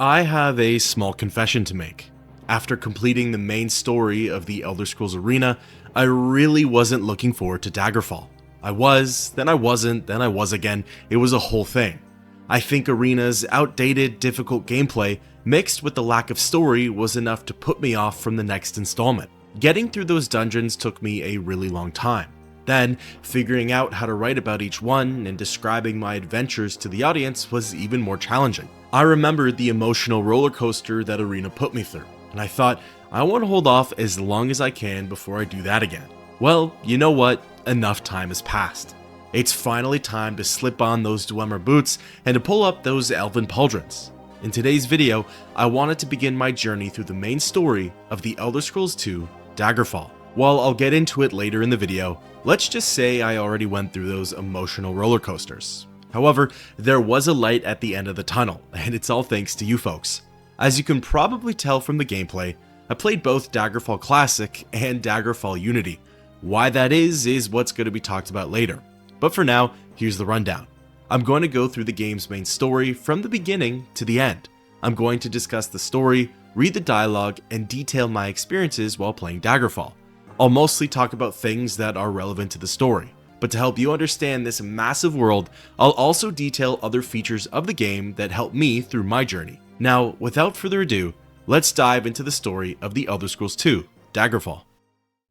I have a small confession to make. After completing the main story of the Elder Scrolls Arena, I really wasn't looking forward to Daggerfall. I was, then I wasn't, then I was again. It was a whole thing. I think Arena's outdated, difficult gameplay, mixed with the lack of story, was enough to put me off from the next installment. Getting through those dungeons took me a really long time. Then, figuring out how to write about each one and describing my adventures to the audience was even more challenging. I remembered the emotional roller coaster that Arena put me through, and I thought, I want to hold off as long as I can before I do that again. Well, you know what? Enough time has passed. It's finally time to slip on those Dwemer boots and to pull up those elven pauldrons. In today's video, I wanted to begin my journey through the main story of the Elder Scrolls 2 Daggerfall. While I'll get into it later in the video, let's just say I already went through those emotional roller coasters. However, there was a light at the end of the tunnel, and it's all thanks to you folks. As you can probably tell from the gameplay, I played both Daggerfall Classic and Daggerfall Unity. Why that is what's going to be talked about later. But for now, here's the rundown. I'm going to go through the game's main story from the beginning to the end. I'm going to discuss the story, read the dialogue, and detail my experiences while playing Daggerfall. I'll mostly talk about things that are relevant to the story, but to help you understand this massive world, I'll also detail other features of the game that helped me through my journey. Now, without further ado, let's dive into the story of the Elder Scrolls 2 Daggerfall.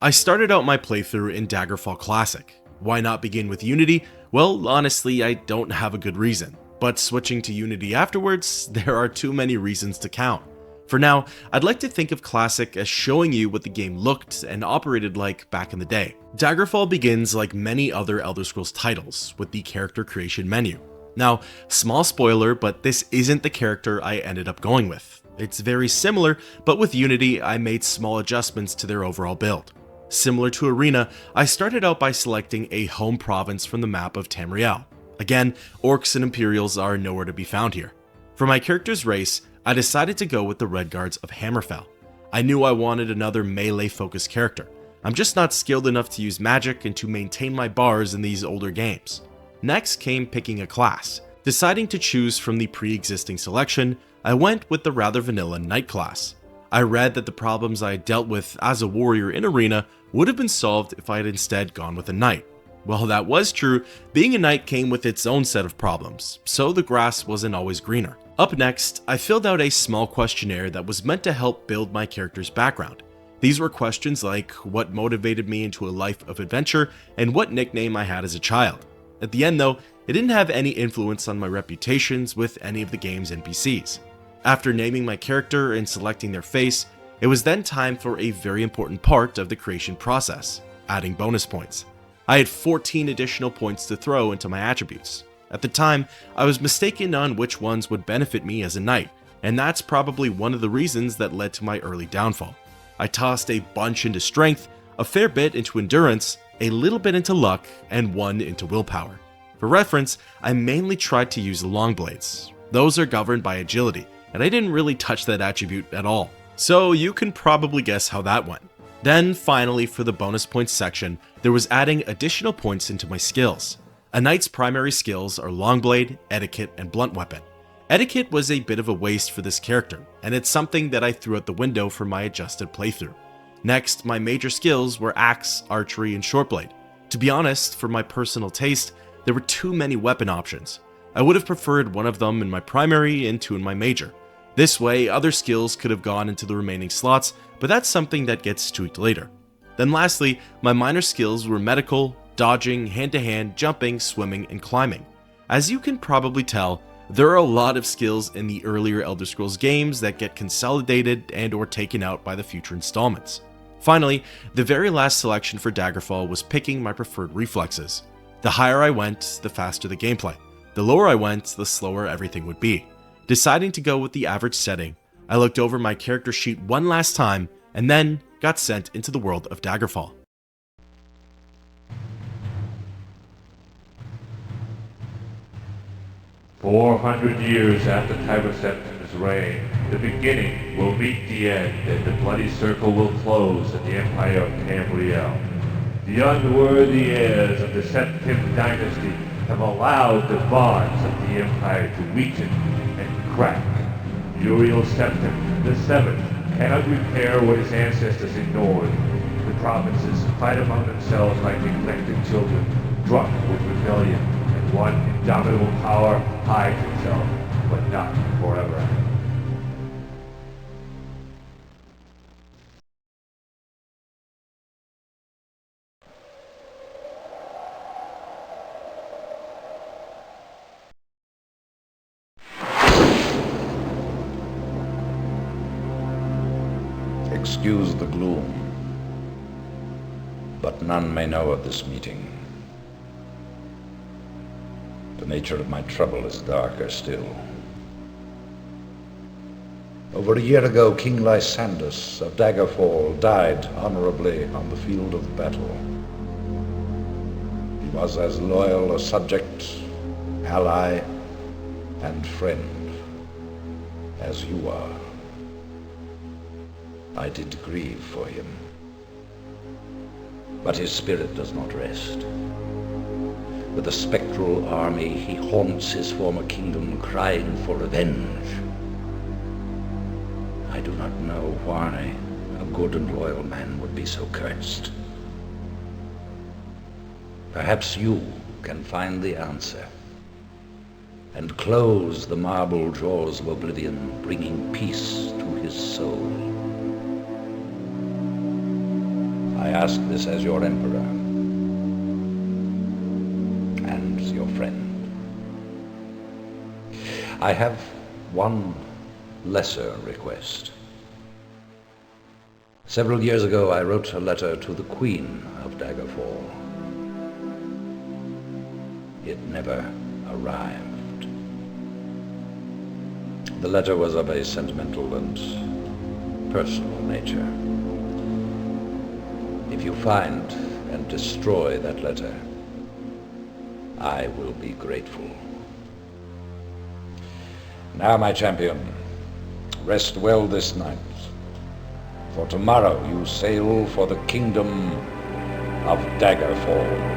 I started out my playthrough in Daggerfall Classic. Why not begin with Unity? Well, honestly, I don't have a good reason, but switching to Unity afterwards, there are too many reasons to count. For now, I'd like to think of Classic as showing you what the game looked and operated like back in the day. Daggerfall begins like many other Elder Scrolls titles, with the character creation menu. Now, small spoiler, but this isn't the character I ended up going with. It's very similar, but with Unity, I made small adjustments to their overall build. Similar to Arena, I started out by selecting a home province from the map of Tamriel. Again, orcs and Imperials are nowhere to be found here. For my character's race, I decided to go with the Redguards of Hammerfell. I knew I wanted another melee-focused character. I'm just not skilled enough to use magic and to maintain my bars in these older games. Next came picking a class. Deciding to choose from the pre-existing selection, I went with the rather vanilla Knight class. I read that the problems I had dealt with as a warrior in Arena would have been solved if I had instead gone with a Knight. While that was true, being a Knight came with its own set of problems, so the grass wasn't always greener. Up next, I filled out a small questionnaire that was meant to help build my character's background. These were questions like what motivated me into a life of adventure and what nickname I had as a child. At the end though, it didn't have any influence on my reputations with any of the game's NPCs. After naming my character and selecting their face, it was then time for a very important part of the creation process, adding bonus points. I had 14 additional points to throw into my attributes. At the time, I was mistaken on which ones would benefit me as a knight, and that's probably one of the reasons that led to my early downfall. I tossed a bunch into strength, a fair bit into endurance, a little bit into luck, and one into willpower. For reference, I mainly tried to use the long blades. Those are governed by agility, and I didn't really touch that attribute at all. So you can probably guess how that went. Then finally, for the bonus points section, there was adding additional points into my skills. A knight's primary skills are Longblade, Etiquette, and Blunt Weapon. Etiquette was a bit of a waste for this character, and it's something that I threw out the window for my adjusted playthrough. Next, my major skills were Axe, Archery, and Shortblade. To be honest, for my personal taste, there were too many weapon options. I would have preferred one of them in my primary and two in my major. This way, other skills could have gone into the remaining slots, but that's something that gets tweaked later. Then lastly, my minor skills were Medical, Dodging, hand-to-hand, jumping, swimming, and climbing. As you can probably tell, there are a lot of skills in the earlier Elder Scrolls games that get consolidated and or taken out by the future installments. Finally, the very last selection for Daggerfall was picking my preferred reflexes. The higher I went, the faster the gameplay. The lower I went, the slower everything would be. Deciding to go with the average setting, I looked over my character sheet one last time and then got sent into the world of Daggerfall. 400 years after Tyroseptimus' reign, the beginning will meet the end, and the bloody circle will close in the Empire of Tamriel. The unworthy heirs of the Septim dynasty have allowed the bonds of the Empire to weaken and crack. Uriel Septim, the Seventh, cannot repair what his ancestors ignored. The provinces fight among themselves like neglected children, drunk with rebellion, and one indomitable power hides itself, but not forever. Excuse the gloom, but none may know of this meeting. The nature of my trouble is darker still. Over a year ago, King Lysandus of Daggerfall died honorably on the field of battle. He was as loyal a subject, ally, and friend as you are. I did grieve for him, but his spirit does not rest. With a spectral army, he haunts his former kingdom, crying for revenge. I do not know why a good and loyal man would be so cursed. Perhaps you can find the answer and close the marble jaws of oblivion, bringing peace to his soul. I ask this as your emperor and your friend. I have one lesser request. Several years ago, I wrote a letter to the Queen of Daggerfall. It never arrived. The letter was of a sentimental and personal nature. If you find and destroy that letter, I will be grateful. Now, my champion, rest well this night, for tomorrow you sail for the kingdom of Daggerfall.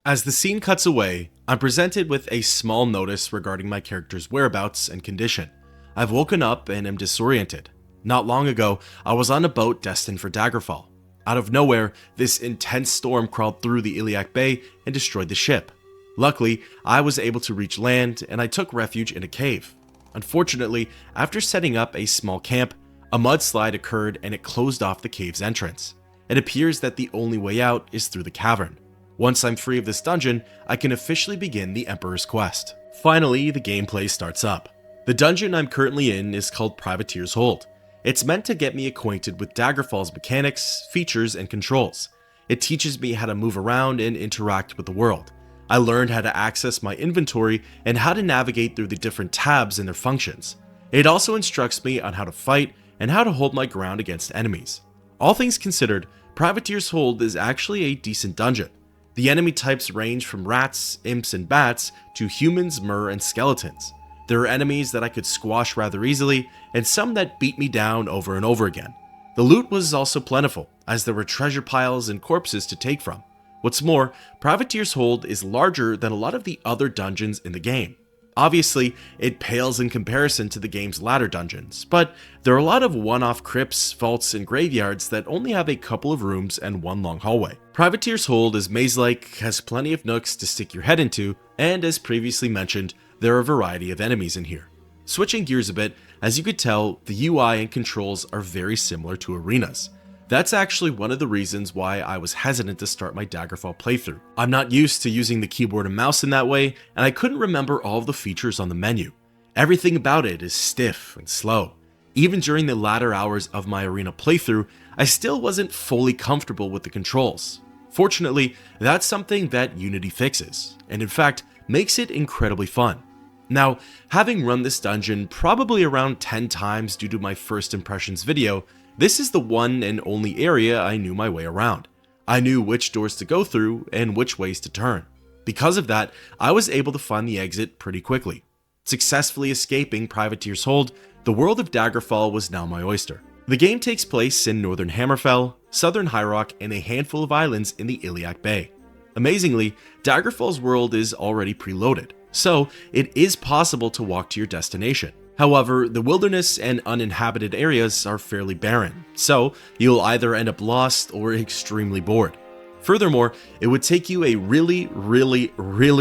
As the scene cuts away, I'm presented with a small notice regarding my character's whereabouts and condition. I've woken up and am disoriented. Not long ago, I was on a boat destined for Daggerfall. Out of nowhere, this intense storm crawled through the Iliac Bay and destroyed the ship. Luckily, I was able to reach land and I took refuge in a cave. Unfortunately, after setting up a small camp, a mudslide occurred and it closed off the cave's entrance. It appears that the only way out is through the cavern. Once I'm free of this dungeon, I can officially begin the Emperor's Quest. Finally, the gameplay starts up. The dungeon I'm currently in is called Privateer's Hold. It's meant to get me acquainted with Daggerfall's mechanics, features, and controls. It teaches me how to move around and interact with the world. I learned how to access my inventory and how to navigate through the different tabs and their functions. It also instructs me on how to fight and how to hold my ground against enemies. All things considered, Privateer's Hold is actually a decent dungeon. The enemy types range from rats, imps, and bats to humans, mer, and skeletons. There are enemies that I could squash rather easily, and some that beat me down over and over again. The loot was also plentiful, as there were treasure piles and corpses to take from. What's more, Privateer's Hold is larger than a lot of the other dungeons in the game. Obviously, it pales in comparison to the game's latter dungeons, but there are a lot of one-off crypts, vaults, and graveyards that only have a couple of rooms and one long hallway. Privateer's Hold is maze-like, has plenty of nooks to stick your head into, and as previously mentioned, there are a variety of enemies in here. Switching gears a bit, as you could tell, the UI and controls are very similar to Arena's. That's actually one of the reasons why I was hesitant to start my Daggerfall playthrough. I'm not used to using the keyboard and mouse in that way, and I couldn't remember all of the features on the menu. Everything about it is stiff and slow. Even during the latter hours of my Arena playthrough, I still wasn't fully comfortable with the controls. Fortunately, that's something that Unity fixes, and in fact, makes it incredibly fun. Now, having run this dungeon probably around 10 times due to my first impressions video, this is the one and only area I knew my way around. I knew which doors to go through and which ways to turn. Because of that, I was able to find the exit pretty quickly. Successfully escaping Privateer's Hold, the world of Daggerfall was now my oyster. The game takes place in northern Hammerfell, southern High Rock, and a handful of islands in the Iliac Bay. Amazingly, Daggerfall's world is already preloaded, so it is possible to walk to your destination. However, the wilderness and uninhabited areas are fairly barren, so you'll either end up lost or extremely bored. Furthermore, it would take you a really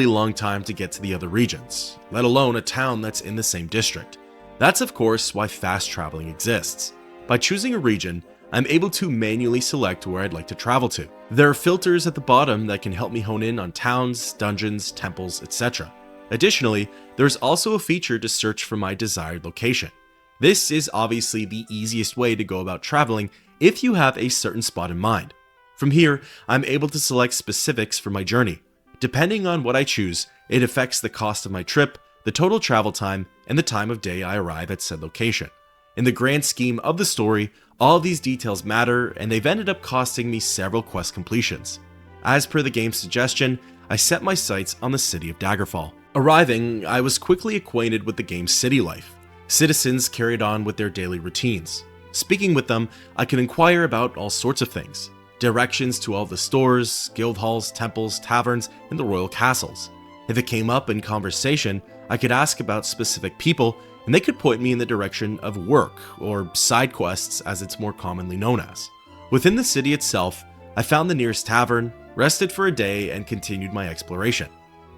long time to get to the other regions, let alone a town that's in the same district. That's of course why fast traveling exists. By choosing a region, I'm able to manually select where I'd like to travel to. There are filters at the bottom that can help me hone in on towns, dungeons, temples, etc. Additionally, there's also a feature to search for my desired location. This is obviously the easiest way to go about traveling if you have a certain spot in mind. From here, I'm able to select specifics for my journey. Depending on what I choose, it affects the cost of my trip, the total travel time, and the time of day I arrive at said location. In the grand scheme of the story, all these details matter, and they've ended up costing me several quest completions. As per the game's suggestion, I set my sights on the city of Daggerfall. Arriving, I was quickly acquainted with the game's city life. Citizens carried on with their daily routines. Speaking with them, I could inquire about all sorts of things. Directions to all the stores, guild halls, temples, taverns, and the royal castles. If it came up in conversation, I could ask about specific people, and they could point me in the direction of work, or side quests as it's more commonly known as. Within the city itself, I found the nearest tavern, rested for a day, and continued my exploration.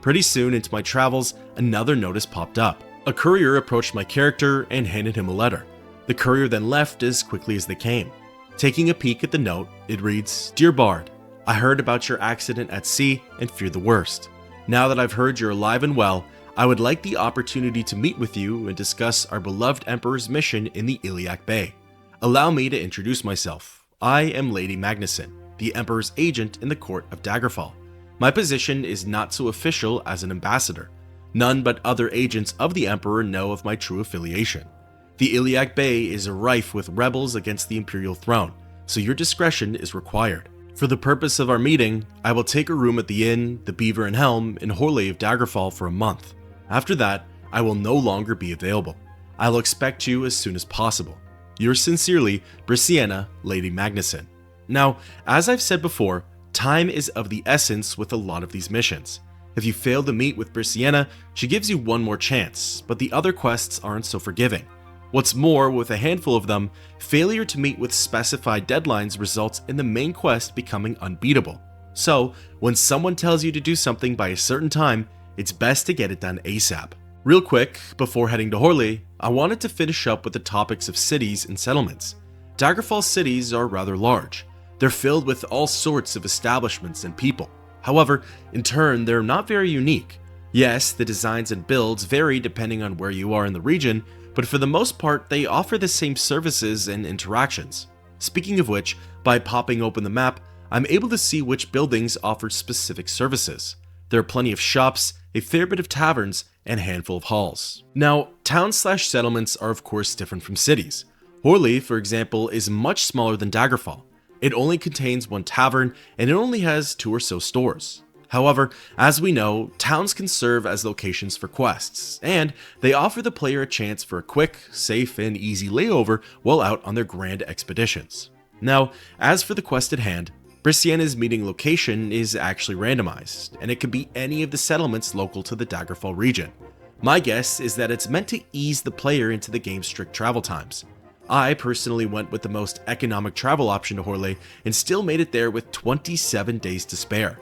Pretty soon into my travels, another notice popped up. A courier approached my character and handed him a letter. The courier then left as quickly as they came. Taking a peek at the note, it reads, "Dear Bard, I heard about your accident at sea and fear the worst. Now that I've heard you're alive and well, I would like the opportunity to meet with you and discuss our beloved Emperor's mission in the Iliac Bay. Allow me to introduce myself. I am Lady Magnuson, the Emperor's agent in the court of Daggerfall. My position is not so official as an ambassador. None but other agents of the Emperor know of my true affiliation. The Iliac Bay is rife with rebels against the Imperial throne, so your discretion is required. For the purpose of our meeting, I will take a room at the inn, the Beaver and Helm, in Horley of Daggerfall for a month. After that, I will no longer be available. I'll expect you as soon as possible. Yours sincerely, Brissiana, Lady Magnuson." Now, as I've said before, time is of the essence with a lot of these missions. If you fail to meet with Brissiana, she gives you one more chance, but the other quests aren't so forgiving. What's more, with a handful of them, failure to meet with specified deadlines results in the main quest becoming unbeatable. So, when someone tells you to do something by a certain time, it's best to get it done ASAP. Real quick, before heading to Horley, I wanted to finish up with the topics of cities and settlements. Daggerfall cities are rather large. They're filled with all sorts of establishments and people. However, in turn, they're not very unique. Yes, the designs and builds vary depending on where you are in the region, but for the most part, they offer the same services and interactions. Speaking of which, by popping open the map, I'm able to see which buildings offer specific services. There are plenty of shops, a fair bit of taverns, and a handful of halls. Now, towns/settlements are of course different from cities. Horley, for example, is much smaller than Daggerfall. It only contains one tavern, and it only has 2 or so stores. However, as we know, towns can serve as locations for quests, and they offer the player a chance for a quick, safe, and easy layover while out on their grand expeditions. Now, as for the quest at hand, Brissiana's meeting location is actually randomized, and it could be any of the settlements local to the Daggerfall region. My guess is that it's meant to ease the player into the game's strict travel times. I personally went with the most economic travel option to Horley and still made it there with 27 days to spare.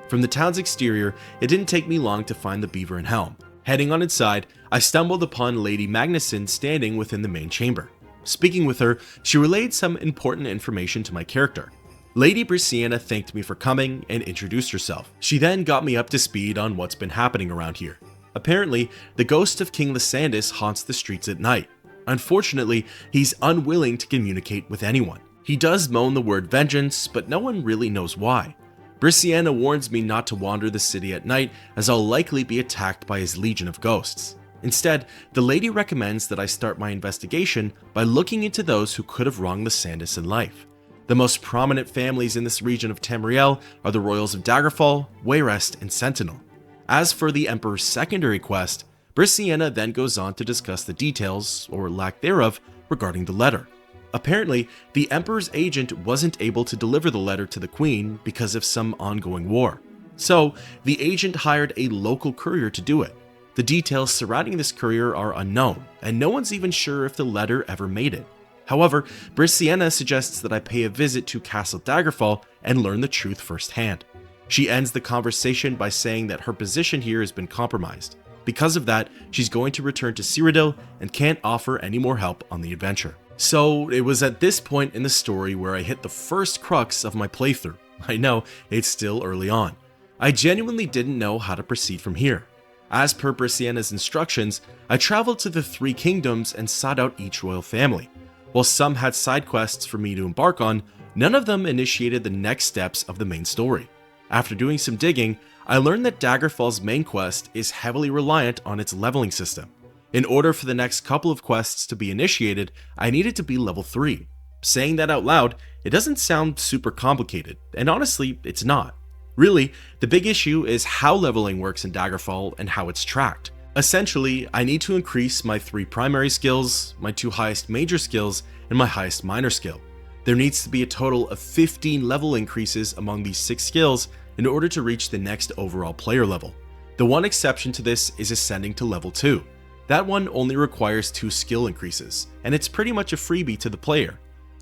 From the town's exterior, it didn't take me long to find the Beaver and Helm. Heading on inside, I stumbled upon Lady Magnuson standing within the main chamber. Speaking with her, she relayed some important information to my character. Lady Brissiana thanked me for coming and introduced herself. She then got me up to speed on what's been happening around here. Apparently, the ghost of King Lysandus haunts the streets at night. Unfortunately, he's unwilling to communicate with anyone. He does moan the word vengeance, but no one really knows why. Brissiana warns me not to wander the city at night, as I'll likely be attacked by his legion of ghosts. Instead, the lady recommends that I start my investigation by looking into those who could have wronged Lysandus in life. The most prominent families in this region of Tamriel are the Royals of Daggerfall, Wayrest, and Sentinel. As for the Emperor's secondary quest, Brissiana then goes on to discuss the details, or lack thereof, regarding the letter. Apparently, the Emperor's agent wasn't able to deliver the letter to the Queen because of some ongoing war. So, the agent hired a local courier to do it. The details surrounding this courier are unknown, and no one's even sure if the letter ever made it. However, Brissiana suggests that I pay a visit to Castle Daggerfall and learn the truth firsthand. She ends the conversation by saying that her position here has been compromised. Because of that, she's going to return to Cyrodiil and can't offer any more help on the adventure. So it was at this point in the story where I hit the first crux of my playthrough. I know, it's still early on. I genuinely didn't know how to proceed from here. As per Brissiana's instructions, I traveled to the three kingdoms and sought out each royal family. While some had side quests for me to embark on, none of them initiated the next steps of the main story. After doing some digging, I learned that Daggerfall's main quest is heavily reliant on its leveling system. In order for the next couple of quests to be initiated, I needed to be level 3. Saying that out loud, it doesn't sound super complicated, and honestly, it's not. Really, the big issue is how leveling works in Daggerfall and how it's tracked. Essentially, I need to increase my 3 primary skills, my 2 highest major skills, and my highest minor skill. There needs to be a total of 15 level increases among these 6 skills in order to reach the next overall player level. The one exception to this is ascending to level 2. That one only requires 2 skill increases, and it's pretty much a freebie to the player.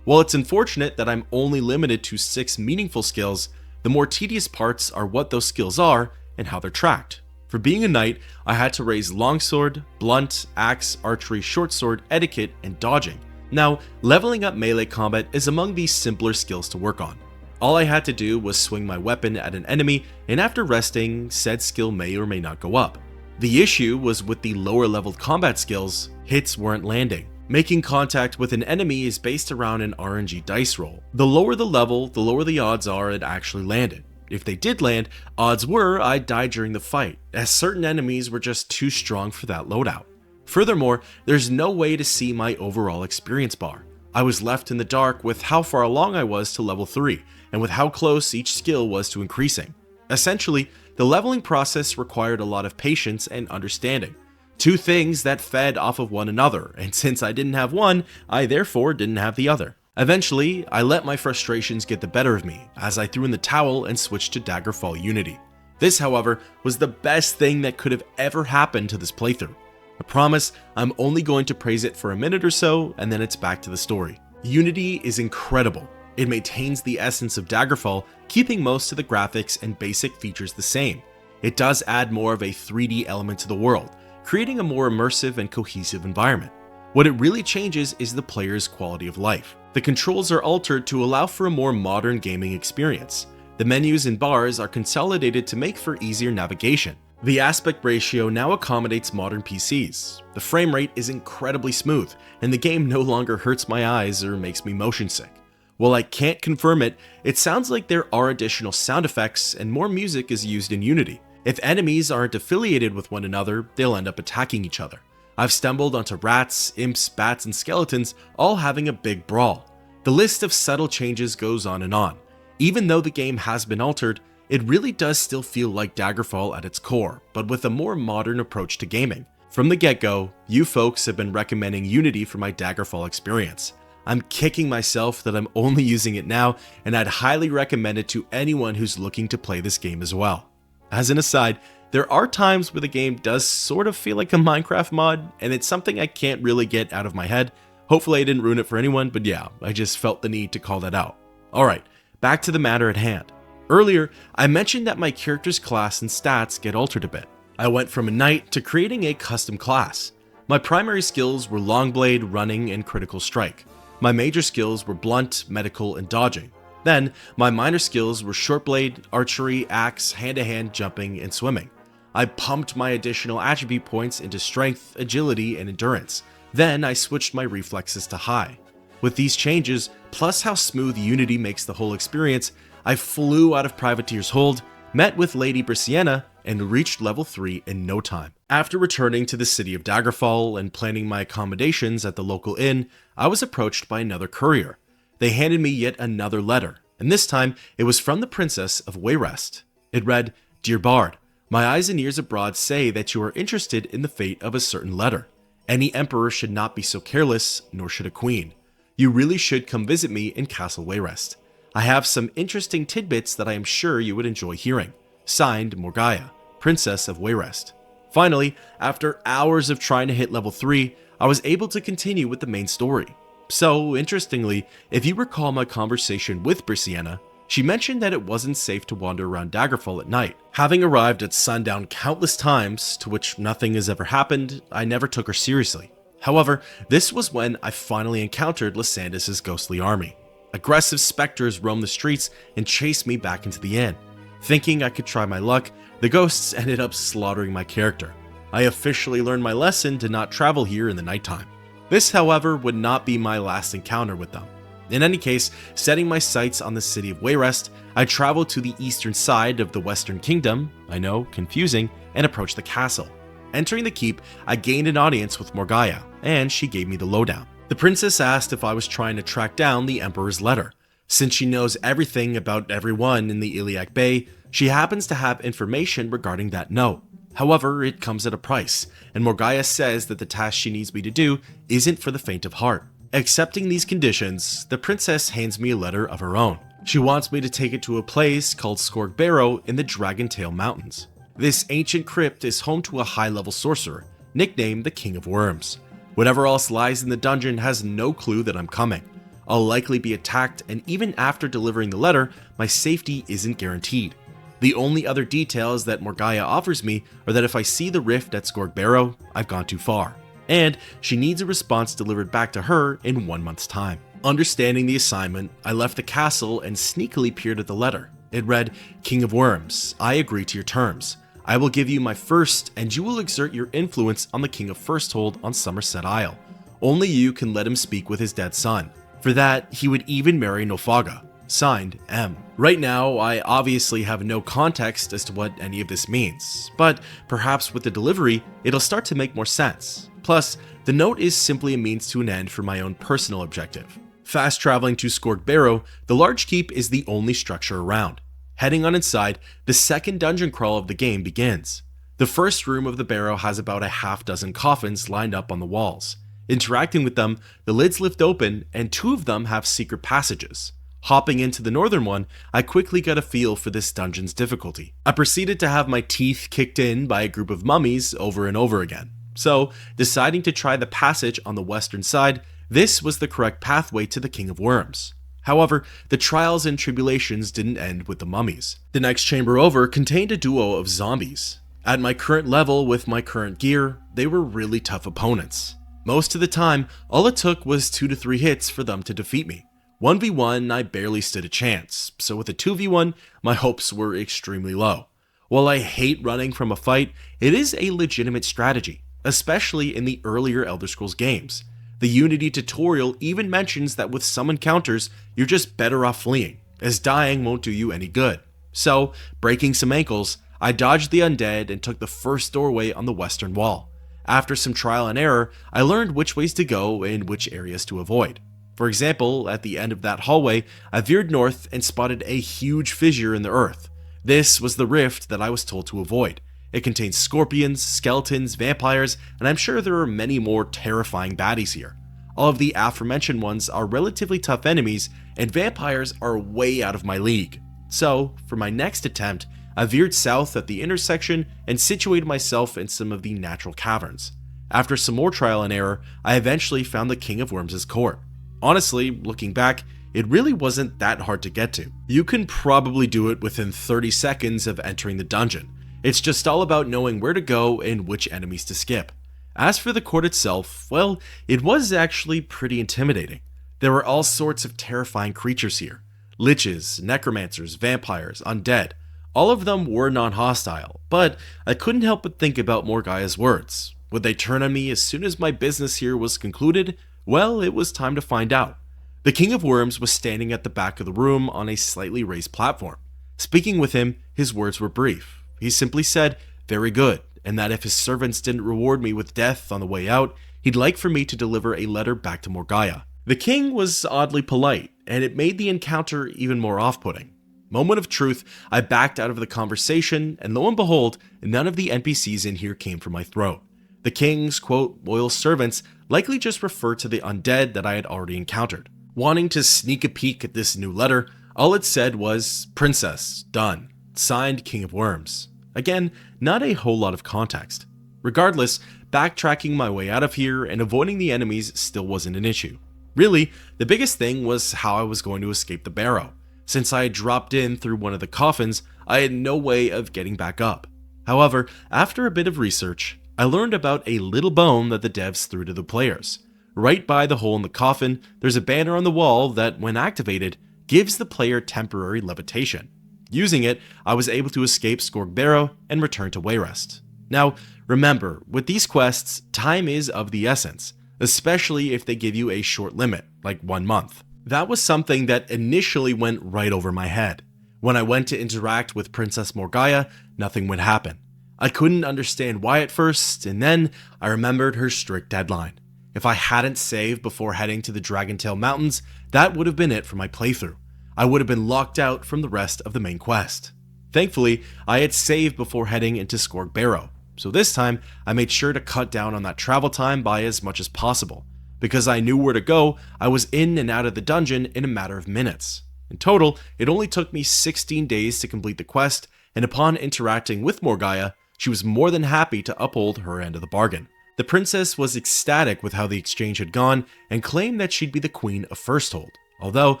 While it's unfortunate that I'm only limited to 6 meaningful skills, the more tedious parts are what those skills are and how they're tracked. For being a knight, I had to raise longsword, blunt, axe, archery, shortsword, etiquette, and dodging. Now, leveling up melee combat is among these simpler skills to work on. All I had to do was swing my weapon at an enemy, and after resting, said skill may or may not go up. The issue was with the lower leveled combat skills, hits weren't landing. Making contact with an enemy is based around an RNG dice roll. The lower the level, the lower the odds are it actually landed. If they did land, odds were I'd die during the fight, as certain enemies were just too strong for that loadout. Furthermore, there's no way to see my overall experience bar. I was left in the dark with how far along I was to level 3, and with how close each skill was to increasing. Essentially, the leveling process required a lot of patience and understanding. 2 things that fed off of one another, and since I didn't have one, I therefore didn't have the other. Eventually, I let my frustrations get the better of me as I threw in the towel and switched to Daggerfall Unity. This, however, was the best thing that could have ever happened to this playthrough. I promise I'm only going to praise it for a minute or so, and then it's back to the story. Unity is incredible. It maintains the essence of Daggerfall, keeping most of the graphics and basic features the same. It does add more of a 3D element to the world, creating a more immersive and cohesive environment. What it really changes is the player's quality of life. The controls are altered to allow for a more modern gaming experience. The menus and bars are consolidated to make for easier navigation. The aspect ratio now accommodates modern PCs. The frame rate is incredibly smooth, and the game no longer hurts my eyes or makes me motion sick. While I can't confirm it, it sounds like there are additional sound effects and more music is used in Unity. If enemies aren't affiliated with one another, they'll end up attacking each other. I've stumbled onto rats, imps, bats, and skeletons all having a big brawl. The list of subtle changes goes on and on. Even though the game has been altered, it really does still feel like Daggerfall at its core, but with a more modern approach to gaming. From the get-go, you folks have been recommending Unity for my Daggerfall experience. I'm kicking myself that I'm only using it now, and I'd highly recommend it to anyone who's looking to play this game as well. As an aside, there are times where the game does sort of feel like a Minecraft mod, and it's something I can't really get out of my head. Hopefully I didn't ruin it for anyone, but yeah, I just felt the need to call that out. Alright, back to the matter at hand. Earlier, I mentioned that my character's class and stats get altered a bit. I went from a knight to creating a custom class. My primary skills were longblade, running, and critical strike. My major skills were blunt, medical, and dodging. Then, my minor skills were shortblade, archery, axe, hand-to-hand jumping, and swimming. I pumped my additional attribute points into strength, agility, and endurance. Then I switched my reflexes to high. With these changes, plus how smooth Unity makes the whole experience, I flew out of Privateer's hold, met with Lady Brissiana, and reached level 3 in no time. After returning to the city of Daggerfall and planning my accommodations at the local inn, I was approached by another courier. They handed me yet another letter, and this time it was from the Princess of Wayrest. It read, "Dear Bard, my eyes and ears abroad say that you are interested in the fate of a certain letter. Any emperor should not be so careless, nor should a queen. You really should come visit me in Castle Wayrest. I have some interesting tidbits that I am sure you would enjoy hearing. Signed, Morgaya, Princess of Wayrest. Finally, after hours of trying to hit level 3, I was able to continue with the main story. So, interestingly, if you recall my conversation with Brissiana, she mentioned that it wasn't safe to wander around Daggerfall at night. Having arrived at sundown countless times, to which nothing has ever happened, I never took her seriously. However, this was when I finally encountered Lysandis' ghostly army. Aggressive specters roamed the streets and chased me back into the inn. Thinking I could try my luck, the ghosts ended up slaughtering my character. I officially learned my lesson to not travel here in the nighttime. This, however, would not be my last encounter with them. In any case, setting my sights on the city of Wayrest, I traveled to the eastern side of the Western Kingdom, I know, confusing, and approached the castle. Entering the keep, I gained an audience with Morgaya, and she gave me the lowdown. The princess asked if I was trying to track down the Emperor's letter. Since she knows everything about everyone in the Iliac Bay, she happens to have information regarding that note. However, it comes at a price, and Morgaya says that the task she needs me to do isn't for the faint of heart. Accepting these conditions, the princess hands me a letter of her own. She wants me to take it to a place called Skorg Barrow in the Dragontail Mountains. This ancient crypt is home to a high-level sorcerer, nicknamed the King of Worms. Whatever else lies in the dungeon has no clue that I'm coming. I'll likely be attacked, and even after delivering the letter, my safety isn't guaranteed. The only other details that Morgaya offers me are that if I see the rift at Skorg Barrow, I've gone too far, and she needs a response delivered back to her in 1 month's time. Understanding the assignment, I left the castle and sneakily peered at the letter. It read, "King of Worms, I agree to your terms. I will give you my first, and you will exert your influence on the King of Firsthold on Somerset Isle. Only you can let him speak with his dead son. For that, he would even marry Nolfaga. Signed, M." Right now, I obviously have no context as to what any of this means, but perhaps with the delivery, it'll start to make more sense. Plus, the note is simply a means to an end for my own personal objective. Fast traveling to Skorg Barrow, the large keep is the only structure around. Heading on inside, the second dungeon crawl of the game begins. The first room of the barrow has about a half dozen coffins lined up on the walls. Interacting with them, the lids lift open and 2 of them have secret passages. Hopping into the northern one, I quickly got a feel for this dungeon's difficulty. I proceeded to have my teeth kicked in by a group of mummies over and over again. So, deciding to try the passage on the western side, this was the correct pathway to the King of Worms. However, the trials and tribulations didn't end with the mummies. The next chamber over contained a duo of zombies. At my current level with my current gear, they were really tough opponents. Most of the time, all it took was 2 to 3 hits for them to defeat me. 1v1, I barely stood a chance, so with a 2v1, my hopes were extremely low. While I hate running from a fight, it is a legitimate strategy, especially in the earlier Elder Scrolls games. The Unity tutorial even mentions that with some encounters, you're just better off fleeing, as dying won't do you any good. So, breaking some ankles, I dodged the undead and took the first doorway on the western wall. After some trial and error, I learned which ways to go and which areas to avoid. For example, at the end of that hallway, I veered north and spotted a huge fissure in the earth. This was the rift that I was told to avoid. It contains scorpions, skeletons, vampires, and I'm sure there are many more terrifying baddies here. All of the aforementioned ones are relatively tough enemies, and vampires are way out of my league. So, for my next attempt, I veered south at the intersection and situated myself in some of the natural caverns. After some more trial and error, I eventually found the King of Worms' court. Honestly, looking back, it really wasn't that hard to get to. You can probably do it within 30 seconds of entering the dungeon. It's just all about knowing where to go and which enemies to skip. As for the court itself, well, it was actually pretty intimidating. There were all sorts of terrifying creatures here. Liches, necromancers, vampires, undead. All of them were non-hostile, but I couldn't help but think about Morgaya's words. Would they turn on me as soon as my business here was concluded? Well, it was time to find out. The King of Worms was standing at the back of the room on a slightly raised platform. Speaking with him, his words were brief. He simply said, "Very good," and that if his servants didn't reward me with death on the way out, he'd like for me to deliver a letter back to Morgaya. The king was oddly polite, and it made the encounter even more off-putting. Moment of truth, I backed out of the conversation, and lo and behold, none of the NPCs in here came for my throat. The king's, quote, loyal servants likely just referred to the undead that I had already encountered. Wanting to sneak a peek at this new letter, all it said was, "Princess, done." Signed, King of Worms. Again, not a whole lot of context. Regardless, backtracking my way out of here and avoiding the enemies still wasn't an issue. Really, the biggest thing was how I was going to escape the barrow. Since I had dropped in through one of the coffins, I had no way of getting back up. However, after a bit of research, I learned about a little bone that the devs threw to the players. Right by the hole in the coffin, there's a banner on the wall that, when activated, gives the player temporary levitation. Using it, I was able to escape Skorg Barrow and return to Wayrest. Now, remember, with these quests, time is of the essence, especially if they give you a short limit, like 1 month. That was something that initially went right over my head. When I went to interact with Princess Morgaya, nothing would happen. I couldn't understand why at first, and then I remembered her strict deadline. If I hadn't saved before heading to the Dragontail Mountains, that would have been it for my playthrough. I would have been locked out from the rest of the main quest. Thankfully, I had saved before heading into Skorg Barrow, so this time I made sure to cut down on that travel time by as much as possible. Because I knew where to go, I was in and out of the dungeon in a matter of minutes. In total, it only took me 16 days to complete the quest, and upon interacting with Morgaya, she was more than happy to uphold her end of the bargain. The princess was ecstatic with how the exchange had gone and claimed that she'd be the queen of Firsthold, although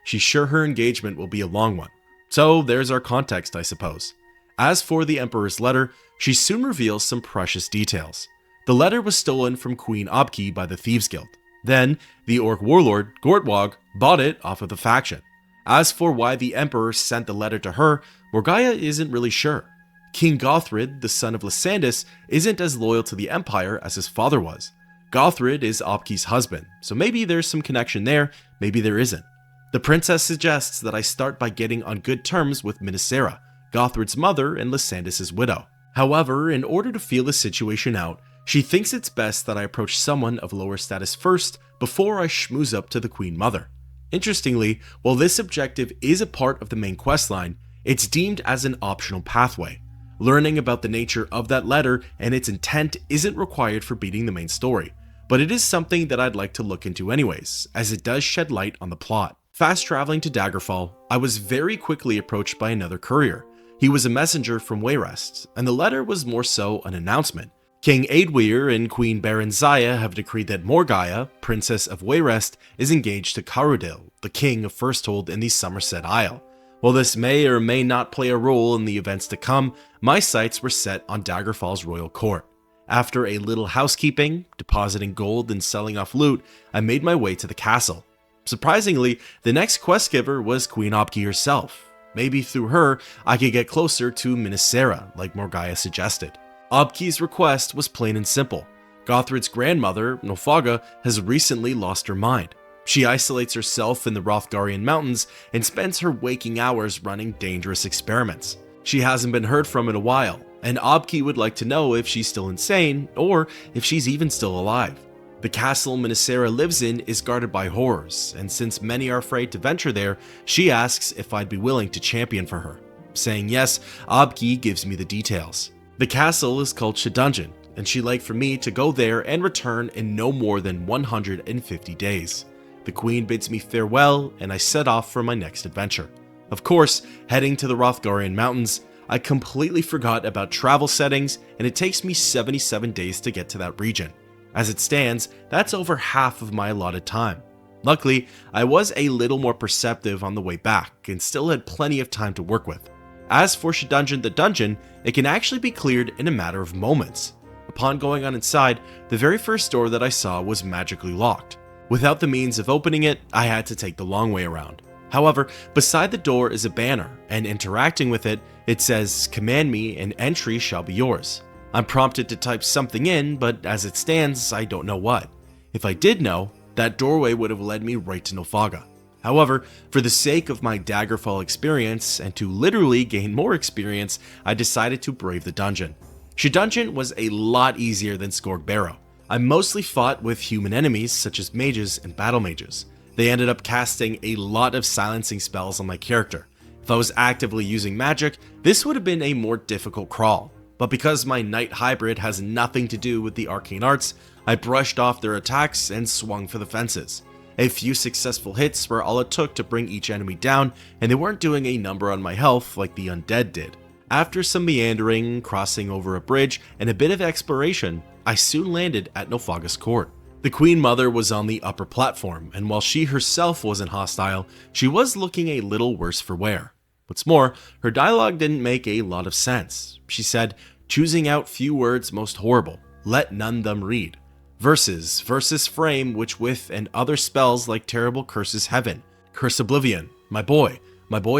she's sure her engagement will be a long one. So there's our context, I suppose. As for the Emperor's letter, she soon reveals some precious details. The letter was stolen from Queen Obki by the Thieves Guild. Then, the Orc warlord, Gortwog, bought it off of the faction. As for why the Emperor sent the letter to her, Morgaya isn't really sure. King Gothrid, the son of Lysandus, isn't as loyal to the Empire as his father was. Gothrid is Obki's husband, so maybe there's some connection there, maybe there isn't. The princess suggests that I start by getting on good terms with Minisera, Gothrid's mother and Lysandus' widow. However, in order to feel the situation out, she thinks it's best that I approach someone of lower status first before I schmooze up to the Queen Mother. Interestingly, while this objective is a part of the main questline, it's deemed as an optional pathway. Learning about the nature of that letter and its intent isn't required for beating the main story, but it is something that I'd like to look into anyways, as it does shed light on the plot. Fast traveling to Daggerfall, I was very quickly approached by another courier. He was a messenger from Wayrest, and the letter was more so an announcement. King Aedweir and Queen Baranzaya have decreed that Morgaya, Princess of Wayrest, is engaged to Carudil, the King of Firsthold in the Somerset Isle. While this may or may not play a role in the events to come, my sights were set on Daggerfall's royal court. After a little housekeeping, depositing gold and selling off loot, I made my way to the castle. Surprisingly, the next quest giver was Queen Obki herself. Maybe through her, I could get closer to Minisera, like Morgaya suggested. Obki's request was plain and simple. Gothrid's grandmother, Nolfaga, has recently lost her mind. She isolates herself in the Rothgarian Mountains and spends her waking hours running dangerous experiments. She hasn't been heard from in a while, and Obki would like to know if she's still insane or if she's even still alive. The castle Minisera lives in is guarded by horrors, and since many are afraid to venture there, she asks if I'd be willing to champion for her. Saying yes, Obki gives me the details. The castle is called Shedungeon, and she'd like for me to go there and return in no more than 150 days. The queen bids me farewell, and I set off for my next adventure. Of course, heading to the Rothgarian Mountains, I completely forgot about travel settings, and it takes me 77 days to get to that region. As it stands, that's over half of my allotted time. Luckily, I was a little more perceptive on the way back, and still had plenty of time to work with. As for Shedungeon the dungeon, it can actually be cleared in a matter of moments. Upon going on inside, the very first door that I saw was magically locked. Without the means of opening it, I had to take the long way around. However, beside the door is a banner, and interacting with it, it says, "Command me and entry shall be yours." I'm prompted to type something in, but as it stands, I don't know what. If I did know, that doorway would have led me right to Nolfaga. However, for the sake of my Daggerfall experience, and to literally gain more experience, I decided to brave the dungeon. Shedungeon was a lot easier than Skorg Barrow. I mostly fought with human enemies such as mages and battle mages. They ended up casting a lot of silencing spells on my character. If I was actively using magic, this would have been a more difficult crawl. But because my knight hybrid has nothing to do with the arcane arts, I brushed off their attacks and swung for the fences. A few successful hits were all it took to bring each enemy down, and they weren't doing a number on my health like the undead did. After some meandering, crossing over a bridge, and a bit of exploration, I soon landed at Nilfgaard's court. The Queen Mother was on the upper platform, and while she herself wasn't hostile, she was looking a little worse for wear. What's more, her dialogue didn't make a lot of sense. She said, choosing out few words most horrible, let none them read. Verses frame which with and other spells like terrible curses heaven. Curse oblivion, my boy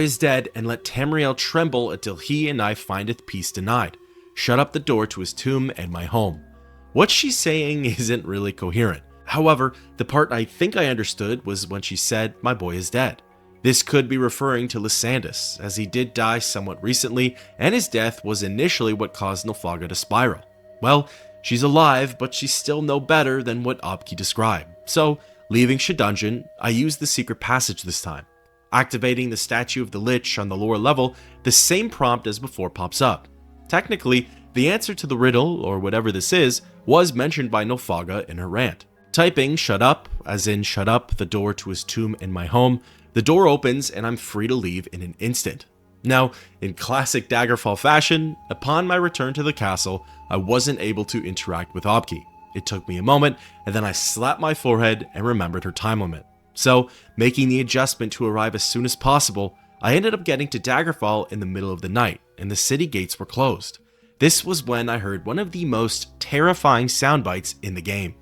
is dead, and let Tamriel tremble until he and I findeth peace denied. Shut up the door to his tomb and my home. What she's saying isn't really coherent. However, the part I think I understood was when she said, my boy is dead. This could be referring to Lysandus, as he did die somewhat recently, and his death was initially what caused Nilfgaard to spiral. Well, she's alive, but she's still no better than what Obki described. So, leaving Shadungeon, I used the secret passage this time. Activating the statue of the Lich on the lower level, the same prompt as before pops up. Technically, the answer to the riddle, or whatever this is, was mentioned by Nilfgaard in her rant. Typing shut up, as in shut up the door to his tomb and my home, the door opens and I'm free to leave in an instant. Now, in classic Daggerfall fashion, upon my return to the castle, I wasn't able to interact with Obki. It took me a moment, and then I slapped my forehead and remembered her time limit. So, making the adjustment to arrive as soon as possible, I ended up getting to Daggerfall in the middle of the night, and the city gates were closed. This was when I heard one of the most terrifying sound bites in the game.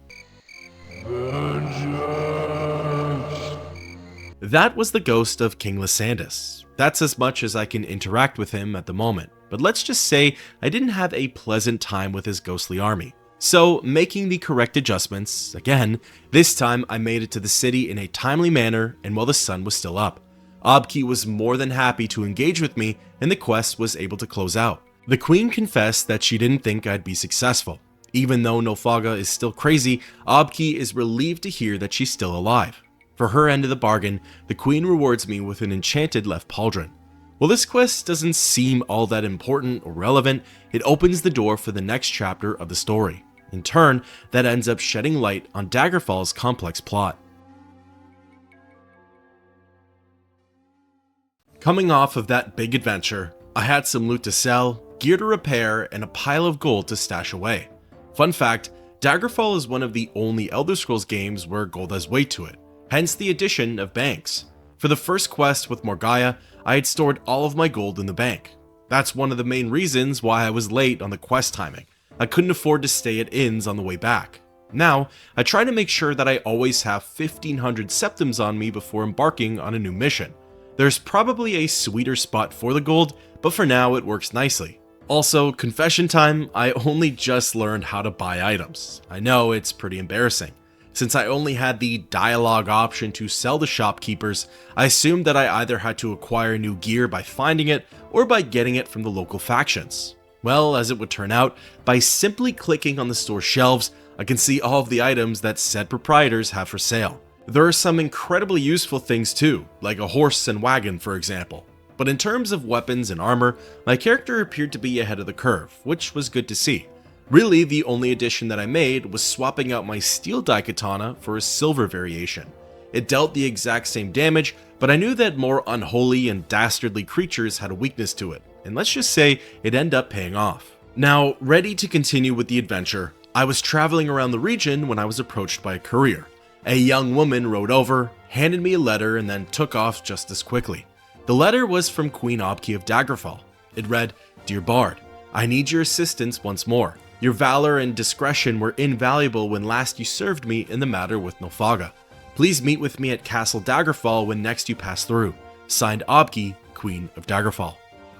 That was the ghost of King Lysandus. That's as much as I can interact with him at the moment, but let's just say I didn't have a pleasant time with his ghostly army. So, making the correct adjustments, again, this time I made it to the city in a timely manner and while the sun was still up. Obki was more than happy to engage with me and the quest was able to close out. The queen confessed that she didn't think I'd be successful. Even though Nilfgaard is still crazy, Obki is relieved to hear that she's still alive. For her end of the bargain, the queen rewards me with an enchanted left pauldron. While this quest doesn't seem all that important or relevant, it opens the door for the next chapter of the story. In turn, that ends up shedding light on Daggerfall's complex plot. Coming off of that big adventure, I had some loot to sell, gear to repair, and a pile of gold to stash away. Fun fact, Daggerfall is one of the only Elder Scrolls games where gold has weight to it, hence the addition of banks. For the first quest with Morgaya, I had stored all of my gold in the bank. That's one of the main reasons why I was late on the quest timing. I couldn't afford to stay at inns on the way back. Now, I try to make sure that I always have 1500 septims on me before embarking on a new mission. There's probably a sweeter spot for the gold, but for now it works nicely. Also, confession time, I only just learned how to buy items. I know it's pretty embarrassing. Since I only had the dialogue option to sell to shopkeepers, I assumed that I either had to acquire new gear by finding it or by getting it from the local factions. Well, as it would turn out, by simply clicking on the store shelves, I can see all of the items that said proprietors have for sale. There are some incredibly useful things too, like a horse and wagon for example. But in terms of weapons and armor, my character appeared to be ahead of the curve, which was good to see. Really, the only addition that I made was swapping out my steel daikatana for a silver variation. It dealt the exact same damage, but I knew that more unholy and dastardly creatures had a weakness to it, and let's just say it ended up paying off. Now, ready to continue with the adventure, I was traveling around the region when I was approached by a courier. A young woman rode over, handed me a letter, and then took off just as quickly. The letter was from Queen Obki of Daggerfall. It read, "Dear Bard, I need your assistance once more. Your valor and discretion were invaluable when last you served me in the matter with Nilfgaard. Please meet with me at Castle Daggerfall when next you pass through. Signed Obki, Queen of Daggerfall."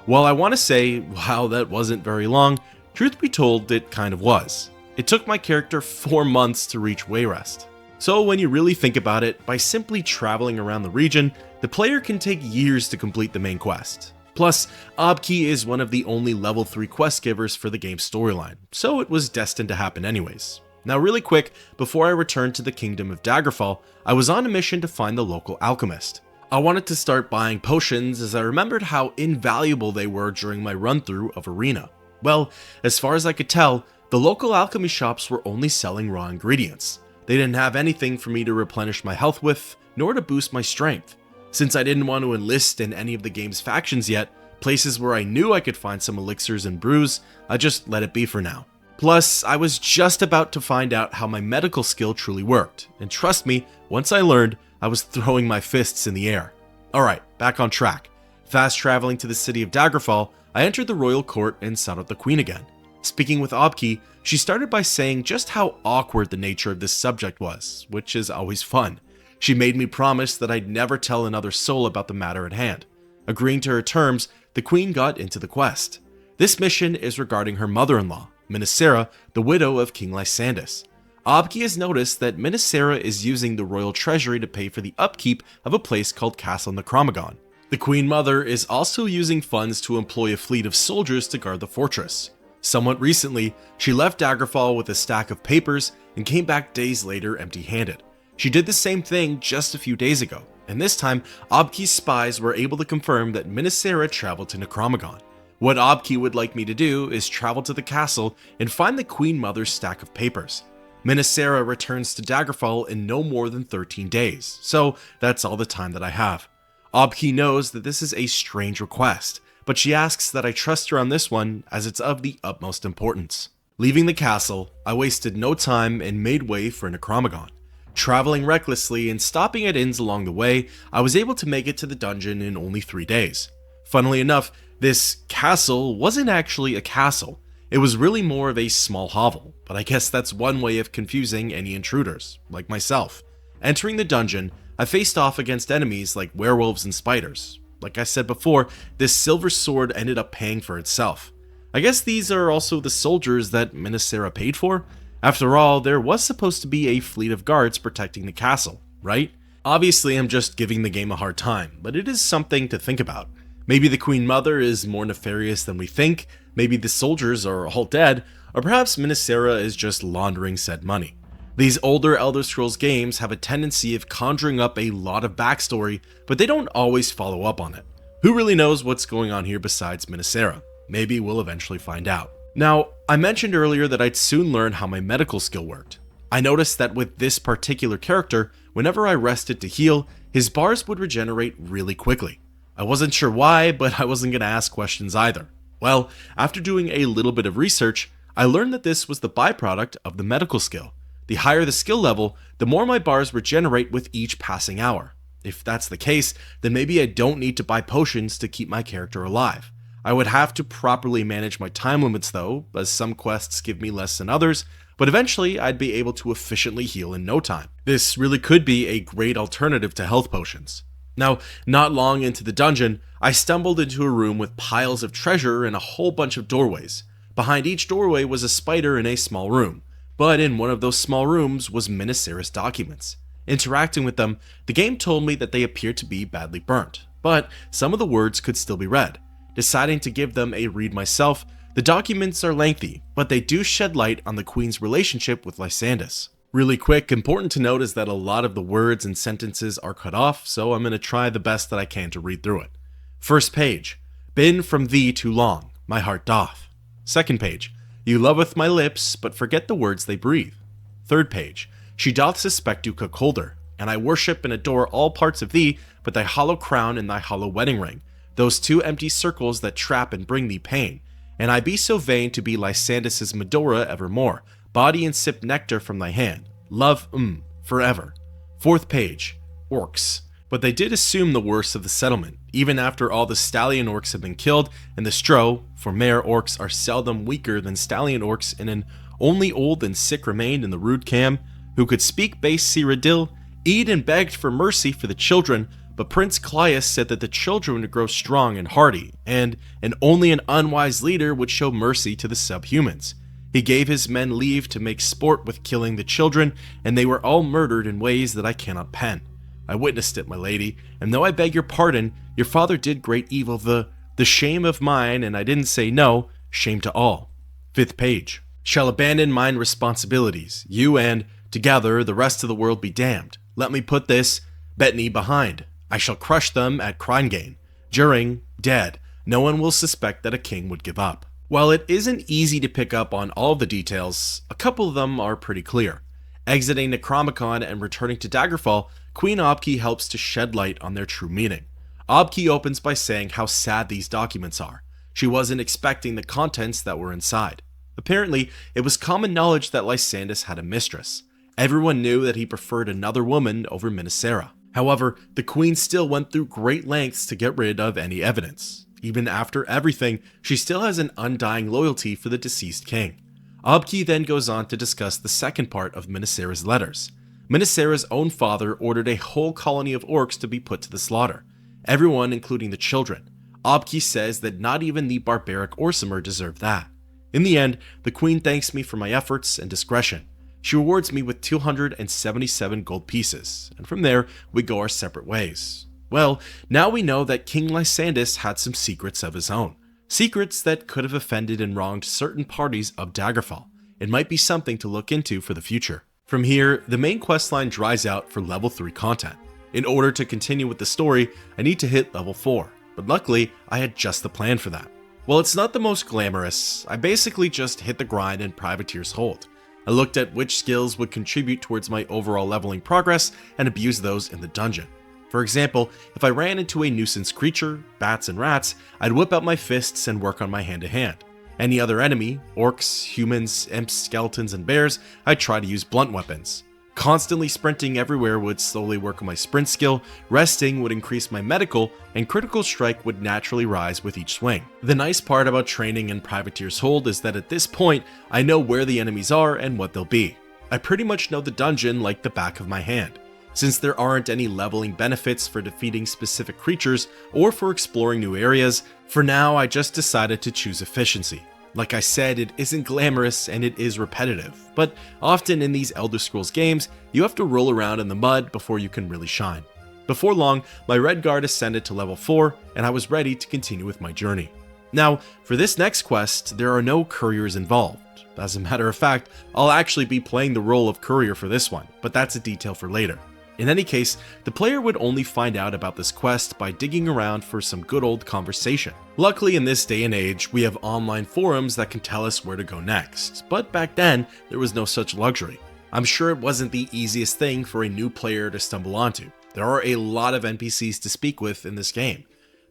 While I want to say, wow, that wasn't very long, truth be told, it kind of was. It took my character 4 months to reach Wayrest. So when you really think about it, by simply traveling around the region, the player can take years to complete the main quest. Plus, Obki is one of the only level 3 quest givers for the game's storyline, so it was destined to happen anyways. Now really quick, before I returned to the Kingdom of Daggerfall, I was on a mission to find the local alchemist. I wanted to start buying potions as I remembered how invaluable they were during my run-through of Arena. Well, as far as I could tell, the local alchemy shops were only selling raw ingredients. They didn't have anything for me to replenish my health with, nor to boost my strength. Since I didn't want to enlist in any of the game's factions yet, Places where I knew I could find some elixirs and brews, I just let it be for now. Plus, I was just about to find out how my medical skill truly worked, and trust me, once I learned, I was throwing my fists in the air. Alright, back on track. Fast traveling to the city of Daggerfall, I entered the royal court and sought out the queen again. Speaking with Obki, she started by saying just how awkward the nature of this subject was, which is always fun. She made me promise that I'd never tell another soul about the matter at hand. Agreeing to her terms, the queen got into the quest. This mission is regarding her mother-in-law, Minisera, the widow of King Lysandus. Obki has noticed that Minisera is using the royal treasury to pay for the upkeep of a place called Castle Necromagon. The queen mother is also using funds to employ a fleet of soldiers to guard the fortress. Somewhat recently, she left Daggerfall with a stack of papers and came back days later empty-handed. She did the same thing just a few days ago, and this time, Obki's spies were able to confirm that Minisera traveled to Necromagon. What Obki would like me to do is travel to the castle and find the Queen Mother's stack of papers. Minisera returns to Daggerfall in no more than 13 days, so that's all the time that I have. Obki knows that this is a strange request, but she asks that I trust her on this one as it's of the utmost importance. Leaving the castle, I wasted no time and made way for Necromagon. Traveling recklessly and stopping at inns along the way, I was able to make it to the dungeon in only 3 days. Funnily enough, this castle wasn't actually a castle. It was really more of a small hovel, but I guess that's one way of confusing any intruders, like myself. Entering the dungeon, I faced off against enemies like werewolves and spiders. Like I said before, this silver sword ended up paying for itself. I guess these are also the soldiers that Minisera paid for? After all, there was supposed to be a fleet of guards protecting the castle, right? Obviously, I'm just giving the game a hard time, but it is something to think about. Maybe the Queen Mother is more nefarious than we think, maybe the soldiers are all dead, or perhaps Minisera is just laundering said money. These older Elder Scrolls games have a tendency of conjuring up a lot of backstory, but they don't always follow up on it. Who really knows what's going on here besides Minisera? Maybe we'll eventually find out. Now, I mentioned earlier that I'd soon learn how my medical skill worked. I noticed that with this particular character, whenever I rested to heal, his bars would regenerate really quickly. I wasn't sure why, but I wasn't going to ask questions either. Well, after doing a little bit of research, I learned that this was the byproduct of the medical skill. The higher the skill level, the more my bars regenerate with each passing hour. If that's the case, then maybe I don't need to buy potions to keep my character alive. I would have to properly manage my time limits though, as some quests give me less than others, but eventually I'd be able to efficiently heal in no time. This really could be a great alternative to health potions. Now, not long into the dungeon, I stumbled into a room with piles of treasure and a whole bunch of doorways. Behind each doorway was a spider in a small room, but in one of those small rooms was Minisera's documents. Interacting with them, the game told me that they appeared to be badly burnt, but some of the words could still be read. Deciding to give them a read myself, the documents are lengthy, but they do shed light on the Queen's relationship with Lysandus. Really quick, important to note is that a lot of the words and sentences are cut off, so I'm going to try the best that I can to read through it. First page, been from thee too long, my heart doth. Second page, you loveth my lips, but forget the words they breathe. Third page, she doth suspect you cook holder, and I worship and adore all parts of thee, but thy hollow crown and thy hollow wedding ring, those two empty circles that trap and bring thee pain. And I be so vain to be Lysandus's Medora evermore, body and sip nectar from thy hand. Love, forever. Fourth page, orcs. But they did assume the worst of the settlement, even after all the stallion orcs have been killed, and the stro, for mare orcs are seldom weaker than stallion orcs, and an only old and sick remained in the rude cam, who could speak base Cyrodiil, eat and begged for mercy for the children, but Prince Caius said that the children would grow strong and hardy, and only an unwise leader would show mercy to the subhumans. He gave his men leave to make sport with killing the children, and they were all murdered in ways that I cannot pen. I witnessed it, my lady, and though I beg your pardon, your father did great evil, the shame of mine, and I didn't say no, shame to all. Fifth page, shall abandon mine responsibilities, you and, together, the rest of the world be damned. Let me put this, Bettany behind. I shall crush them at Cryngane. During, dead, no one will suspect that a king would give up. While it isn't easy to pick up on all of the details, a couple of them are pretty clear. Exiting Necromagon and returning to Daggerfall, Queen Obki helps to shed light on their true meaning. Obki opens by saying how sad these documents are. She wasn't expecting the contents that were inside. Apparently, it was common knowledge that Lysandus had a mistress. Everyone knew that he preferred another woman over Minisera. However, the queen still went through great lengths to get rid of any evidence. Even after everything, she still has an undying loyalty for the deceased king. Obki then goes on to discuss the second part of Minisera's letters. Minisera's own father ordered a whole colony of orcs to be put to the slaughter. Everyone, including the children. Obki says that not even the barbaric Orsimer deserved that. In the end, the queen thanks me for my efforts and discretion. She rewards me with 277 gold pieces, and from there, we go our separate ways. Well, now we know that King Lysandus had some secrets of his own. Secrets that could have offended and wronged certain parties of Daggerfall. It might be something to look into for the future. From here, the main questline dries out for level 3 content. In order to continue with the story, I need to hit level 4, but luckily, I had just the plan for that. While it's not the most glamorous, I basically just hit the grind and Privateer's Hold. I looked at which skills would contribute towards my overall leveling progress and abused those in the dungeon. For example, if I ran into a nuisance creature, bats and rats, I'd whip out my fists and work on my hand-to-hand. Any other enemy, orcs, humans, imps, skeletons, and bears, I'd try to use blunt weapons. Constantly sprinting everywhere would slowly work on my sprint skill, resting would increase my medical, and critical strike would naturally rise with each swing. The nice part about training in Privateer's Hold is that at this point, I know where the enemies are and what they'll be. I pretty much know the dungeon like the back of my hand. Since there aren't any leveling benefits for defeating specific creatures or for exploring new areas, for now I just decided to choose efficiency. Like I said, it isn't glamorous and it is repetitive, but often in these Elder Scrolls games, you have to roll around in the mud before you can really shine. Before long, my Red Guard ascended to level 4 and I was ready to continue with my journey. Now, for this next quest, there are no couriers involved. As a matter of fact, I'll actually be playing the role of courier for this one, but that's a detail for later. In any case, the player would only find out about this quest by digging around for some good old conversation. Luckily, in this day and age, we have online forums that can tell us where to go next, but back then, there was no such luxury. I'm sure it wasn't the easiest thing for a new player to stumble onto. There are a lot of NPCs to speak with in this game.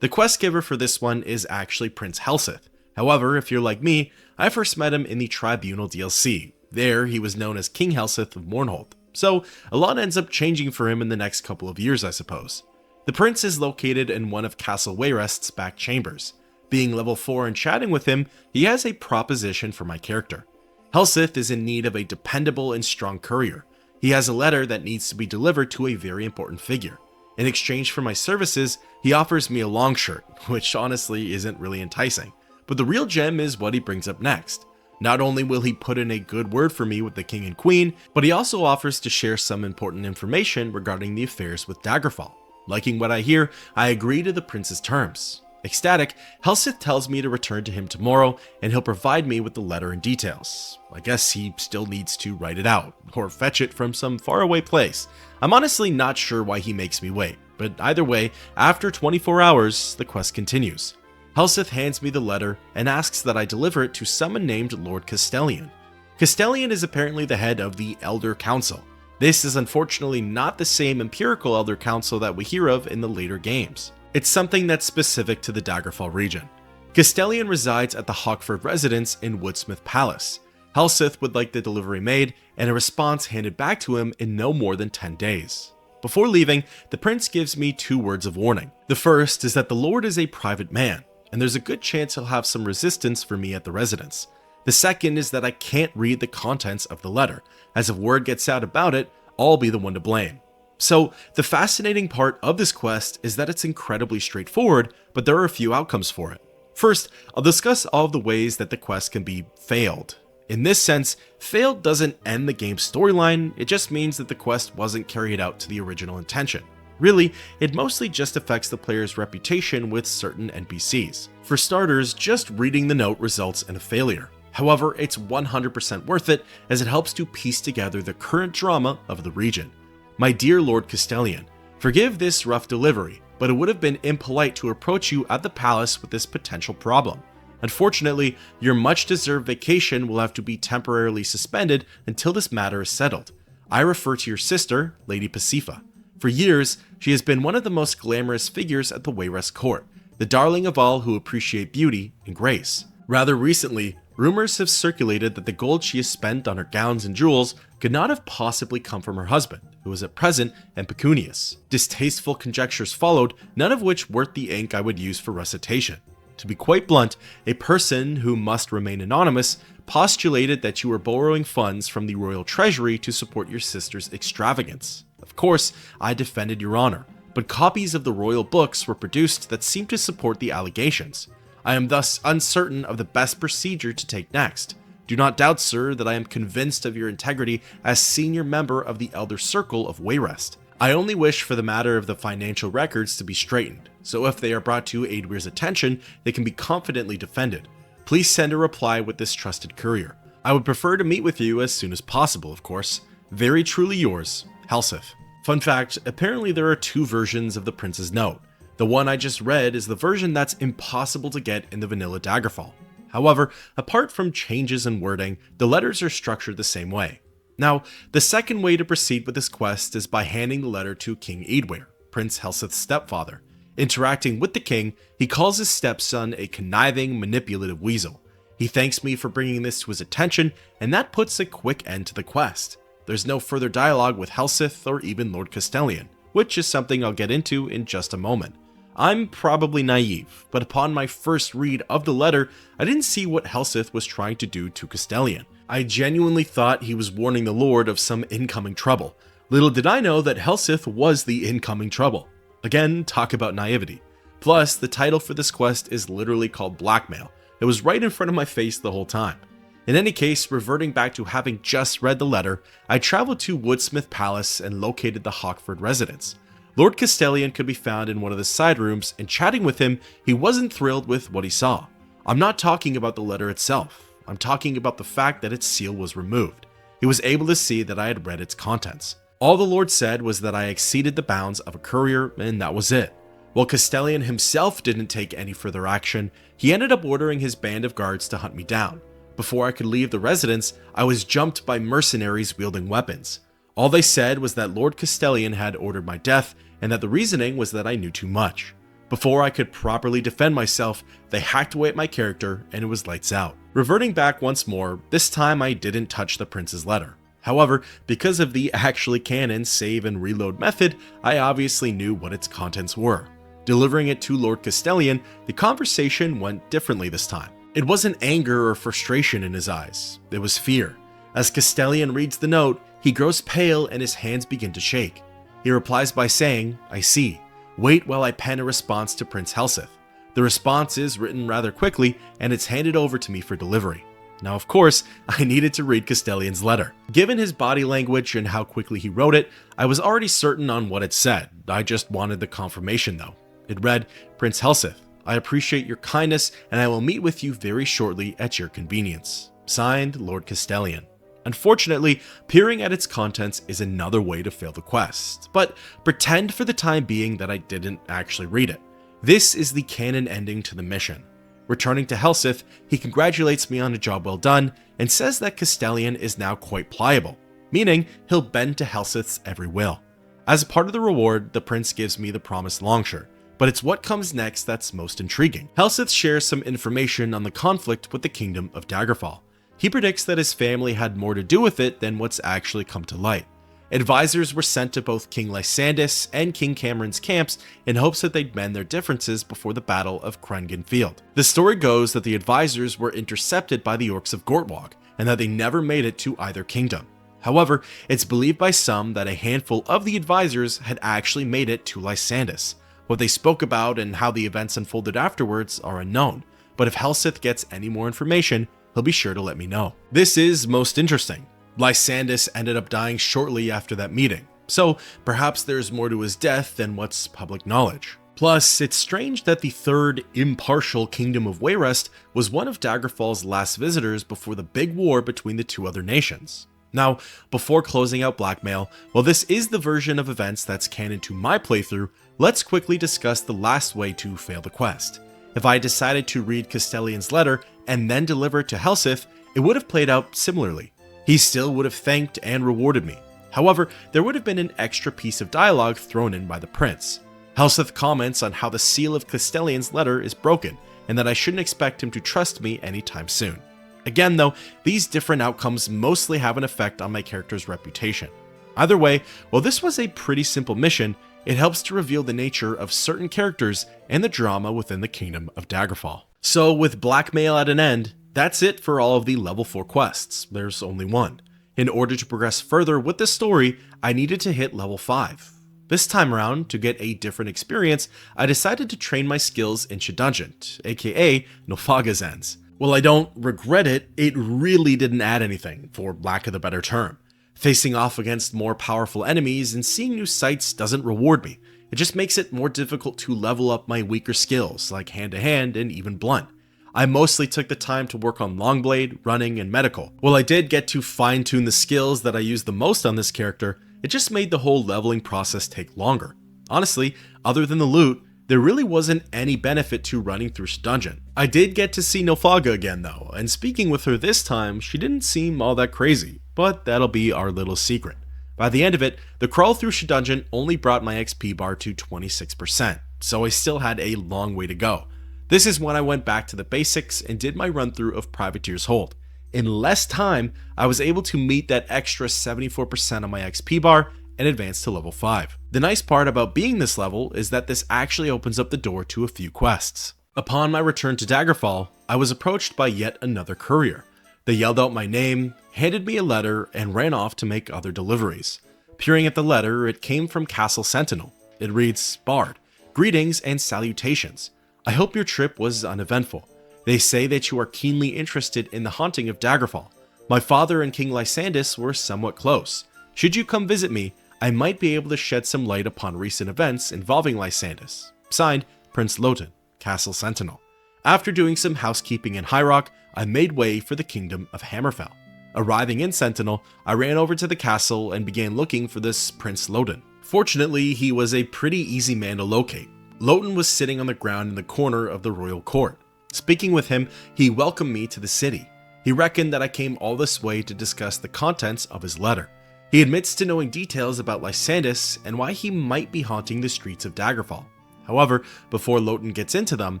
The quest giver for this one is actually Prince Helseth. However, if you're like me, I first met him in the Tribunal DLC. There, he was known as King Helseth of Mournhold. So, a lot ends up changing for him in the next couple of years, I suppose. The prince is located in one of Castle Wayrest's back chambers. Being level 4 and chatting with him, he has a proposition for my character. Helseth is in need of a dependable and strong courier. He has a letter that needs to be delivered to a very important figure. In exchange for my services, he offers me a long shirt, which honestly isn't really enticing. But the real gem is what he brings up next. Not only will he put in a good word for me with the king and queen, but he also offers to share some important information regarding the affairs with Daggerfall. Liking what I hear, I agree to the prince's terms. Ecstatic, Helseth tells me to return to him tomorrow, and he'll provide me with the letter and details. I guess he still needs to write it out, or fetch it from some faraway place. I'm honestly not sure why he makes me wait, but either way, after 24 hours, the quest continues. Helseth hands me the letter and asks that I deliver it to someone named Lord Castellian. Castellian is apparently the head of the Elder Council. This is unfortunately not the same Empirical Elder Council that we hear of in the later games. It's something that's specific to the Daggerfall region. Castellian resides at the Hawkford residence in Woodsmith Palace. Helseth would like the delivery made and a response handed back to him in no more than 10 days. Before leaving, the prince gives me 2 words of warning. The first is that the Lord is a private man, and there's a good chance he'll have some resistance for me at the residence. The second is that I can't read the contents of the letter, as if word gets out about it, I'll be the one to blame. So, the fascinating part of this quest is that it's incredibly straightforward, but there are a few outcomes for it. First, I'll discuss all of the ways that the quest can be failed. In this sense, failed doesn't end the game's storyline, it just means that the quest wasn't carried out to the original intention. Really, it mostly just affects the player's reputation with certain NPCs. For starters, just reading the note results in a failure. However, it's 100% worth it as it helps to piece together the current drama of the region. My dear Lord Castellian, forgive this rough delivery, but it would have been impolite to approach you at the palace with this potential problem. Unfortunately, your much-deserved vacation will have to be temporarily suspended until this matter is settled. I refer to your sister, Lady Pasifa. For years, she has been one of the most glamorous figures at the Wayrest court, the darling of all who appreciate beauty and grace. Rather recently, rumors have circulated that the gold she has spent on her gowns and jewels could not have possibly come from her husband, who was at present impecunious. Distasteful conjectures followed, none of which worth the ink I would use for recitation. To be quite blunt, a person who must remain anonymous postulated that you were borrowing funds from the royal treasury to support your sister's extravagance. Of course, I defended your honor, but copies of the royal books were produced that seemed to support the allegations. I am thus uncertain of the best procedure to take next. Do not doubt, sir, that I am convinced of your integrity as senior member of the Elder Circle of Wayrest. I only wish for the matter of the financial records to be straightened, so if they are brought to Aedwyr's attention, they can be confidently defended. Please send a reply with this trusted courier. I would prefer to meet with you as soon as possible, of course. Very truly yours, Helseth. Fun fact, apparently there are two versions of the prince's note. The one I just read is the version that's impossible to get in the vanilla Daggerfall. However, apart from changes in wording, the letters are structured the same way. Now, the second way to proceed with this quest is by handing the letter to King Aedwyr, Prince Helseth's stepfather. Interacting with the king, he calls his stepson a conniving, manipulative weasel. He thanks me for bringing this to his attention, and that puts a quick end to the quest. There's no further dialogue with Helseth or even Lord Castellan, which is something I'll get into in just a moment. I'm probably naive, but upon my first read of the letter, I didn't see what Helseth was trying to do to Castellan. I genuinely thought he was warning the Lord of some incoming trouble. Little did I know that Helseth was the incoming trouble. Again, talk about naivety. Plus, the title for this quest is literally called Blackmail. It was right in front of my face the whole time. In any case, reverting back to having just read the letter, I traveled to Woodsmith Palace and located the Hawkford residence. Lord Castellan could be found in one of the side rooms, and chatting with him, he wasn't thrilled with what he saw. I'm not talking about the letter itself. I'm talking about the fact that its seal was removed. He was able to see that I had read its contents. All the Lord said was that I exceeded the bounds of a courier, and that was it. While Castellan himself didn't take any further action, he ended up ordering his band of guards to hunt me down. Before I could leave the residence, I was jumped by mercenaries wielding weapons. All they said was that Lord Castellan had ordered my death, and that the reasoning was that I knew too much. Before I could properly defend myself, they hacked away at my character, and it was lights out. Reverting back once more, this time I didn't touch the prince's letter. However, because of the actually canon save and reload method, I obviously knew what its contents were. Delivering it to Lord Castellan, the conversation went differently this time. It wasn't anger or frustration in his eyes, it was fear. As Castellan reads the note, he grows pale and his hands begin to shake. He replies by saying, "I see. Wait while I pen a response to Prince Helseth." The response is written rather quickly and it's handed over to me for delivery. Now, of course, I needed to read Castellan's letter. Given his body language and how quickly he wrote it, I was already certain on what it said. I just wanted the confirmation though. It read, "Prince Helseth, I appreciate your kindness and I will meet with you very shortly at your convenience. Signed, Lord Castellan." Unfortunately, peering at its contents is another way to fail the quest, but pretend for the time being that I didn't actually read it. This is the canon ending to the mission. Returning to Helseth, he congratulates me on a job well done and says that Castellan is now quite pliable, meaning he'll bend to Helseth's every will. As a part of the reward, the prince gives me the promised longshirt, but it's what comes next that's most intriguing. Helseth shares some information on the conflict with the kingdom of Daggerfall. He predicts that his family had more to do with it than what's actually come to light. Advisors were sent to both King Lysandus and King Cameron's camps in hopes that they'd mend their differences before the Battle of Krengen Field. The story goes that the advisors were intercepted by the orcs of Gortwog, and that they never made it to either kingdom. However, it's believed by some that a handful of the advisors had actually made it to Lysandus. What they spoke about and how the events unfolded afterwards are unknown, but if Helseth gets any more information, he'll be sure to let me know. This is most interesting. Lysandus ended up dying shortly after that meeting, so perhaps there's more to his death than what's public knowledge. Plus, it's strange that the third impartial kingdom of Wayrest was one of Daggerfall's last visitors before the big war between the two other nations. Now, before closing out Blackmail, while this is the version of events that's canon to my playthrough, let's quickly discuss the last way to fail the quest. If I decided to read Castellan's letter and then deliver it to Helseth, it would have played out similarly. He still would have thanked and rewarded me. However, there would have been an extra piece of dialogue thrown in by the prince. Helseth comments on how the seal of Castellion's letter is broken, and that I shouldn't expect him to trust me anytime soon. Again though, these different outcomes mostly have an effect on my character's reputation. Either way, while this was a pretty simple mission, it helps to reveal the nature of certain characters and the drama within the kingdom of Daggerfall. So with blackmail at an end, that's it for all of the level 4 quests. There's only one. In order to progress further with the story, I needed to hit level 5. This time around, to get a different experience, I decided to train my skills in Shedungeon, aka Nofaga's Ends. While I don't regret it, it really didn't add anything, for lack of a better term. Facing off against more powerful enemies and seeing new sights doesn't reward me. It just makes it more difficult to level up my weaker skills, like hand-to-hand and even blunt. I mostly took the time to work on Longblade, running, and medical. While I did get to fine-tune the skills that I used the most on this character, it just made the whole leveling process take longer. Honestly, other than the loot, there really wasn't any benefit to running through Shedungeon. I did get to see Nofaga again though, and speaking with her this time, she didn't seem all that crazy, but that'll be our little secret. By the end of it, the crawl through Shedungeon only brought my XP bar to 26%, so I still had a long way to go. This is when I went back to the basics and did my run through of Privateer's Hold. In less time, I was able to meet that extra 74% on my XP bar and advance to level 5. The nice part about being this level is that this actually opens up the door to a few quests. Upon my return to Daggerfall, I was approached by yet another courier. They yelled out my name, handed me a letter, and ran off to make other deliveries. Peering at the letter, it came from Castle Sentinel. It reads, Bard, greetings and salutations. I hope your trip was uneventful. They say that you are keenly interested in the haunting of Daggerfall. My father and King Lysandus were somewhat close. Should you come visit me, I might be able to shed some light upon recent events involving Lysandus. Signed, Prince Loten, Castle Sentinel. After doing some housekeeping in High Rock, I made way for the kingdom of Hammerfell. Arriving in Sentinel, I ran over to the castle and began looking for this Prince Loten. Fortunately, he was a pretty easy man to locate. Loten was sitting on the ground in the corner of the royal court. Speaking with him, he welcomed me to the city. He reckoned that I came all this way to discuss the contents of his letter. He admits to knowing details about Lysandus and why he might be haunting the streets of Daggerfall. However, before Loten gets into them,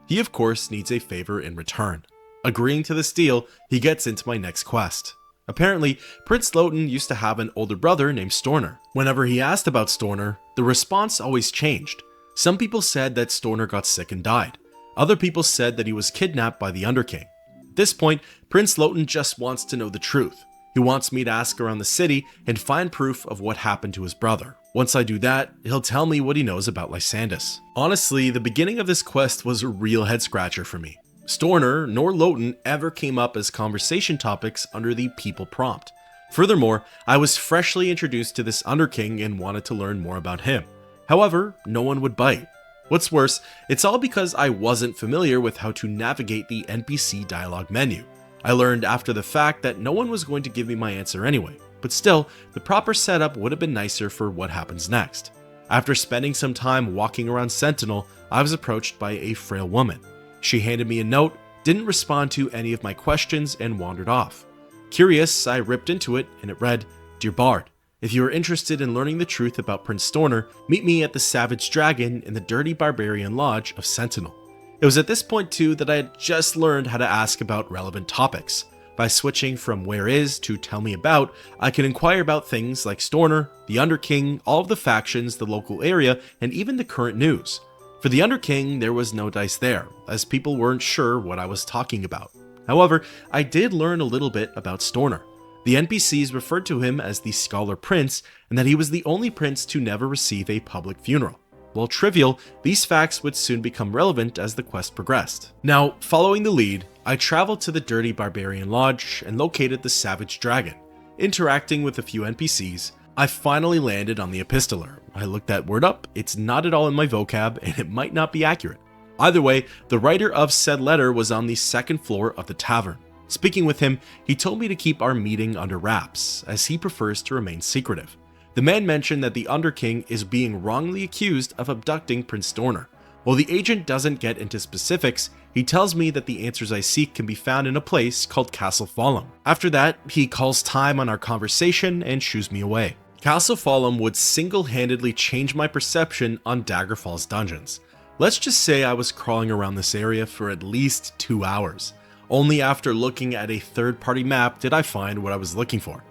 he of course needs a favor in return. Agreeing to this deal, he gets into my next quest. Apparently, Prince Loten used to have an older brother named Storner. Whenever he asked about Storner, the response always changed. Some people said that Storner got sick and died. Other people said that he was kidnapped by the Underking. At this point, Prince Loten just wants to know the truth. He wants me to ask around the city and find proof of what happened to his brother. Once I do that, he'll tell me what he knows about Lysandus. Honestly, the beginning of this quest was a real head scratcher for me. Storner nor Loten ever came up as conversation topics under the people prompt. Furthermore, I was freshly introduced to this Underking and wanted to learn more about him. However, no one would bite. What's worse, it's all because I wasn't familiar with how to navigate the NPC dialogue menu. I learned after the fact that no one was going to give me my answer anyway, but still, the proper setup would have been nicer for what happens next. After spending some time walking around Sentinel, I was approached by a frail woman. She handed me a note, didn't respond to any of my questions, and wandered off. Curious, I ripped into it, and it read, Dear Bard, if you are interested in learning the truth about Prince Storner, meet me at the Savage Dragon in the Dirty Barbarian Lodge of Sentinel. It was at this point too that I had just learned how to ask about relevant topics. By switching from where is to tell me about, I could inquire about things like Storner, the Underking, all of the factions, the local area, and even the current news. For the Underking, there was no dice there, as people weren't sure what I was talking about. However, I did learn a little bit about Storner. The NPCs referred to him as the Scholar Prince, and that he was the only prince to never receive a public funeral. While trivial, these facts would soon become relevant as the quest progressed. Now, following the lead, I traveled to the Dirty Barbarian Lodge and located the Savage Dragon. Interacting with a few NPCs, I finally landed on the Epistolar. I looked that word up, it's not at all in my vocab, and it might not be accurate. Either way, the writer of said letter was on the second floor of the tavern. Speaking with him, he told me to keep our meeting under wraps, as he prefers to remain secretive. The man mentioned that the Underking is being wrongly accused of abducting Prince Storner. While the agent doesn't get into specifics, he tells me that the answers I seek can be found in a place called Castle Fallen. After that, he calls time on our conversation and shoos me away. Castle Fallen would single-handedly change my perception on Daggerfall's dungeons. Let's just say I was crawling around this area for at least 2 hours. Only after looking at a third-party map did I find what I was looking for.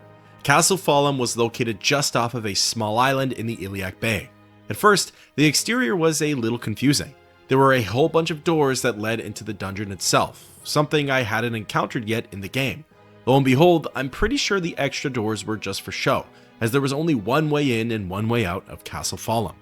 Castle Fallen was located just off of a small island in the Iliac Bay. At first, the exterior was a little confusing. There were a whole bunch of doors that led into the dungeon itself, something I hadn't encountered yet in the game. Lo and behold, I'm pretty sure the extra doors were just for show, as there was only one way in and one way out of Castle Fallen.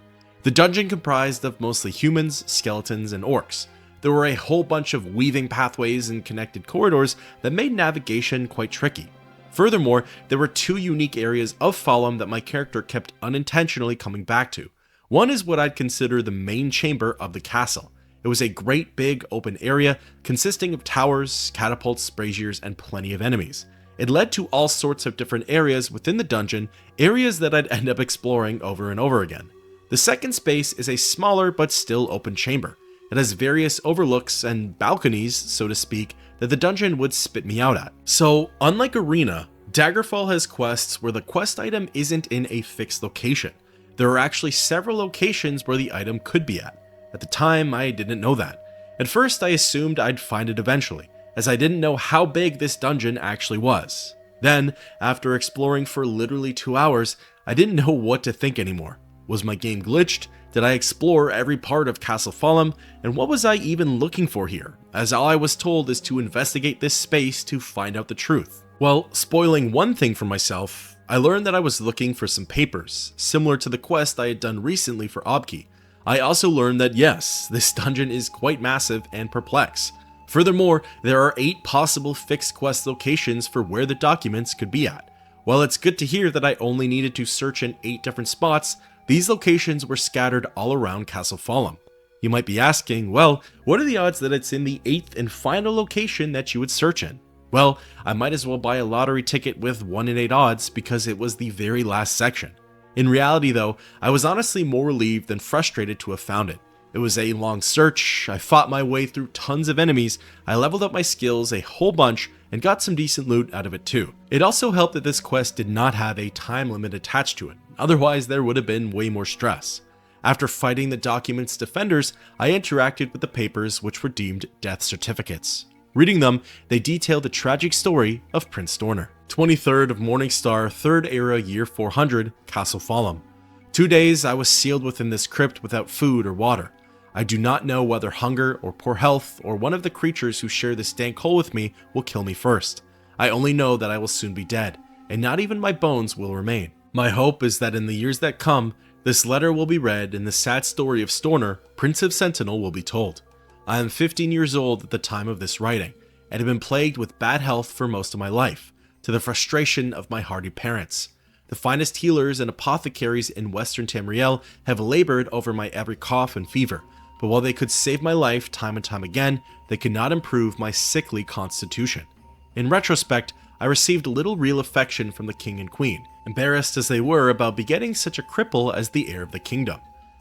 The dungeon comprised of mostly humans, skeletons, and orcs. There were a whole bunch of weaving pathways and connected corridors that made navigation quite tricky. Furthermore, there were 2 unique areas of Fallen that my character kept unintentionally coming back to. One is what I'd consider the main chamber of the castle. It was a great big open area consisting of towers, catapults, braziers, and plenty of enemies. It led to all sorts of different areas within the dungeon, areas that I'd end up exploring over and over again. The second space is a smaller but still open chamber. It has various overlooks and balconies, so to speak, that the dungeon would spit me out at. So, unlike Arena, Daggerfall has quests where the quest item isn't in a fixed location. There are actually several locations where the item could be at. At the time, I didn't know that. At first, I assumed I'd find it eventually, as I didn't know how big this dungeon actually was. Then, after exploring for literally 2 hours, I didn't know what to think anymore. Was my game glitched? Did I explore every part of Castle Fallen? And what was I even looking for here? As all I was told is to investigate this space to find out the truth. Well, spoiling one thing for myself, I learned that I was looking for some papers, similar to the quest I had done recently for Obki. I also learned that yes, this dungeon is quite massive and perplex. Furthermore, there are 8 possible fixed quest locations for where the documents could be at. While it's good to hear that I only needed to search in 8 different spots, these locations were scattered all around Castle Fallen. You might be asking, well, what are the odds that it's in the 8th and final location that you would search in? Well, I might as well buy a lottery ticket with 1 in 8 odds because it was the very last section. In reality though, I was honestly more relieved than frustrated to have found it. It was a long search, I fought my way through tons of enemies, I leveled up my skills a whole bunch, and got some decent loot out of it too. It also helped that this quest did not have a time limit attached to it, otherwise there would have been way more stress. After fighting the document's defenders, I interacted with the papers which were deemed death certificates. Reading them, they detailed the tragic story of Prince Dorner. 23rd of Morningstar, 3rd Era, Year 400, Castle Fallen. 2 days I was sealed within this crypt without food or water. I do not know whether hunger or poor health or one of the creatures who share this dank hole with me will kill me first. I only know that I will soon be dead, and not even my bones will remain. My hope is that in the years that come, this letter will be read and the sad story of Storner, Prince of Sentinel, will be told. I am 15 years old at the time of this writing, and have been plagued with bad health for most of my life, to the frustration of my hardy parents. The finest healers and apothecaries in Western Tamriel have labored over my every cough and fever, but while they could save my life time and time again, they could not improve my sickly constitution. In retrospect, I received little real affection from the king and queen, embarrassed as they were about begetting such a cripple as the heir of the kingdom.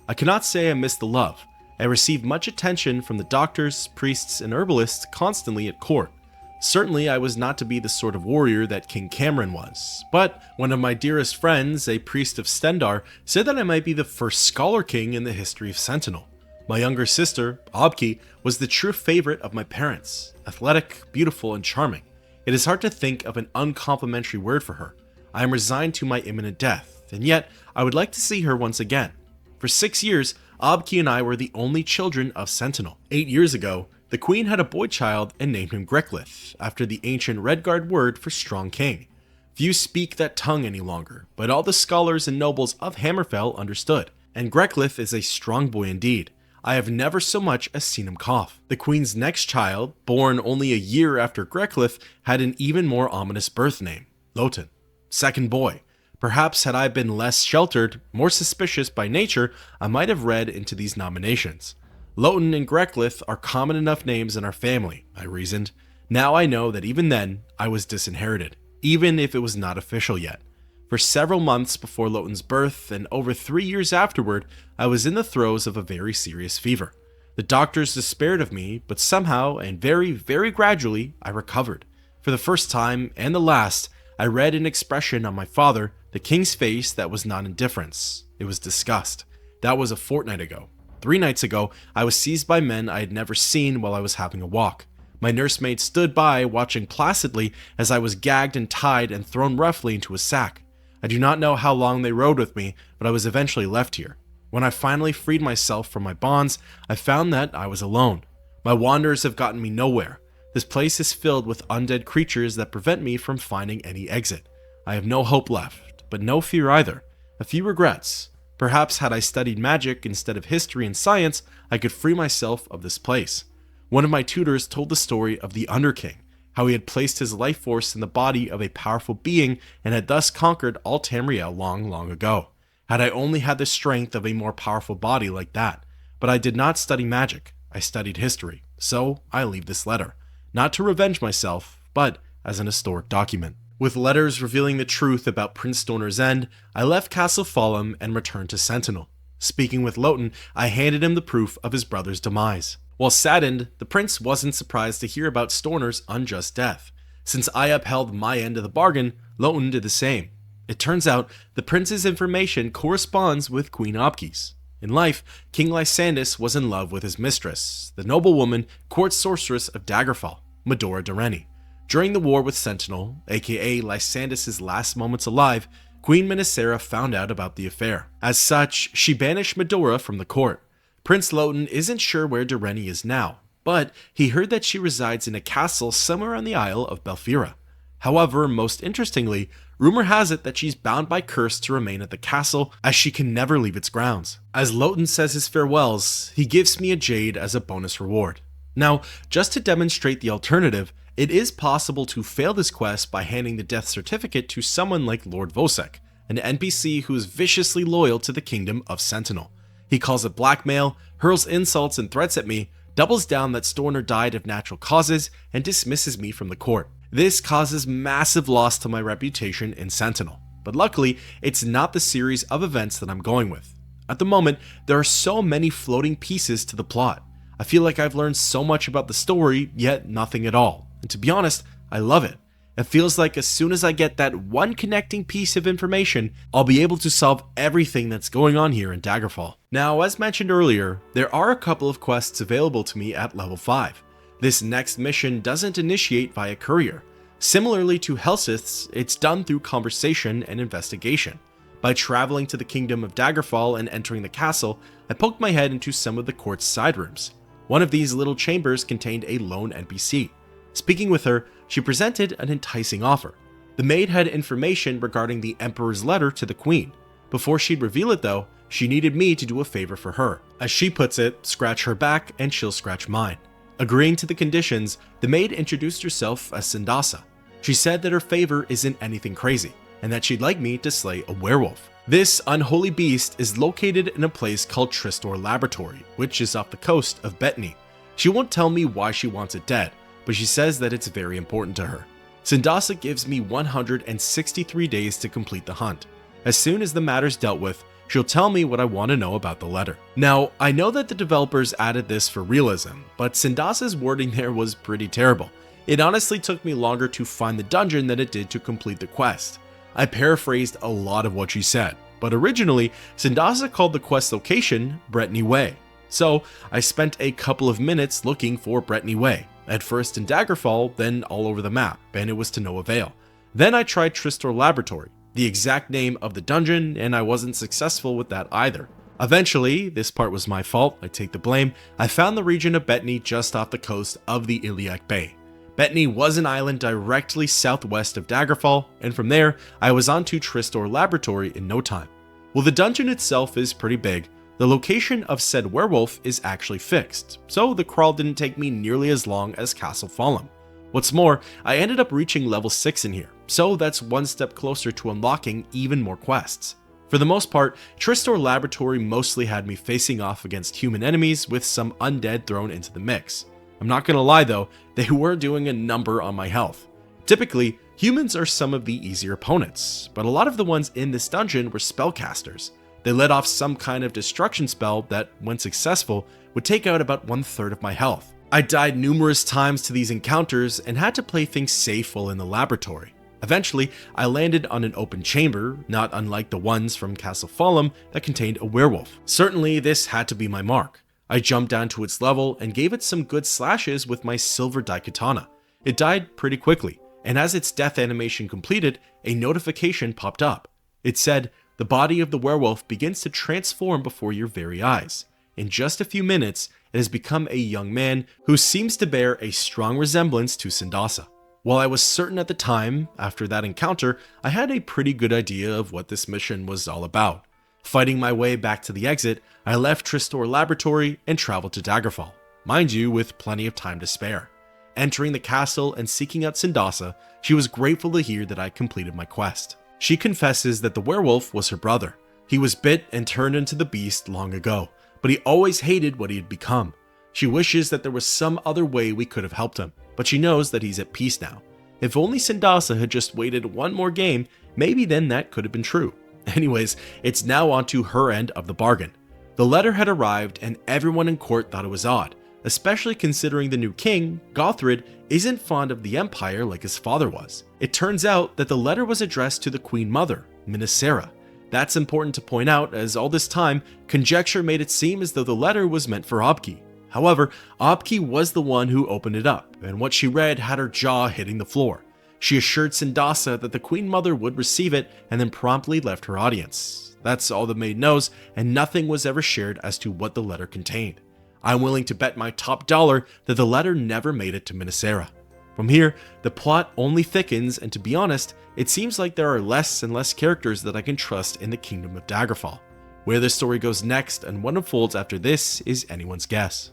I cannot say I missed the love. I received much attention from the doctors, priests, and herbalists constantly at court. Certainly, I was not to be the sort of warrior that King Cameron was, but one of my dearest friends, a priest of Stendar, said that I might be the first scholar king in the history of Sentinel. My younger sister, Obki, was the true favorite of my parents, athletic, beautiful, and charming. It is hard to think of an uncomplimentary word for her. I am resigned to my imminent death, and yet I would like to see her once again. For 6 years, Obki and I were the only children of Sentinel. 8 years ago, the queen had a boy child and named him Greclith, after the ancient Redguard word for strong king. Few speak that tongue any longer, but all the scholars and nobles of Hammerfell understood, and Greclith is a strong boy indeed. I have never so much as seen him cough. The queen's next child, born only a year after Greclith, had an even more ominous birth name, Loten. Second boy. Perhaps had I been less sheltered, more suspicious by nature, I might have read into these nominations. Loten and Greclith are common enough names in our family, I reasoned. Now I know that even then, I was disinherited, even if it was not official yet. For several months before Loten's birth, and over 3 years afterward, I was in the throes of a very serious fever. The doctors despaired of me, but somehow, and very, very gradually, I recovered. For the first time, and the last, I read an expression on my father The king's face, that was not indifference. It was disgust. That was a fortnight ago. 3 nights ago, I was seized by men I had never seen while I was having a walk. My nursemaid stood by, watching placidly as I was gagged and tied and thrown roughly into a sack. I do not know how long they rode with me, but I was eventually left here. When I finally freed myself from my bonds, I found that I was alone. My wanders have gotten me nowhere. This place is filled with undead creatures that prevent me from finding any exit. I have no hope left, but no fear either. A few regrets. Perhaps had I studied magic instead of history and science, I could free myself of this place. One of my tutors told the story of the Underking, how he had placed his life force in the body of a powerful being and had thus conquered all Tamriel long, long ago. Had I only had the strength of a more powerful body like that. But I did not study magic, I studied history, so I leave this letter. Not to revenge myself, but as an historic document. With letters revealing the truth about Prince Storner's end, I left Castle Falham and returned to Sentinel. Speaking with Loten, I handed him the proof of his brother's demise. While saddened, the prince wasn't surprised to hear about Storner's unjust death. Since I upheld my end of the bargain, Loten did the same. It turns out the prince's information corresponds with Queen Obki's. In life, King Lysandus was in love with his mistress, the noblewoman, court sorceress of Daggerfall, Medora Dureni. During the war with Sentinel, aka Lysandus' last moments alive, Queen Minnesera found out about the affair. As such, she banished Medora from the court. Prince Loten isn't sure where Dureni is now, but he heard that she resides in a castle somewhere on the Isle of Belfira. However, most interestingly, rumor has it that she's bound by curse to remain at the castle, as she can never leave its grounds. As Loten says his farewells, he gives me a jade as a bonus reward. Now, just to demonstrate the alternative, it is possible to fail this quest by handing the death certificate to someone like Lord Vosek, an NPC who is viciously loyal to the kingdom of Sentinel. He calls it blackmail, hurls insults and threats at me, doubles down that Storner died of natural causes, and dismisses me from the court. This causes massive loss to my reputation in Sentinel, but luckily, it's not the series of events that I'm going with. At the moment, there are so many floating pieces to the plot. I feel like I've learned so much about the story, yet nothing at all. And to be honest, I love it. It feels like as soon as I get that one connecting piece of information, I'll be able to solve everything that's going on here in Daggerfall. Now, as mentioned earlier, there are a couple of quests available to me at level 5. This next mission doesn't initiate via courier. Similarly to Helsith's, it's done through conversation and investigation. By traveling to the kingdom of Daggerfall and entering the castle, I poked my head into some of the court's side rooms. One of these little chambers contained a lone NPC. Speaking with her, she presented an enticing offer. The maid had information regarding the Emperor's letter to the Queen. Before she'd reveal it though, she needed me to do a favor for her. As she puts it, scratch her back and she'll scratch mine. Agreeing to the conditions, the maid introduced herself as Sindasa. She said that her favor isn't anything crazy, and that she'd like me to slay a werewolf. This unholy beast is located in a place called Tristor Laboratory, which is off the coast of Bettany. She won't tell me why she wants it dead, but she says that it's very important to her. Sindasa gives me 163 days to complete the hunt. As soon as the matter's dealt with, she'll tell me what I want to know about the letter. Now, I know that the developers added this for realism, but Sindasa's wording there was pretty terrible. It honestly took me longer to find the dungeon than it did to complete the quest. I paraphrased a lot of what she said, but originally, Sindasa called the quest location Brittany Way. So, I spent a couple of minutes looking for Brittany Way, at first in Daggerfall, then all over the map, and it was to no avail. Then I tried Tristor Laboratory, the exact name of the dungeon, and I wasn't successful with that either. Eventually, this part was my fault, I take the blame, I found the region of Bettany just off the coast of the Iliac Bay. Bettany was an island directly southwest of Daggerfall, and from there, I was on to Tristor Laboratory in no time. While the dungeon itself is pretty big, the location of said werewolf is actually fixed, so the crawl didn't take me nearly as long as Castle Falham. What's more, I ended up reaching level 6 in here, so that's one step closer to unlocking even more quests. For the most part, Tristor Laboratory mostly had me facing off against human enemies with some undead thrown into the mix. I'm not gonna lie though, they were doing a number on my health. Typically, humans are some of the easier opponents, but a lot of the ones in this dungeon were spellcasters. They let off some kind of destruction spell that, when successful, would take out about 1/3 of my health. I died numerous times to these encounters and had to play things safe while in the laboratory. Eventually, I landed on an open chamber, not unlike the ones from Castle Fallam that contained a werewolf. Certainly, this had to be my mark. I jumped down to its level and gave it some good slashes with my silver daikatana. It died pretty quickly, and as its death animation completed, a notification popped up. It said, "The body of the werewolf begins to transform before your very eyes. In just a few minutes, it has become a young man who seems to bear a strong resemblance to Sindasa." While I was certain at the time, after that encounter, I had a pretty good idea of what this mission was all about. Fighting my way back to the exit, I left Tristor Laboratory and traveled to Daggerfall, mind you, with plenty of time to spare. Entering the castle and seeking out Sindasa, she was grateful to hear that I completed my quest. She confesses that the werewolf was her brother. He was bit and turned into the beast long ago, but he always hated what he had become. She wishes that there was some other way we could have helped him, but she knows that he's at peace now. If only Sindasa had just waited one more game, maybe then that could have been true. Anyways, it's now on to her end of the bargain. The letter had arrived and everyone in court thought it was odd, especially considering the new king, Gothrid, isn't fond of the Empire like his father was. It turns out that the letter was addressed to the Queen Mother, Minisera. That's important to point out, as all this time, conjecture made it seem as though the letter was meant for Obki. However, Obki was the one who opened it up, and what she read had her jaw hitting the floor. She assured Sindasa that the Queen Mother would receive it and then promptly left her audience. That's all the maid knows, and nothing was ever shared as to what the letter contained. I'm willing to bet my top dollar that the letter never made it to Minisera. From here, the plot only thickens, and to be honest, it seems like there are less and less characters that I can trust in the Kingdom of Daggerfall. Where this story goes next and what unfolds after this is anyone's guess.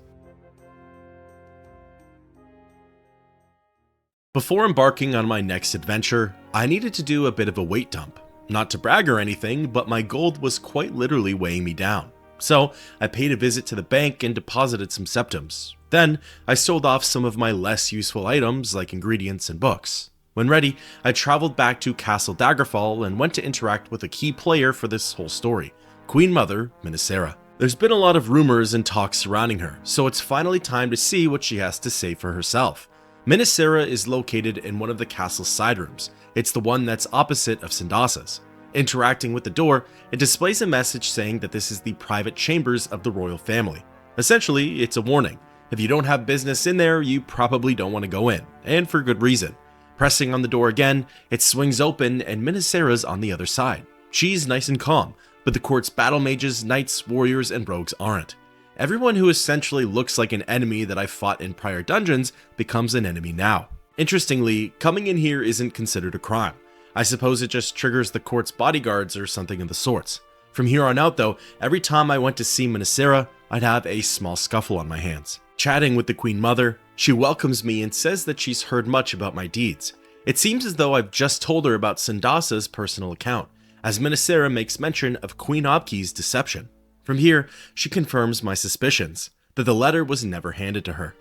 Before embarking on my next adventure, I needed to do a bit of a weight dump. Not to brag or anything, but my gold was quite literally weighing me down. So I paid a visit to the bank and deposited some septums. Then I sold off some of my less useful items like ingredients and books. When ready, I traveled back to Castle Daggerfall and went to interact with a key player for this whole story, Queen Mother Minisera. There's been a lot of rumors and talk surrounding her, so it's finally time to see what she has to say for herself. Minisera is located in one of the castle's side rooms. It's the one that's opposite of Sindasa's. Interacting with the door, it displays a message saying that this is the private chambers of the royal family. Essentially, it's a warning. If you don't have business in there, you probably don't want to go in, and for good reason. Pressing on the door again, it swings open and Minisera's on the other side. She's nice and calm, but the court's battle mages, knights, warriors, and rogues aren't. Everyone who essentially looks like an enemy that I fought in prior dungeons becomes an enemy now. Interestingly, coming in here isn't considered a crime. I suppose it just triggers the court's bodyguards or something of the sorts. From here on out though, every time I went to see Minisera, I'd have a small scuffle on my hands. Chatting with the Queen Mother, she welcomes me and says that she's heard much about my deeds. It seems as though I've just told her about Sindasa's personal account, as Minisera makes mention of Queen Obki's deception. From here, she confirms my suspicions, that the letter was never handed to her.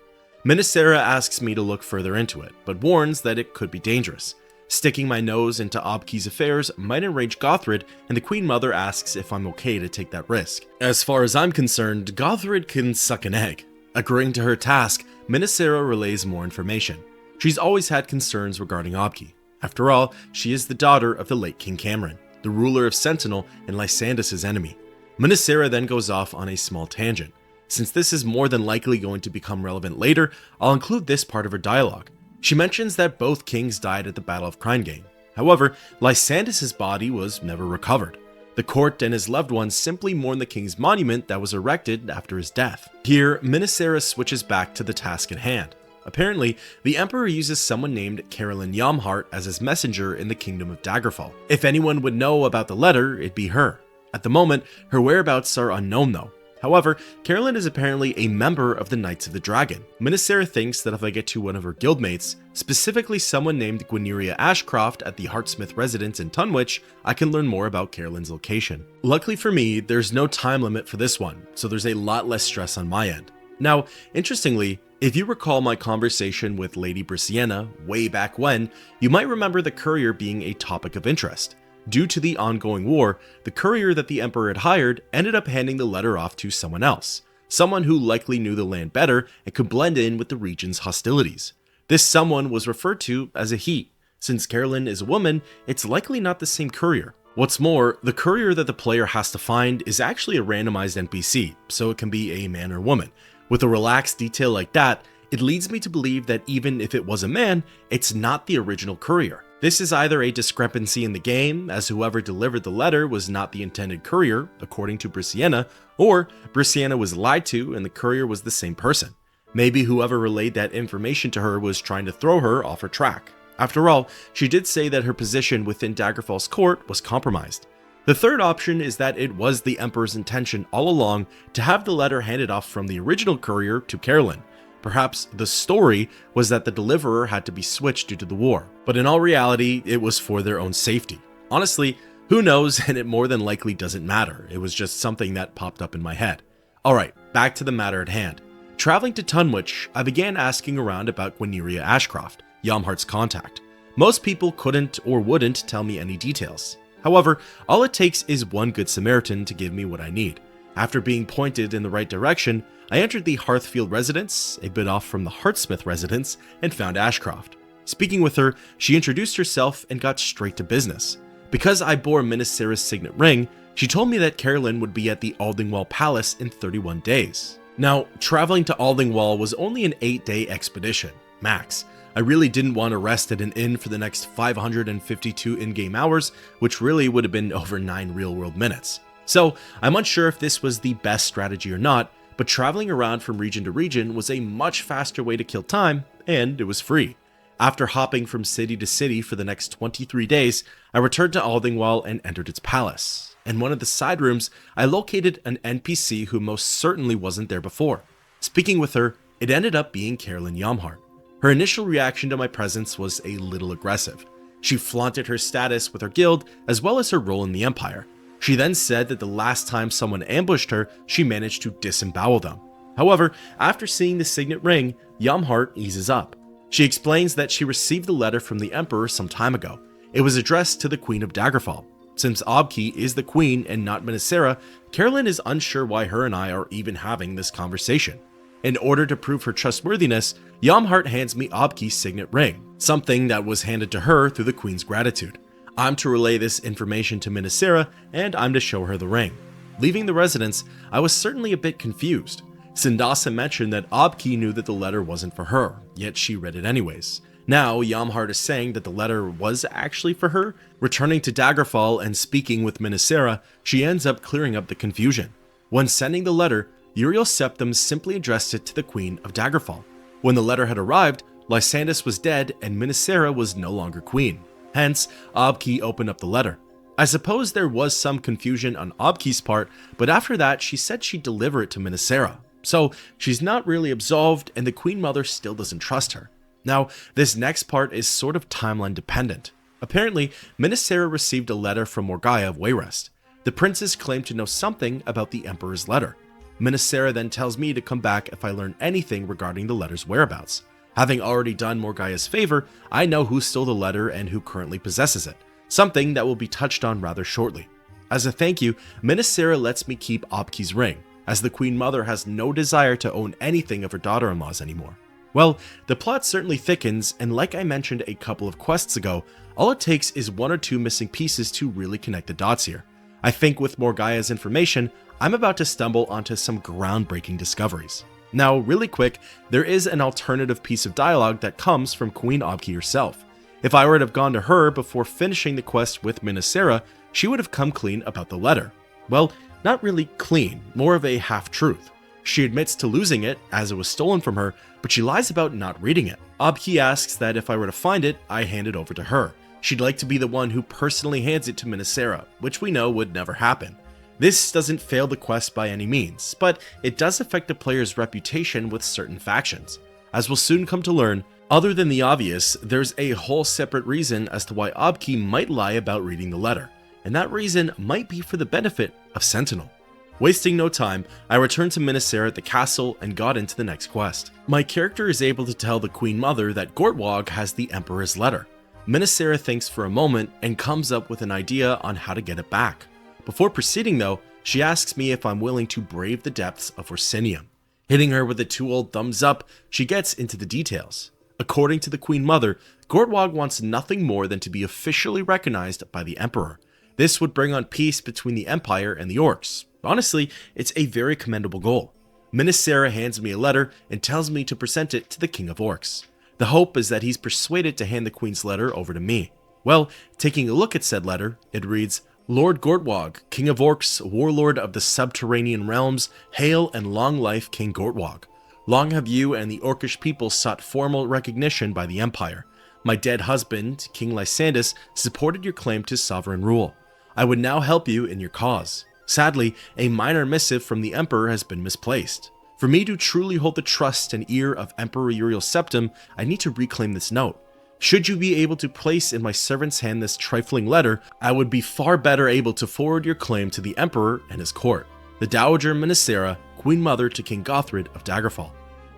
Minisera asks me to look further into it, but warns that it could be dangerous. Sticking my nose into Obki's affairs might enrage Gothrid, and the Queen Mother asks if I'm okay to take that risk. As far as I'm concerned, Gothrid can suck an egg. Agreeing to her task, Minisera relays more information. She's always had concerns regarding Obki. After all, she is the daughter of the late King Cameron, the ruler of Sentinel and Lysandus' enemy. Minisera then goes off on a small tangent. Since this is more than likely going to become relevant later, I'll include this part of her dialogue. She mentions that both kings died at the Battle of Crinegain. However, Lysandus' body was never recovered. The court and his loved ones simply mourn the king's monument that was erected after his death. Here, Minisera switches back to the task at hand. Apparently, the Emperor uses someone named Carolyn Yamhart as his messenger in the Kingdom of Daggerfall. If anyone would know about the letter, it'd be her. At the moment, her whereabouts are unknown though. However, Carolyn is apparently a member of the Knights of the Dragon. Minisera thinks that if I get to one of her guildmates, specifically someone named Gwyneria Ashcroft at the Heartsmith residence in Tunwich, I can learn more about Carolyn's location. Luckily for me, there's no time limit for this one, so there's a lot less stress on my end. Now, interestingly, if you recall my conversation with Lady Brisciana way back when, you might remember the courier being a topic of interest. Due to the ongoing war, the courier that the Emperor had hired ended up handing the letter off to someone else, someone who likely knew the land better and could blend in with the region's hostilities. This someone was referred to as a he. Since Carolyn is a woman, it's likely not the same courier. What's more, the courier that the player has to find is actually a randomized NPC, so it can be a man or woman. With a relaxed detail like that, it leads me to believe that even if it was a man, it's not the original courier. This is either a discrepancy in the game, as whoever delivered the letter was not the intended courier, according to Brissiana, or Brissiana was lied to and the courier was the same person. Maybe whoever relayed that information to her was trying to throw her off her track. After all, she did say that her position within Daggerfall's court was compromised. The third option is that it was the Emperor's intention all along to have the letter handed off from the original courier to Carolyn. Perhaps the story was that the deliverer had to be switched due to the war, but in all reality, it was for their own safety. Honestly, who knows, and it more than likely doesn't matter. It was just something that popped up in my head. Alright, back to the matter at hand. Traveling to Tunwich, I began asking around about Gwyneria Ashcroft, Yamhart's contact. Most people couldn't or wouldn't tell me any details. However, all it takes is one good Samaritan to give me what I need. After being pointed in the right direction, I entered the Hearthfield residence, a bit off from the Heartsmith residence, and found Ashcroft. Speaking with her, she introduced herself and got straight to business. Because I bore Minas Sarah's signet ring, she told me that Carolyn would be at the Aldingwall Palace in 31 days. Now, traveling to Aldingwall was only an 8-day expedition, max. I really didn't want to rest at an inn for the next 552 in-game hours, which really would have been over 9 real-world minutes. So, I'm unsure if this was the best strategy or not, but traveling around from region to region was a much faster way to kill time, and it was free. After hopping from city to city for the next 23 days, I returned to Aldingwall and entered its palace. In one of the side rooms, I located an NPC who most certainly wasn't there before. Speaking with her, it ended up being Carolyn Yamhart. Her initial reaction to my presence was a little aggressive. She flaunted her status with her guild, as well as her role in the Empire. She then said that the last time someone ambushed her, she managed to disembowel them. However, after seeing the signet ring, Yamhart eases up. She explains that she received the letter from the Emperor some time ago. It was addressed to the Queen of Daggerfall. Since Obki is the Queen and not Minas Sarah, Carolyn is unsure why her and I are even having this conversation. In order to prove her trustworthiness, Yamhart hands me Obki's signet ring, something that was handed to her through the Queen's gratitude. I'm to relay this information to Minas Sarah, and I'm to show her the ring. Leaving the residence, I was certainly a bit confused. Sindasa mentioned that Obki knew that the letter wasn't for her, yet she read it anyways. Now, Yamhart is saying that the letter was actually for her. Returning to Daggerfall and speaking with Minas Sarah, she ends up clearing up the confusion. When sending the letter, Uriel Septim simply addressed it to the Queen of Daggerfall. When the letter had arrived, Lysandus was dead and Minas Sarah was no longer queen. Hence, Obki opened up the letter. I suppose there was some confusion on Obki's part, but after that she said she'd deliver it to Minas Sarah. So she's not really absolved and the Queen Mother still doesn't trust her. Now, this next part is sort of timeline dependent. Apparently, Minas Sarah received a letter from Morgaya of Wayrest. The princess claimed to know something about the Emperor's letter. Minas Sarah then tells me to come back if I learn anything regarding the letter's whereabouts. Having already done Morgaya's favor, I know who stole the letter and who currently possesses it, something that will be touched on rather shortly. As a thank you, Minas Sarah lets me keep Obki's ring, as the Queen Mother has no desire to own anything of her daughter-in-laws anymore. Well, the plot certainly thickens, and like I mentioned a couple of quests ago, all it takes is one or two missing pieces to really connect the dots here. I think with Morgaya's information, I'm about to stumble onto some groundbreaking discoveries. Now, really quick, there is an alternative piece of dialogue that comes from Queen Obki herself. If I were to have gone to her before finishing the quest with Minas Sarah, she would have come clean about the letter. Well, not really clean, more of a half-truth. She admits to losing it, as it was stolen from her, but she lies about not reading it. Obki asks that if I were to find it, I hand it over to her. She'd like to be the one who personally hands it to Minas Sarah, which we know would never happen. This doesn't fail the quest by any means, but it does affect the player's reputation with certain factions. As we'll soon come to learn, other than the obvious, there's a whole separate reason as to why Obki might lie about reading the letter, and that reason might be for the benefit of Sentinel. Wasting no time, I returned to Minas Sarah at the castle and got into the next quest. My character is able to tell the Queen Mother that Gortwog has the Emperor's letter. Minas Sarah thinks for a moment and comes up with an idea on how to get it back. Before proceeding though, she asks me if I'm willing to brave the depths of Orsinium. Hitting her with a 2 old thumbs up, she gets into the details. According to the Queen Mother, Gortwog wants nothing more than to be officially recognized by the Emperor. This would bring on peace between the Empire and the Orcs. Honestly, it's a very commendable goal. Minas Sarah hands me a letter and tells me to present it to the King of Orcs. The hope is that he's persuaded to hand the Queen's letter over to me. Well, taking a look at said letter, it reads, Lord Gortwog, King of Orcs, Warlord of the Subterranean Realms, hail and long life King Gortwog. Long have you and the Orcish people sought formal recognition by the Empire. My dead husband, King Lysandus, supported your claim to sovereign rule. I would now help you in your cause. Sadly, a minor missive from the Emperor has been misplaced. For me to truly hold the trust and ear of Emperor Uriel's septum, I need to reclaim this note. Should you be able to place in my servant's hand this trifling letter, I would be far better able to forward your claim to the Emperor and his court. The Dowager Minas Sarah, Queen Mother to King Gothrid of Daggerfall.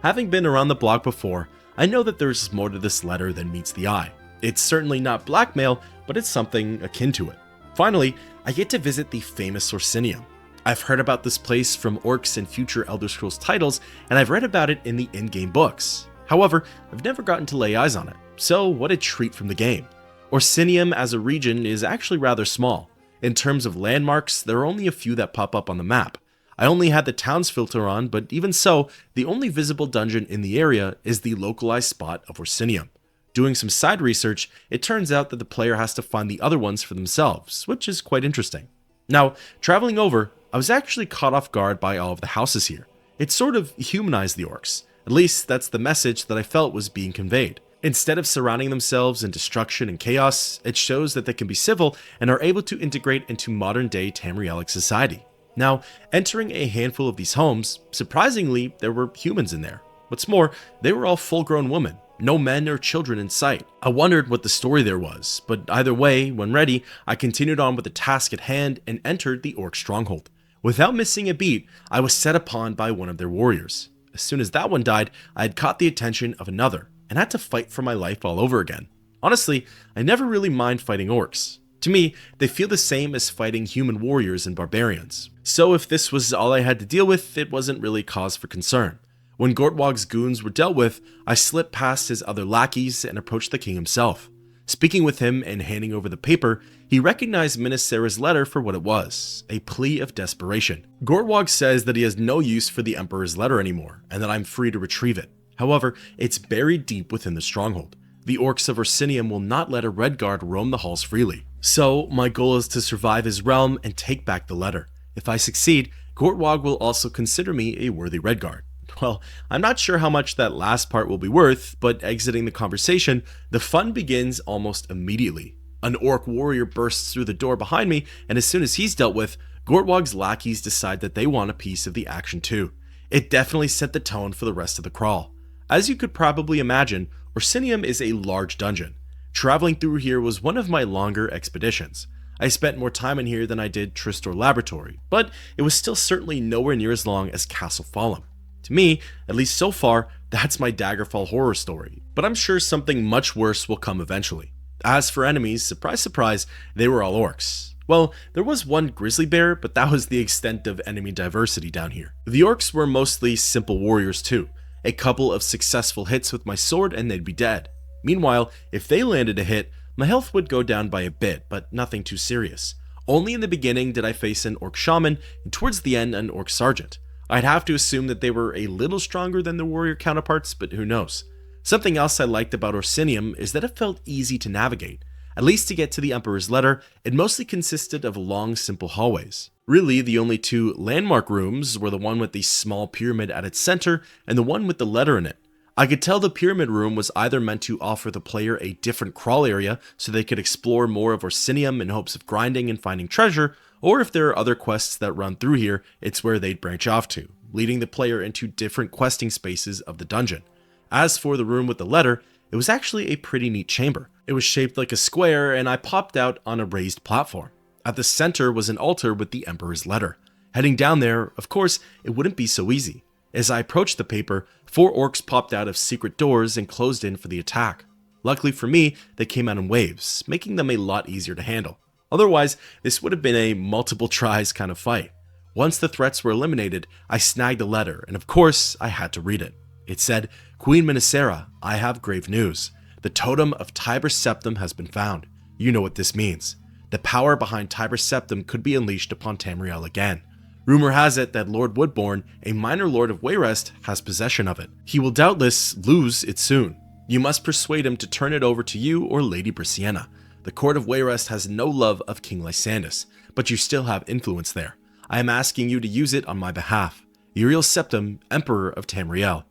Having been around the block before, I know that there's more to this letter than meets the eye. It's certainly not blackmail, but it's something akin to it. Finally, I get to visit the famous Orsinium. I've heard about this place from Orcs and future Elder Scrolls titles, and I've read about it in the in-game books. However, I've never gotten to lay eyes on it, so what a treat from the game. Orsinium as a region is actually rather small. In terms of landmarks, there are only a few that pop up on the map. I only had the towns filter on, but even so, the only visible dungeon in the area is the localized spot of Orsinium. Doing some side research, it turns out that the player has to find the other ones for themselves, which is quite interesting. Now, traveling over, I was actually caught off guard by all of the houses here. It sort of humanized the Orcs. At least that's the message that I felt was being conveyed. Instead of surrounding themselves in destruction and chaos, it shows that they can be civil and are able to integrate into modern-day Tamrielic society. Now, entering a handful of these homes, surprisingly, there were humans in there. What's more, they were all full-grown women, no men or children in sight. I wondered what the story there was, but either way, when ready, I continued on with the task at hand and entered the Orc stronghold. Without missing a beat, I was set upon by one of their warriors. As soon as that one died, I had caught the attention of another, and had to fight for my life all over again. Honestly, I never really mind fighting Orcs. To me, they feel the same as fighting human warriors and barbarians. So if this was all I had to deal with, it wasn't really cause for concern. When Gortwog's goons were dealt with, I slipped past his other lackeys and approached the king himself. Speaking with him and handing over the paper, he recognized Minas Sarah's letter for what it was, a plea of desperation. Gortwog says that he has no use for the Emperor's letter anymore, and that I'm free to retrieve it. However, it's buried deep within the stronghold. The Orcs of Orsinium will not let a Redguard roam the halls freely. So, my goal is to survive his realm and take back the letter. If I succeed, Gortwog will also consider me a worthy Redguard. Well, I'm not sure how much that last part will be worth, but exiting the conversation, the fun begins almost immediately. An Orc warrior bursts through the door behind me, and as soon as he's dealt with, Gortwog's lackeys decide that they want a piece of the action too. It definitely set the tone for the rest of the crawl. As you could probably imagine, Orsinium is a large dungeon. Traveling through here was one of my longer expeditions. I spent more time in here than I did Tristor Laboratory, but it was still certainly nowhere near as long as Castle Fallen. To me, at least so far, that's my Daggerfall horror story, but I'm sure something much worse will come eventually. As for enemies, surprise surprise, they were all Orcs. Well, there was one grizzly bear, but that was the extent of enemy diversity down here. The Orcs were mostly simple warriors too. A couple of successful hits with my sword and they'd be dead. Meanwhile, if they landed a hit, my health would go down by a bit, but nothing too serious. Only in the beginning did I face an Orc shaman, and towards the end an Orc sergeant. I'd have to assume that they were a little stronger than their warrior counterparts, but who knows. Something else I liked about Orsinium is that it felt easy to navigate. At least to get to the Emperor's letter, it mostly consisted of long, simple hallways. Really, the only two landmark rooms were the one with the small pyramid at its center and the one with the letter in it. I could tell the pyramid room was either meant to offer the player a different crawl area so they could explore more of Orsinium in hopes of grinding and finding treasure, or if there are other quests that run through here, it's where they'd branch off to, leading the player into different questing spaces of the dungeon. As for the room with the letter, it was actually a pretty neat chamber. It was shaped like a square, and I popped out on a raised platform. At the center was an altar with the Emperor's letter. Heading down there, of course, it wouldn't be so easy. As I approached the paper, 4 orcs popped out of secret doors and closed in for the attack. Luckily for me, they came out in waves, making them a lot easier to handle. Otherwise, this would have been a multiple tries kind of fight. Once the threats were eliminated, I snagged the letter, and of course, I had to read it. It said, Queen Minisera, I have grave news. The totem of Tiber Septim has been found. You know what this means. The power behind Tiber Septim could be unleashed upon Tamriel again. Rumor has it that Lord Woodbourne, a minor lord of Wayrest, has possession of it. He will doubtless lose it soon. You must persuade him to turn it over to you or Lady Brisciana. The court of Wayrest has no love of King Lysandus, but you still have influence there. I am asking you to use it on my behalf. Uriel Septim, Emperor of Tamriel.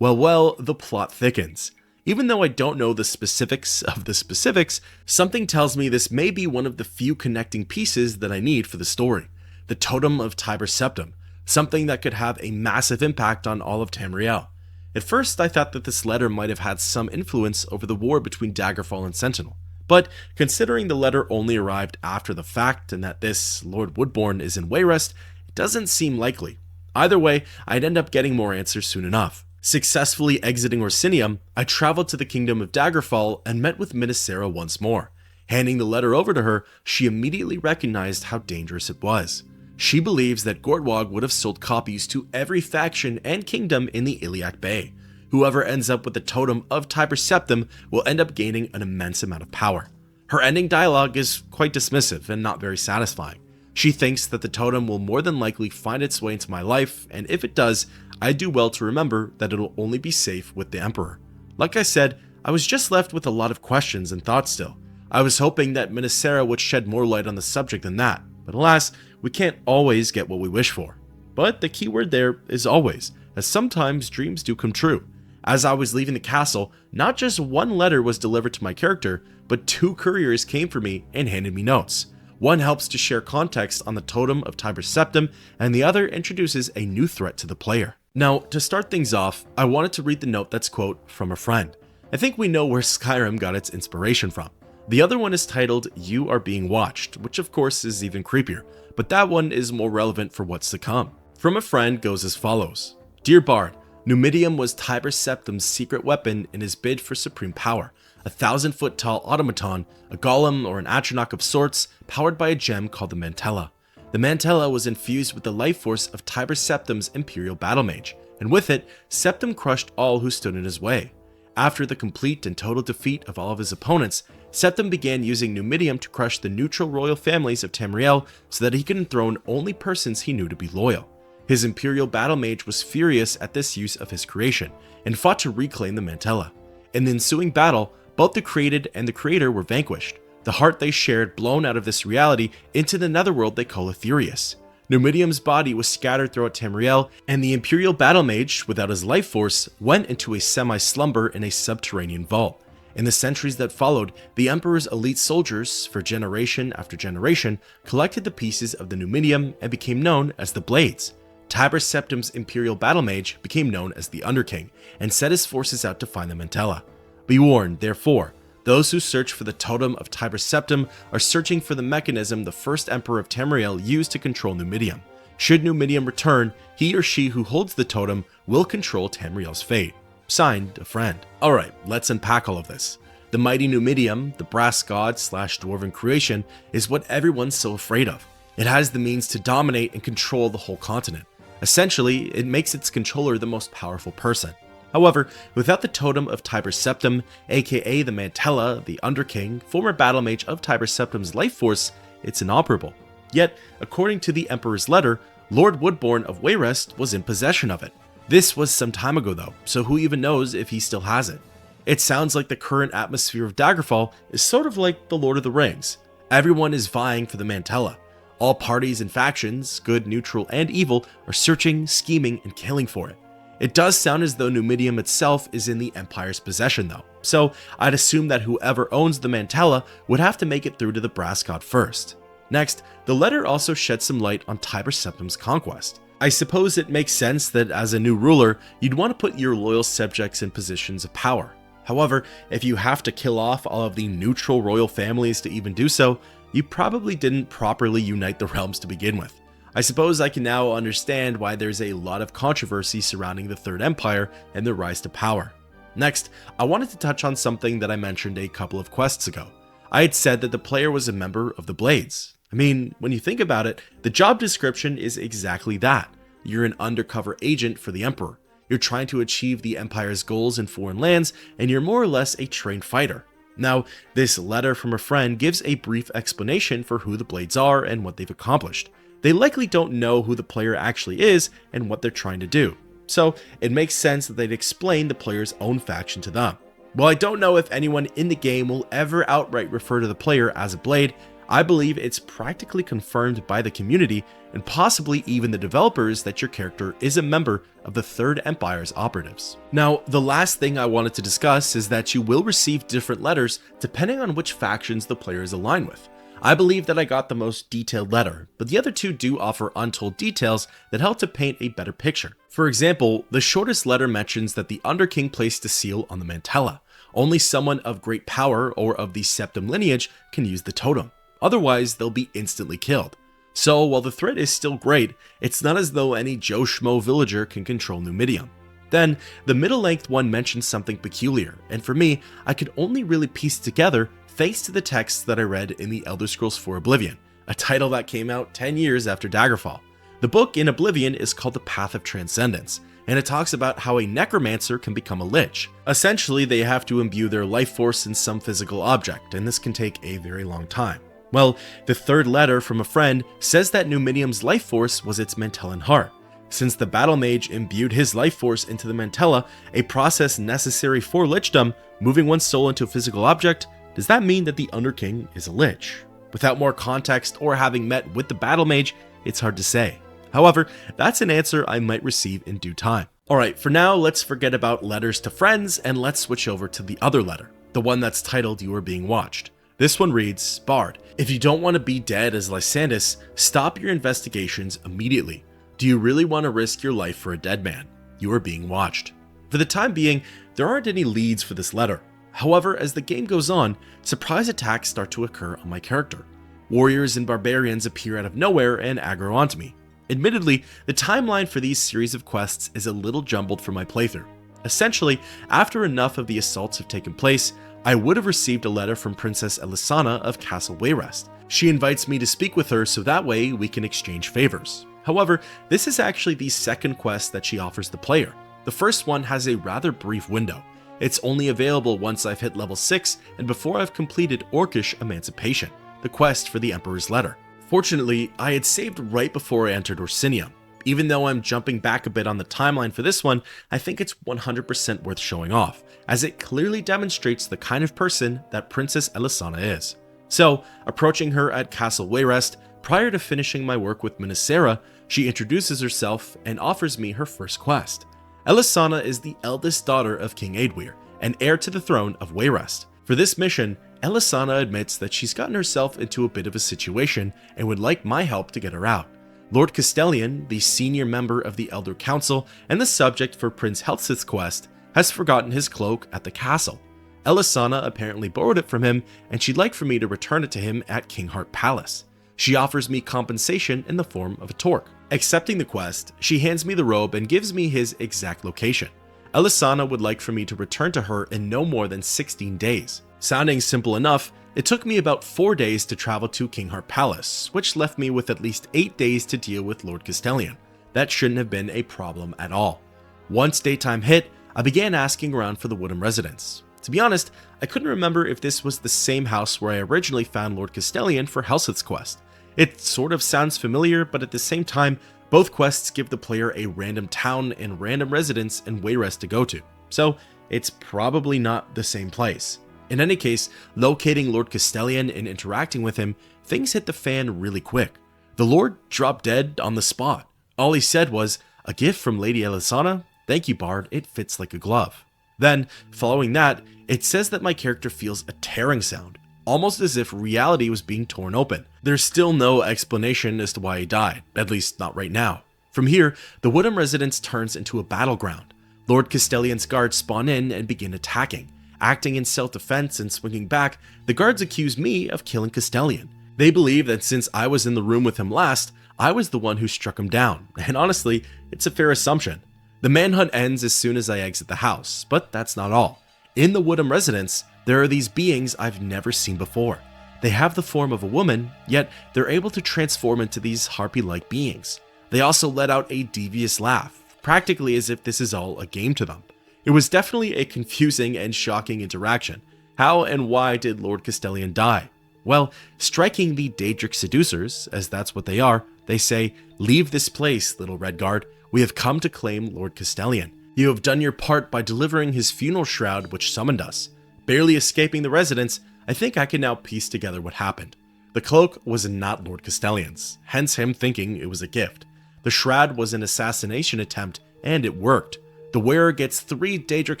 Well, the plot thickens. Even though I don't know the specifics of the specifics, something tells me this may be one of the few connecting pieces that I need for the story. The totem of Tiber Septim, something that could have a massive impact on all of Tamriel. At first, I thought that this letter might have had some influence over the war between Daggerfall and Sentinel, but considering the letter only arrived after the fact and that this Lord Woodbourne is in Wayrest, it doesn't seem likely. Either way, I'd end up getting more answers soon enough. Successfully exiting Orsinium, I traveled to the kingdom of Daggerfall and met with Minisera once more. Handing the letter over to her, she immediately recognized how dangerous it was. She believes that Gortwog would have sold copies to every faction and kingdom in the Iliac Bay. Whoever ends up with the totem of Tiber Septim will end up gaining an immense amount of power. Her ending dialogue is quite dismissive and not very satisfying. She thinks that the totem will more than likely find its way into my life, and if it does, I do well to remember that it'll only be safe with the Emperor. Like I said, I was just left with a lot of questions and thoughts still. I was hoping that Minisera would shed more light on the subject than that, but alas, we can't always get what we wish for. But the key word there is always, as sometimes dreams do come true. As I was leaving the castle, not just one letter was delivered to my character, but 2 couriers came for me and handed me notes. One helps to share context on the totem of Tiber Septim, and the other introduces a new threat to the player. Now, to start things off, I wanted to read the note that's quote, from a friend. I think we know where Skyrim got its inspiration from. The other one is titled, You Are Being Watched, which of course is even creepier, but that one is more relevant for what's to come. From a friend goes as follows. Dear Bard, Numidium was Tiber Septim's secret weapon in his bid for supreme power. A 1,000-foot tall automaton, a golem or an atronach of sorts, powered by a gem called the Mantella. The Mantella was infused with the life force of Tiber Septim's Imperial Battle Mage, and with it, Septim crushed all who stood in his way. After the complete and total defeat of all of his opponents, Septim began using Numidium to crush the neutral royal families of Tamriel so that he could enthrone only persons he knew to be loyal. His Imperial Battle Mage was furious at this use of his creation, and fought to reclaim the Mantella. In the ensuing battle, both the created and the creator were vanquished, the heart they shared blown out of this reality into the netherworld they call Aetherius. Numidium's body was scattered throughout Tamriel, and the Imperial Battle Mage, without his life force, went into a semi-slumber in a subterranean vault. In the centuries that followed, the Emperor's elite soldiers, for generation after generation, collected the pieces of the Numidium and became known as the Blades. Tiber Septim's Imperial Battle Mage became known as the Underking, and set his forces out to find the Mantella. Be warned, therefore, those who search for the totem of Tiber Septim are searching for the mechanism the first Emperor of Tamriel used to control Numidium. Should Numidium return, he or she who holds the totem will control Tamriel's fate. Signed, a friend. Alright, let's unpack all of this. The mighty Numidium, the brass god / dwarven creation, is what everyone's so afraid of. It has the means to dominate and control the whole continent. Essentially, it makes its controller the most powerful person. However, without the totem of Tiber Septim, aka the Mantella, the Underking, former battle mage of Tiber Septim's life force, it's inoperable. Yet, according to the Emperor's letter, Lord Woodbourne of Wayrest was in possession of it. This was some time ago though, so who even knows if he still has it. It sounds like the current atmosphere of Daggerfall is sort of like the Lord of the Rings. Everyone is vying for the Mantella. All parties and factions, good, neutral, and evil, are searching, scheming, and killing for it. It does sound as though Numidium itself is in the Empire's possession though, so I'd assume that whoever owns the Mantella would have to make it through to the Brass God first. Next, the letter also sheds some light on Tiber Septim's conquest. I suppose it makes sense that as a new ruler, you'd want to put your loyal subjects in positions of power. However, if you have to kill off all of the neutral royal families to even do so, you probably didn't properly unite the realms to begin with. I suppose I can now understand why there's a lot of controversy surrounding the Third Empire and their rise to power. Next, I wanted to touch on something that I mentioned a couple of quests ago. I had said that the player was a member of the Blades. I mean, when you think about it, the job description is exactly that. You're an undercover agent for the Emperor. You're trying to achieve the Empire's goals in foreign lands, and you're more or less a trained fighter. Now, this letter from a friend gives a brief explanation for who the Blades are and what they've accomplished. They likely don't know who the player actually is and what they're trying to do, so it makes sense that they'd explain the player's own faction to them. While I don't know if anyone in the game will ever outright refer to the player as a Blade, I believe it's practically confirmed by the community and possibly even the developers that your character is a member of the Third Empire's operatives. Now, the last thing I wanted to discuss is that you will receive different letters depending on which factions the player is aligned with. I believe that I got the most detailed letter, but the other two do offer untold details that help to paint a better picture. For example, the shortest letter mentions that the Underking placed a seal on the Mantella. Only someone of great power or of the Septim lineage can use the totem. Otherwise, they'll be instantly killed. So while the threat is still great, it's not as though any Joe Schmo villager can control Numidium. Then, the middle-length one mentions something peculiar, and for me, I could only really piece together thanks to the texts that I read in the Elder Scrolls IV Oblivion, a title that came out 10 years after Daggerfall. The book in Oblivion is called The Path of Transcendence, and it talks about how a necromancer can become a lich. Essentially, they have to imbue their life force in some physical object, and this can take a very long time. Well, the third letter from a friend says that Numidium's life force was its Mantellan heart. Since the battle mage imbued his life force into the Mantella, a process necessary for lichdom, moving one's soul into a physical object, does that mean that the Underking is a lich? Without more context or having met with the battle mage, it's hard to say. However, that's an answer I might receive in due time. Alright, for now, let's forget about letters to friends and let's switch over to the other letter, the one that's titled You Are Being Watched. This one reads, Bard, if you don't want to be dead as Lysandus, stop your investigations immediately. Do you really want to risk your life for a dead man? You are being watched. For the time being, there aren't any leads for this letter. However, as the game goes on, surprise attacks start to occur on my character. Warriors and barbarians appear out of nowhere and aggro onto me. Admittedly, the timeline for these series of quests is a little jumbled for my playthrough. Essentially, after enough of the assaults have taken place, I would have received a letter from Princess Elisana of Castle Wayrest. She invites me to speak with her so that way we can exchange favors. However, this is actually the second quest that she offers the player. The first one has a rather brief window. It's only available once I've hit level 6 and before I've completed Orcish Emancipation, the quest for the Emperor's Letter. Fortunately, I had saved right before I entered Orsinium. Even though I'm jumping back a bit on the timeline for this one, I think it's 100% worth showing off, as it clearly demonstrates the kind of person that Princess Elisana is. So, approaching her at Castle Wayrest, prior to finishing my work with Minisera, she introduces herself and offers me her first quest. Elisana is the eldest daughter of King Aedwir, and heir to the throne of Wayrest. For this mission, Elisana admits that she's gotten herself into a bit of a situation and would like my help to get her out. Lord Castellian, the senior member of the Elder Council and the subject for Prince Helsith's quest, has forgotten his cloak at the castle. Elisana apparently borrowed it from him, and she'd like for me to return it to him at Kingheart Palace. She offers me compensation in the form of a torque. Accepting the quest, she hands me the robe and gives me his exact location. Elisana would like for me to return to her in no more than 16 days. Sounding simple enough, it took me about 4 days to travel to Kingheart Palace, which left me with at least 8 days to deal with Lord Castellian. That shouldn't have been a problem at all. Once daytime hit, I began asking around for the Woodham residence. To be honest, I couldn't remember if this was the same house where I originally found Lord Castellian for Helsith's quest. It sort of sounds familiar, but at the same time, both quests give the player a random town and random residence and Wayrest to go to, so it's probably not the same place. In any case, locating Lord Castellian and interacting with him, things hit the fan really quick. The Lord dropped dead on the spot. All he said was, "A gift from Lady Elisana? Thank you, Bard, it fits like a glove." Then, following that, it says that my character feels a tearing sound, almost as if reality was being torn open. There's still no explanation as to why he died, at least not right now. From here, the Woodham residence turns into a battleground. Lord Castellian's guards spawn in and begin attacking. Acting in self-defense and swinging back, the guards accuse me of killing Castellian. They believe that since I was in the room with him last, I was the one who struck him down, and honestly, it's a fair assumption. The manhunt ends as soon as I exit the house, but that's not all. In the Woodham residence, there are these beings I've never seen before. They have the form of a woman, yet they're able to transform into these harpy-like beings. They also let out a devious laugh, practically as if this is all a game to them. It was definitely a confusing and shocking interaction. How and why did Lord Castellian die? Well, striking the Daedric seducers, as that's what they are, they say, "Leave this place, little Redguard. We have come to claim Lord Castellian. You have done your part by delivering his funeral shroud which summoned us." Barely escaping the residence, I think I can now piece together what happened. The cloak was not Lord Castellian's, hence him thinking it was a gift. The shroud was an assassination attempt, and it worked. The wearer gets 3 Daedric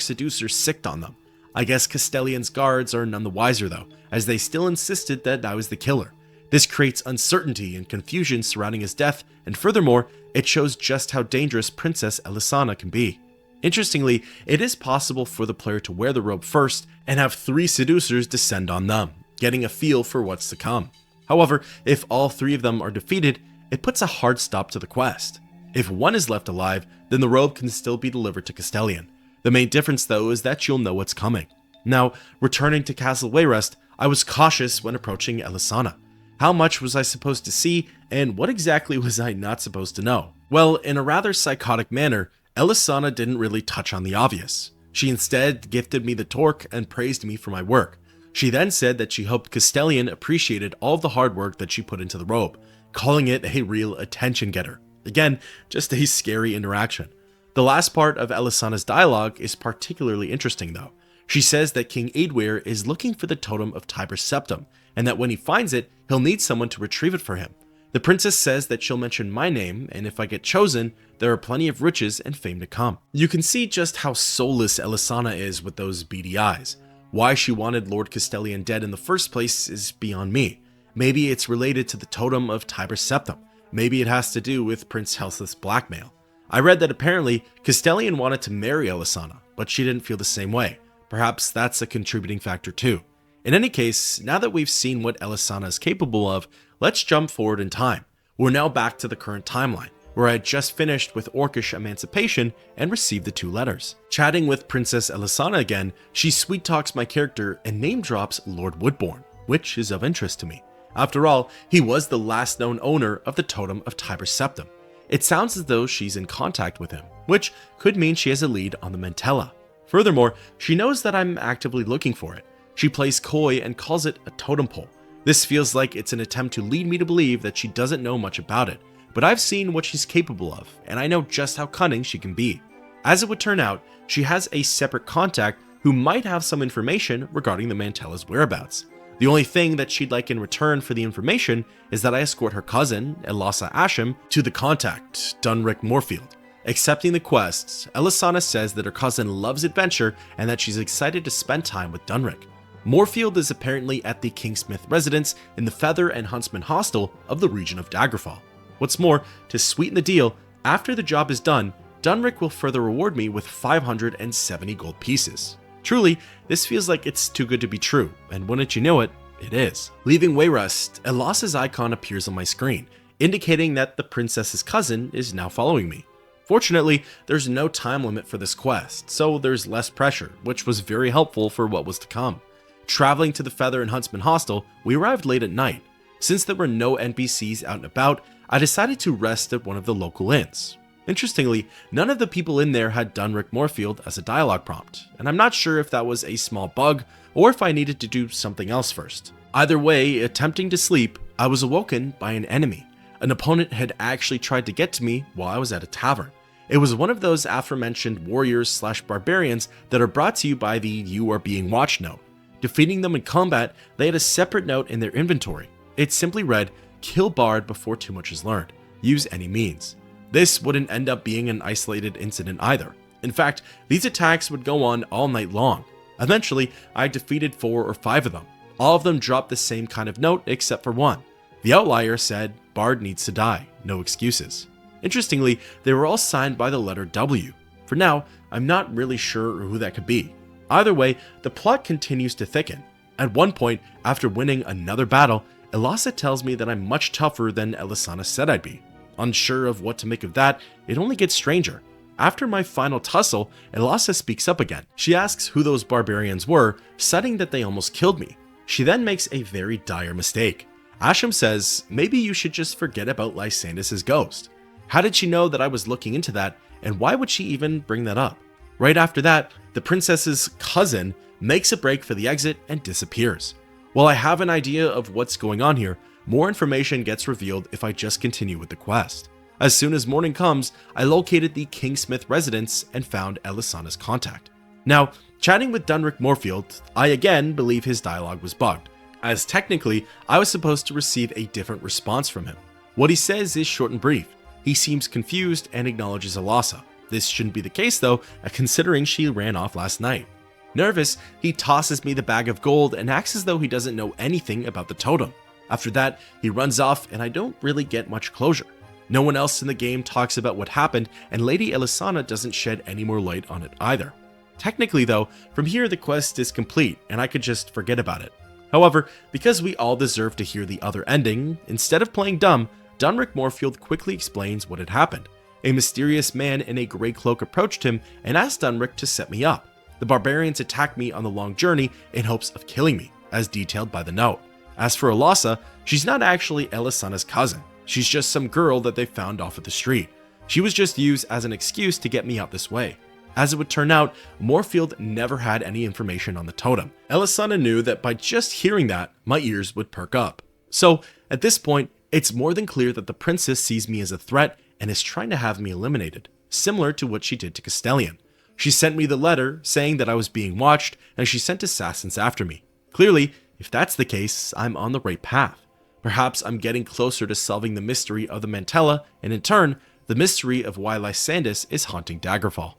seducers sicked on them. I guess Castellian's guards are none the wiser though, as they still insisted that I was the killer. This creates uncertainty and confusion surrounding his death, and furthermore, it shows just how dangerous Princess Elisana can be. Interestingly, it is possible for the player to wear the robe first and have 3 seducers descend on them, getting a feel for what's to come. However, if all 3 of them are defeated, it puts a hard stop to the quest. If one is left alive, then the robe can still be delivered to Castellian. The main difference though is that you'll know what's coming. Now, returning to Castle Wayrest, I was cautious when approaching Elisana. How much was I supposed to see, and what exactly was I not supposed to know? Well, in a rather psychotic manner, Elisana didn't really touch on the obvious. She instead gifted me the torque and praised me for my work. She then said that she hoped Castellian appreciated all the hard work that she put into the robe, calling it a real attention getter. Again, just a scary interaction. The last part of Elisana's dialogue is particularly interesting though. She says that King Eadweir is looking for the totem of Tiber's septum, and that when he finds it, he'll need someone to retrieve it for him. The princess says that she'll mention my name, and if I get chosen, there are plenty of riches and fame to come. You can see just how soulless Elisana is with those beady eyes. Why she wanted Lord Castellian dead in the first place is beyond me. Maybe it's related to the totem of Tiber's septum. Maybe it has to do with Prince Helseth's blackmail. I read that apparently Castellian wanted to marry Elisana, but she didn't feel the same way. Perhaps that's a contributing factor too. In any case, now that we've seen what Elisana is capable of, let's jump forward in time. We're now back to the current timeline, where I had just finished with Orcish emancipation and received the 2 letters. Chatting with Princess Elisana again, she sweet talks my character and name drops Lord Woodbourne, which is of interest to me. After all, he was the last known owner of the totem of Tiber's septum. It sounds as though she's in contact with him, which could mean she has a lead on the Mantella. Furthermore, she knows that I'm actively looking for it. She plays coy and calls it a totem pole. This feels like it's an attempt to lead me to believe that she doesn't know much about it, but I've seen what she's capable of, and I know just how cunning she can be. As it would turn out, she has a separate contact who might have some information regarding the Mantella's whereabouts. The only thing that she'd like in return for the information is that I escort her cousin, Elassa Asham, to the contact, Dunrick Moorfield. Accepting the quests, Elisana says that her cousin loves adventure and that she's excited to spend time with Dunrick. Moorfield is apparently at the Kingsmith residence in the Feather and Huntsman Hostel of the region of Daggerfall. What's more, to sweeten the deal, after the job is done, Dunrick will further reward me with 570 gold pieces. Truly, this feels like it's too good to be true, and wouldn't you know it, it is. Leaving Wayrest, Elassa's icon appears on my screen, indicating that the princess's cousin is now following me. Fortunately, there's no time limit for this quest, so there's less pressure, which was very helpful for what was to come. Traveling to the Feather and Huntsman Hostel, we arrived late at night. Since there were no NPCs out and about, I decided to rest at one of the local inns. Interestingly, none of the people in there had Dunrick Moorfield as a dialogue prompt, and I'm not sure if that was a small bug or if I needed to do something else first. Either way, attempting to sleep, I was awoken by an enemy. An opponent had actually tried to get to me while I was at a tavern. It was one of those aforementioned warriors/barbarians that are brought to you by the "You Are Being Watched" note. Defeating them in combat, they had a separate note in their inventory. It simply read, "Kill Bard before too much is learned. Use any means." This wouldn't end up being an isolated incident either. In fact, these attacks would go on all night long. Eventually, I defeated 4 or 5 of them. All of them dropped the same kind of note except for one. The outlier said, "Bard needs to die, no excuses." Interestingly, they were all signed by the letter W. For now, I'm not really sure who that could be. Either way, the plot continues to thicken. At one point, after winning another battle, Elassa tells me that I'm much tougher than Elisana said I'd be. Unsure of what to make of that, it only gets stranger. After my final tussle, Elassa speaks up again. She asks who those barbarians were, citing that they almost killed me. She then makes a very dire mistake. Asham says, maybe you should just forget about Lysandus' ghost. How did she know that I was looking into that, and why would she even bring that up? Right after that, the princess's cousin makes a break for the exit and disappears. While I have an idea of what's going on here, more information gets revealed if I just continue with the quest. As soon as morning comes, I located the Kingsmith residence and found Elisana's contact. Now, chatting with Dunrick Moorfield, I again believe his dialogue was bugged, as technically I was supposed to receive a different response from him. What he says is short and brief. He seems confused and acknowledges Alasa. This shouldn't be the case though, considering she ran off last night. Nervous, he tosses me the bag of gold and acts as though he doesn't know anything about the totem. After that, he runs off and I don't really get much closure. No one else in the game talks about what happened, and Lady Elisana doesn't shed any more light on it either. Technically though, from here the quest is complete and I could just forget about it. However, because we all deserve to hear the other ending, instead of playing dumb, Dunrick Moorfield quickly explains what had happened. A mysterious man in a grey cloak approached him and asked Dunrick to set me up. The barbarians attacked me on the long journey in hopes of killing me, as detailed by the note. As for Alasa, she's not actually Elisana's cousin. She's just some girl that they found off of the street. She was just used as an excuse to get me out this way. As it would turn out, Moorfield never had any information on the totem. Elisana knew that by just hearing that, my ears would perk up. So, at this point, it's more than clear that the princess sees me as a threat and is trying to have me eliminated, similar to what she did to Castellion. She sent me the letter saying that I was being watched, and she sent assassins after me. Clearly, if that's the case, I'm on the right path. Perhaps I'm getting closer to solving the mystery of the Mantella, and in turn, the mystery of why Lysandus is haunting Daggerfall.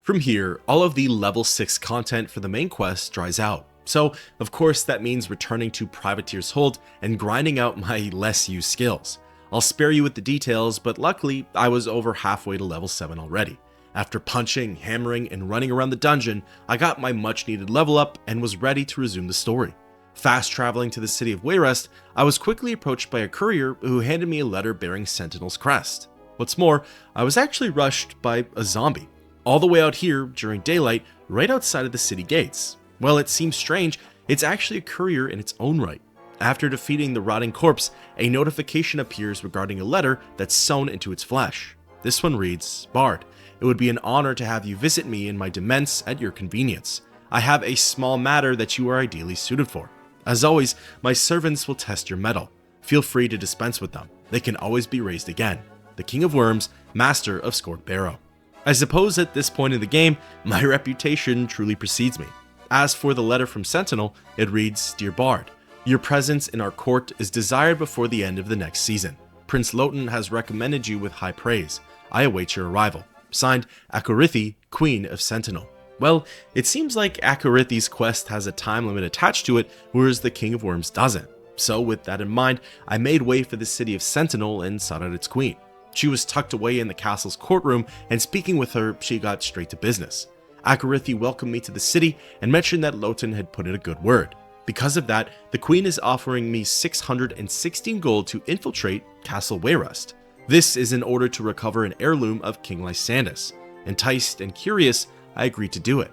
From here, all of the level 6 content for the main quest dries out. So, of course, that means returning to Privateer's Hold and grinding out my less used skills. I'll spare you with the details, but luckily, I was over halfway to level 7 already. After punching, hammering, and running around the dungeon, I got my much needed level up and was ready to resume the story. Fast traveling to the city of Wayrest, I was quickly approached by a courier who handed me a letter bearing Sentinel's crest. What's more, I was actually rushed by a zombie, all the way out here during daylight, right outside of the city gates. Well, it seems strange, it's actually a courier in its own right. After defeating the rotting corpse, a notification appears regarding a letter that's sewn into its flesh. This one reads, Bard, it would be an honor to have you visit me in my demesne at your convenience. I have a small matter that you are ideally suited for. As always, my servants will test your mettle. Feel free to dispense with them. They can always be raised again. The King of Worms, Master of Scored Barrow. I suppose at this point in the game, my reputation truly precedes me. As for the letter from Sentinel, it reads, Dear Bard, your presence in our court is desired before the end of the next season. Prince Loten has recommended you with high praise. I await your arrival. Signed, Akorithi, Queen of Sentinel. Well, it seems like Akorithi's quest has a time limit attached to it, whereas the King of Worms doesn't. So with that in mind, I made way for the city of Sentinel and sought out its queen. She was tucked away in the castle's courtroom, and speaking with her, she got straight to business. Akorithi welcomed me to the city and mentioned that Loten had put in a good word. Because of that, the queen is offering me 616 gold to infiltrate Castle Wayrest. This is in order to recover an heirloom of King Lysandus. Enticed and curious, I agreed to do it.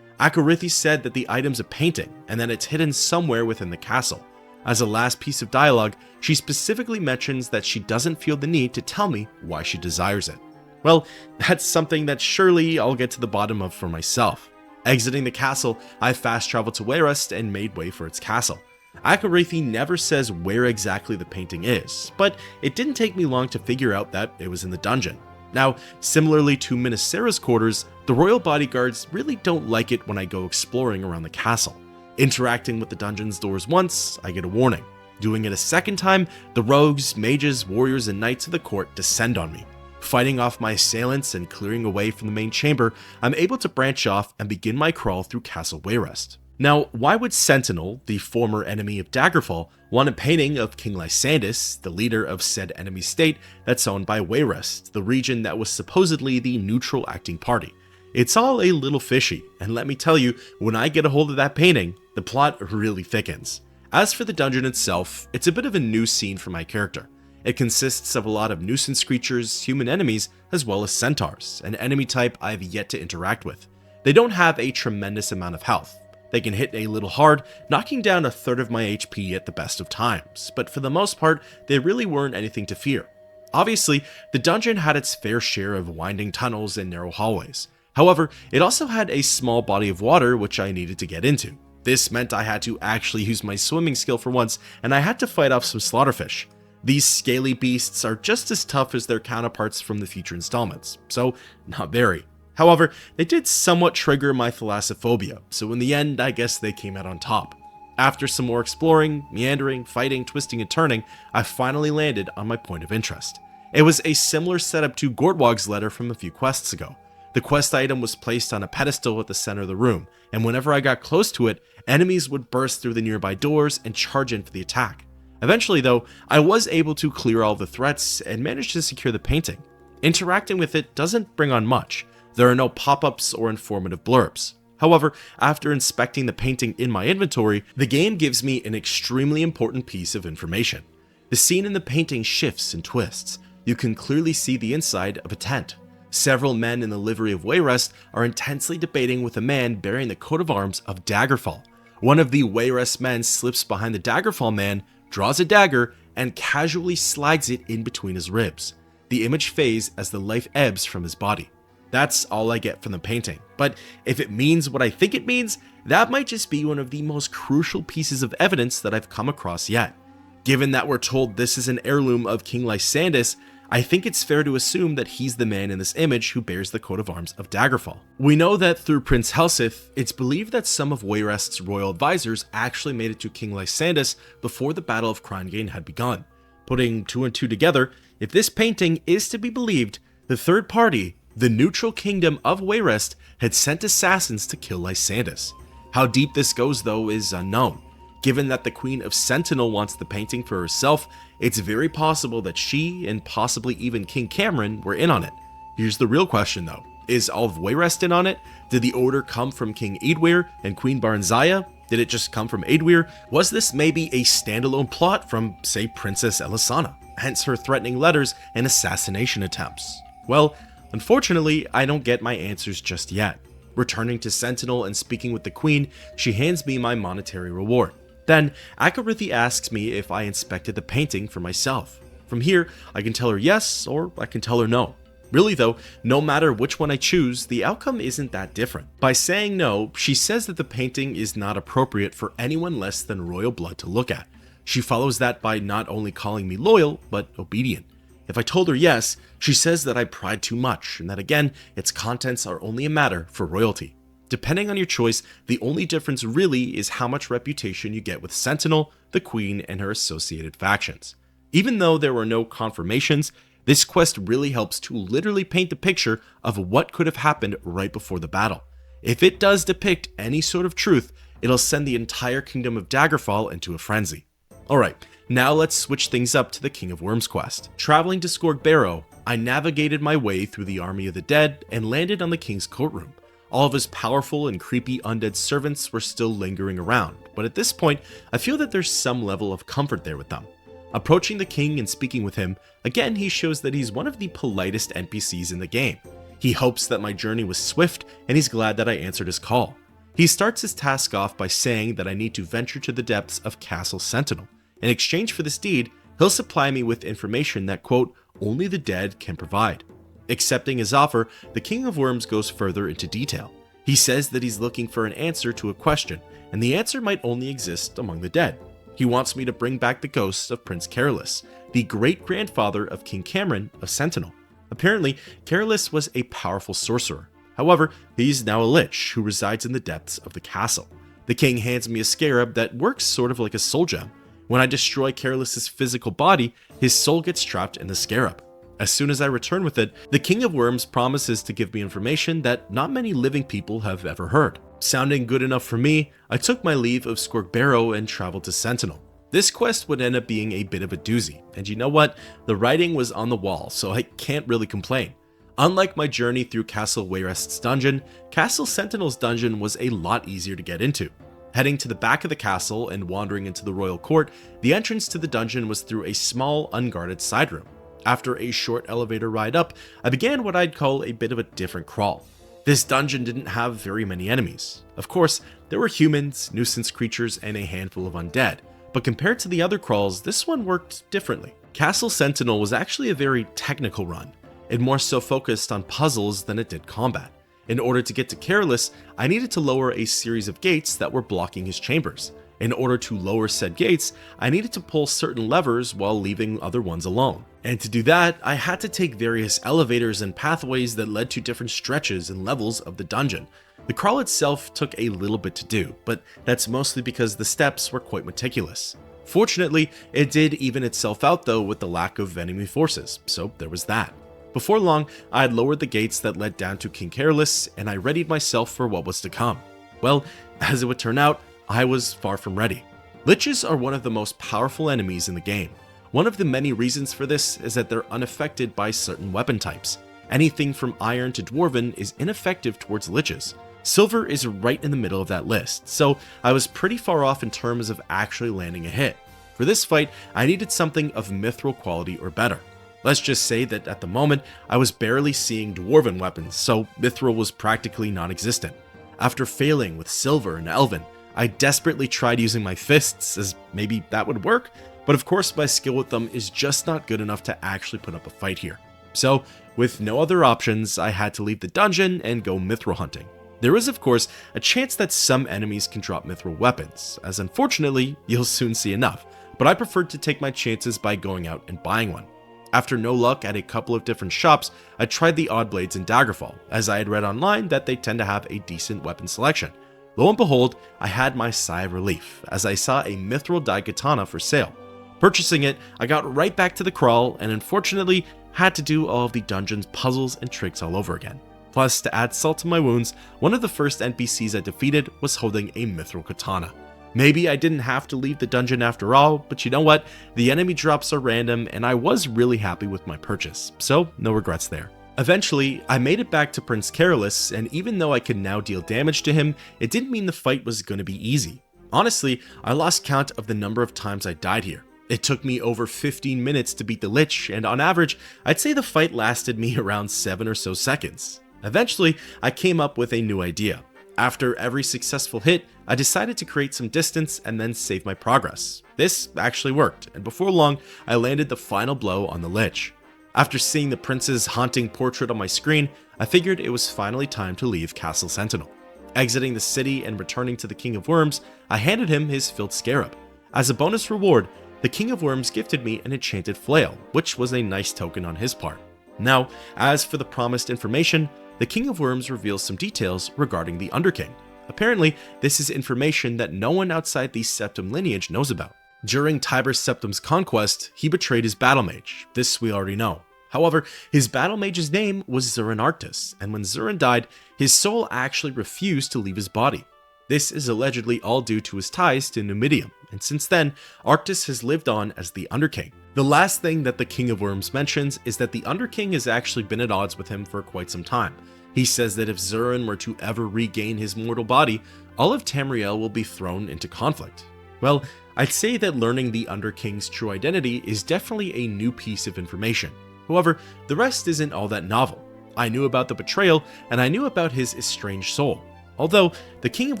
Akorithi said that the item's a painting and that it's hidden somewhere within the castle. As a last piece of dialogue, she specifically mentions that she doesn't feel the need to tell me why she desires it. Well, that's something that surely I'll get to the bottom of for myself. Exiting the castle, I fast traveled to Wayrest and made way for its castle. Akorithi never says where exactly the painting is, but it didn't take me long to figure out that it was in the dungeon. Now, similarly to Minisera's quarters, the royal bodyguards really don't like it when I go exploring around the castle. Interacting with the dungeon's doors once, I get a warning. Doing it a second time, the rogues, mages, warriors, and knights of the court descend on me. Fighting off my assailants and clearing away from the main chamber, I'm able to branch off and begin my crawl through Castle Wayrest. Now, why would Sentinel, the former enemy of Daggerfall, want a painting of King Lysandus, the leader of said enemy state that's owned by Wayrest, the region that was supposedly the neutral acting party? It's all a little fishy, and let me tell you, when I get a hold of that painting, the plot really thickens. As for the dungeon itself, it's a bit of a new scene for my character. It consists of a lot of nuisance creatures, human enemies, as well as centaurs, an enemy type I've yet to interact with. They don't have a tremendous amount of health. They can hit a little hard, knocking down a third of my HP at the best of times, but for the most part, they really weren't anything to fear. Obviously, the dungeon had its fair share of winding tunnels and narrow hallways. However, it also had a small body of water which I needed to get into. This meant I had to actually use my swimming skill for once, and I had to fight off some slaughterfish. These scaly beasts are just as tough as their counterparts from the future installments, so not very. However, they did somewhat trigger my thalassophobia, so in the end, I guess they came out on top. After some more exploring, meandering, fighting, twisting, and turning, I finally landed on my point of interest. It was a similar setup to Gordwog's letter from a few quests ago. The quest item was placed on a pedestal at the center of the room, and whenever I got close to it, enemies would burst through the nearby doors and charge in for the attack. Eventually though, I was able to clear all the threats and managed to secure the painting. Interacting with it doesn't bring on much. There are no pop-ups or informative blurbs. However, after inspecting the painting in my inventory, the game gives me an extremely important piece of information. The scene in the painting shifts and twists. You can clearly see the inside of a tent. Several men in the livery of Wayrest are intensely debating with a man bearing the coat of arms of Daggerfall. One of the Wayrest men slips behind the Daggerfall man, draws a dagger, and casually slides it in between his ribs. The image fades as the life ebbs from his body. That's all I get from the painting, but if it means what I think it means, that might just be one of the most crucial pieces of evidence that I've come across yet. Given that we're told this is an heirloom of King Lysandus, I think it's fair to assume that he's the man in this image who bears the coat of arms of Daggerfall. We know that through Prince Helseth, it's believed that some of Wayrest's royal advisors actually made it to King Lysandus before the Battle of Crongane had begun. Putting two and two together, if this painting is to be believed, the third party, the neutral kingdom of Wayrest, had sent assassins to kill Lysandus. How deep this goes though is unknown. Given that the Queen of Sentinel wants the painting for herself, it's very possible that she, and possibly even King Cameron, were in on it. Here's the real question though. Is all of Wayrest in on it? Did the order come from King Eadwyr and Queen Baranzaya? Did it just come from Eadwyr? Was this maybe a standalone plot from, say, Princess Elisana? Hence her threatening letters and assassination attempts. Well, unfortunately, I don't get my answers just yet. Returning to Sentinel and speaking with the Queen, she hands me my monetary reward. Then, Akarithy asks me if I inspected the painting for myself. From here, I can tell her yes, or I can tell her no. Really though, no matter which one I choose, the outcome isn't that different. By saying no, she says that the painting is not appropriate for anyone less than royal blood to look at. She follows that by not only calling me loyal, but obedient. If I told her yes, she says that I pried too much, and that again, its contents are only a matter for royalty. Depending on your choice, the only difference really is how much reputation you get with Sentinel, the Queen, and her associated factions. Even though there were no confirmations, this quest really helps to literally paint the picture of what could have happened right before the battle. If it does depict any sort of truth, it'll send the entire kingdom of Daggerfall into a frenzy. Alright, now let's switch things up to the King of Worms quest. Traveling to Skorg Barrow, I navigated my way through the army of the dead and landed on the king's courtroom. All of his powerful and creepy undead servants were still lingering around, but at this point, I feel that there's some level of comfort there with them. Approaching the king and speaking with him, again he shows that he's one of the politest NPCs in the game. He hopes that my journey was swift, and he's glad that I answered his call. He starts his task off by saying that I need to venture to the depths of Castle Sentinel. In exchange for this deed, he'll supply me with information that, quote, only the dead can provide. Accepting his offer, the King of Worms goes further into detail. He says that he's looking for an answer to a question, and the answer might only exist among the dead. He wants me to bring back the ghosts of Prince Carolus, the great-grandfather of King Cameron of Sentinel. Apparently, Carolus was a powerful sorcerer. However, he's now a lich who resides in the depths of the castle. The king hands me a scarab that works sort of like a soul gem. When I destroy Carolus's physical body, his soul gets trapped in the scarab. As soon as I return with it, the King of Worms promises to give me information that not many living people have ever heard. Sounding good enough for me, I took my leave of Skorg Barrow and traveled to Sentinel. This quest would end up being a bit of a doozy, and you know what? The writing was on the wall, so I can't really complain. Unlike my journey through Castle Wayrest's dungeon, Castle Sentinel's dungeon was a lot easier to get into. Heading to the back of the castle and wandering into the royal court, the entrance to the dungeon was through a small, unguarded side room. After a short elevator ride up, I began what I'd call a bit of a different crawl. This dungeon didn't have very many enemies. Of course, there were humans, nuisance creatures, and a handful of undead, but compared to the other crawls, this one worked differently. Castle Sentinel was actually a very technical run. It more so focused on puzzles than it did combat. In order to get to Careless, I needed to lower a series of gates that were blocking his chambers. In order to lower said gates, I needed to pull certain levers while leaving other ones alone. And to do that, I had to take various elevators and pathways that led to different stretches and levels of the dungeon. The crawl itself took a little bit to do, but that's mostly because the steps were quite meticulous. Fortunately, it did even itself out though with the lack of enemy forces, so there was that. Before long, I had lowered the gates that led down to King Careless, and I readied myself for what was to come. Well, as it would turn out, I was far from ready. Liches are one of the most powerful enemies in the game. One of the many reasons for this is that they're unaffected by certain weapon types. Anything from iron to dwarven is ineffective towards liches. Silver is right in the middle of that list, so I was pretty far off in terms of actually landing a hit. For this fight, I needed something of mithril quality or better. Let's just say that at the moment, I was barely seeing dwarven weapons, so mithril was practically non-existent. After failing with silver and elven, I desperately tried using my fists, as maybe that would work, but of course my skill with them is just not good enough to actually put up a fight here. So, with no other options, I had to leave the dungeon and go mithril hunting. There is of course a chance that some enemies can drop mithril weapons, as unfortunately, you'll soon see enough, but I preferred to take my chances by going out and buying one. After no luck at a couple of different shops, I tried the odd blades in Daggerfall, as I had read online that they tend to have a decent weapon selection. Lo and behold, I had my sigh of relief, as I saw a mithril dyed katana for sale. Purchasing it, I got right back to the crawl, and unfortunately, had to do all of the dungeon's puzzles and tricks all over again. Plus, to add salt to my wounds, one of the first NPCs I defeated was holding a mithril katana. Maybe I didn't have to leave the dungeon after all, but you know what? The enemy drops are random, and I was really happy with my purchase, so no regrets there. Eventually, I made it back to Prince Careless, and even though I could now deal damage to him, it didn't mean the fight was going to be easy. Honestly, I lost count of the number of times I died here. It took me over 15 minutes to beat the Lich, and on average, I'd say the fight lasted me around 7 or so seconds. Eventually, I came up with a new idea. After every successful hit, I decided to create some distance and then save my progress. This actually worked, and before long, I landed the final blow on the Lich. After seeing the prince's haunting portrait on my screen, I figured it was finally time to leave Castle Sentinel. Exiting the city and returning to the King of Worms, I handed him his filled scarab. As a bonus reward, the King of Worms gifted me an enchanted flail, which was a nice token on his part. Now, as for the promised information, the King of Worms reveals some details regarding the Underking. Apparently, this is information that no one outside the Septim lineage knows about. During Tiber Septim's conquest, he betrayed his battle mage. This we already know. However, his battle mage's name was Zurin Arctus, and when Zurin died, his soul actually refused to leave his body. This is allegedly all due to his ties to Numidium, and since then, Arctus has lived on as the Underking. The last thing that the King of Worms mentions is that the Underking has actually been at odds with him for quite some time. He says that if Zurin were to ever regain his mortal body, all of Tamriel will be thrown into conflict. Well, I'd say that learning the Underking's true identity is definitely a new piece of information. However, the rest isn't all that novel. I knew about the betrayal, and I knew about his estranged soul. Although, the King of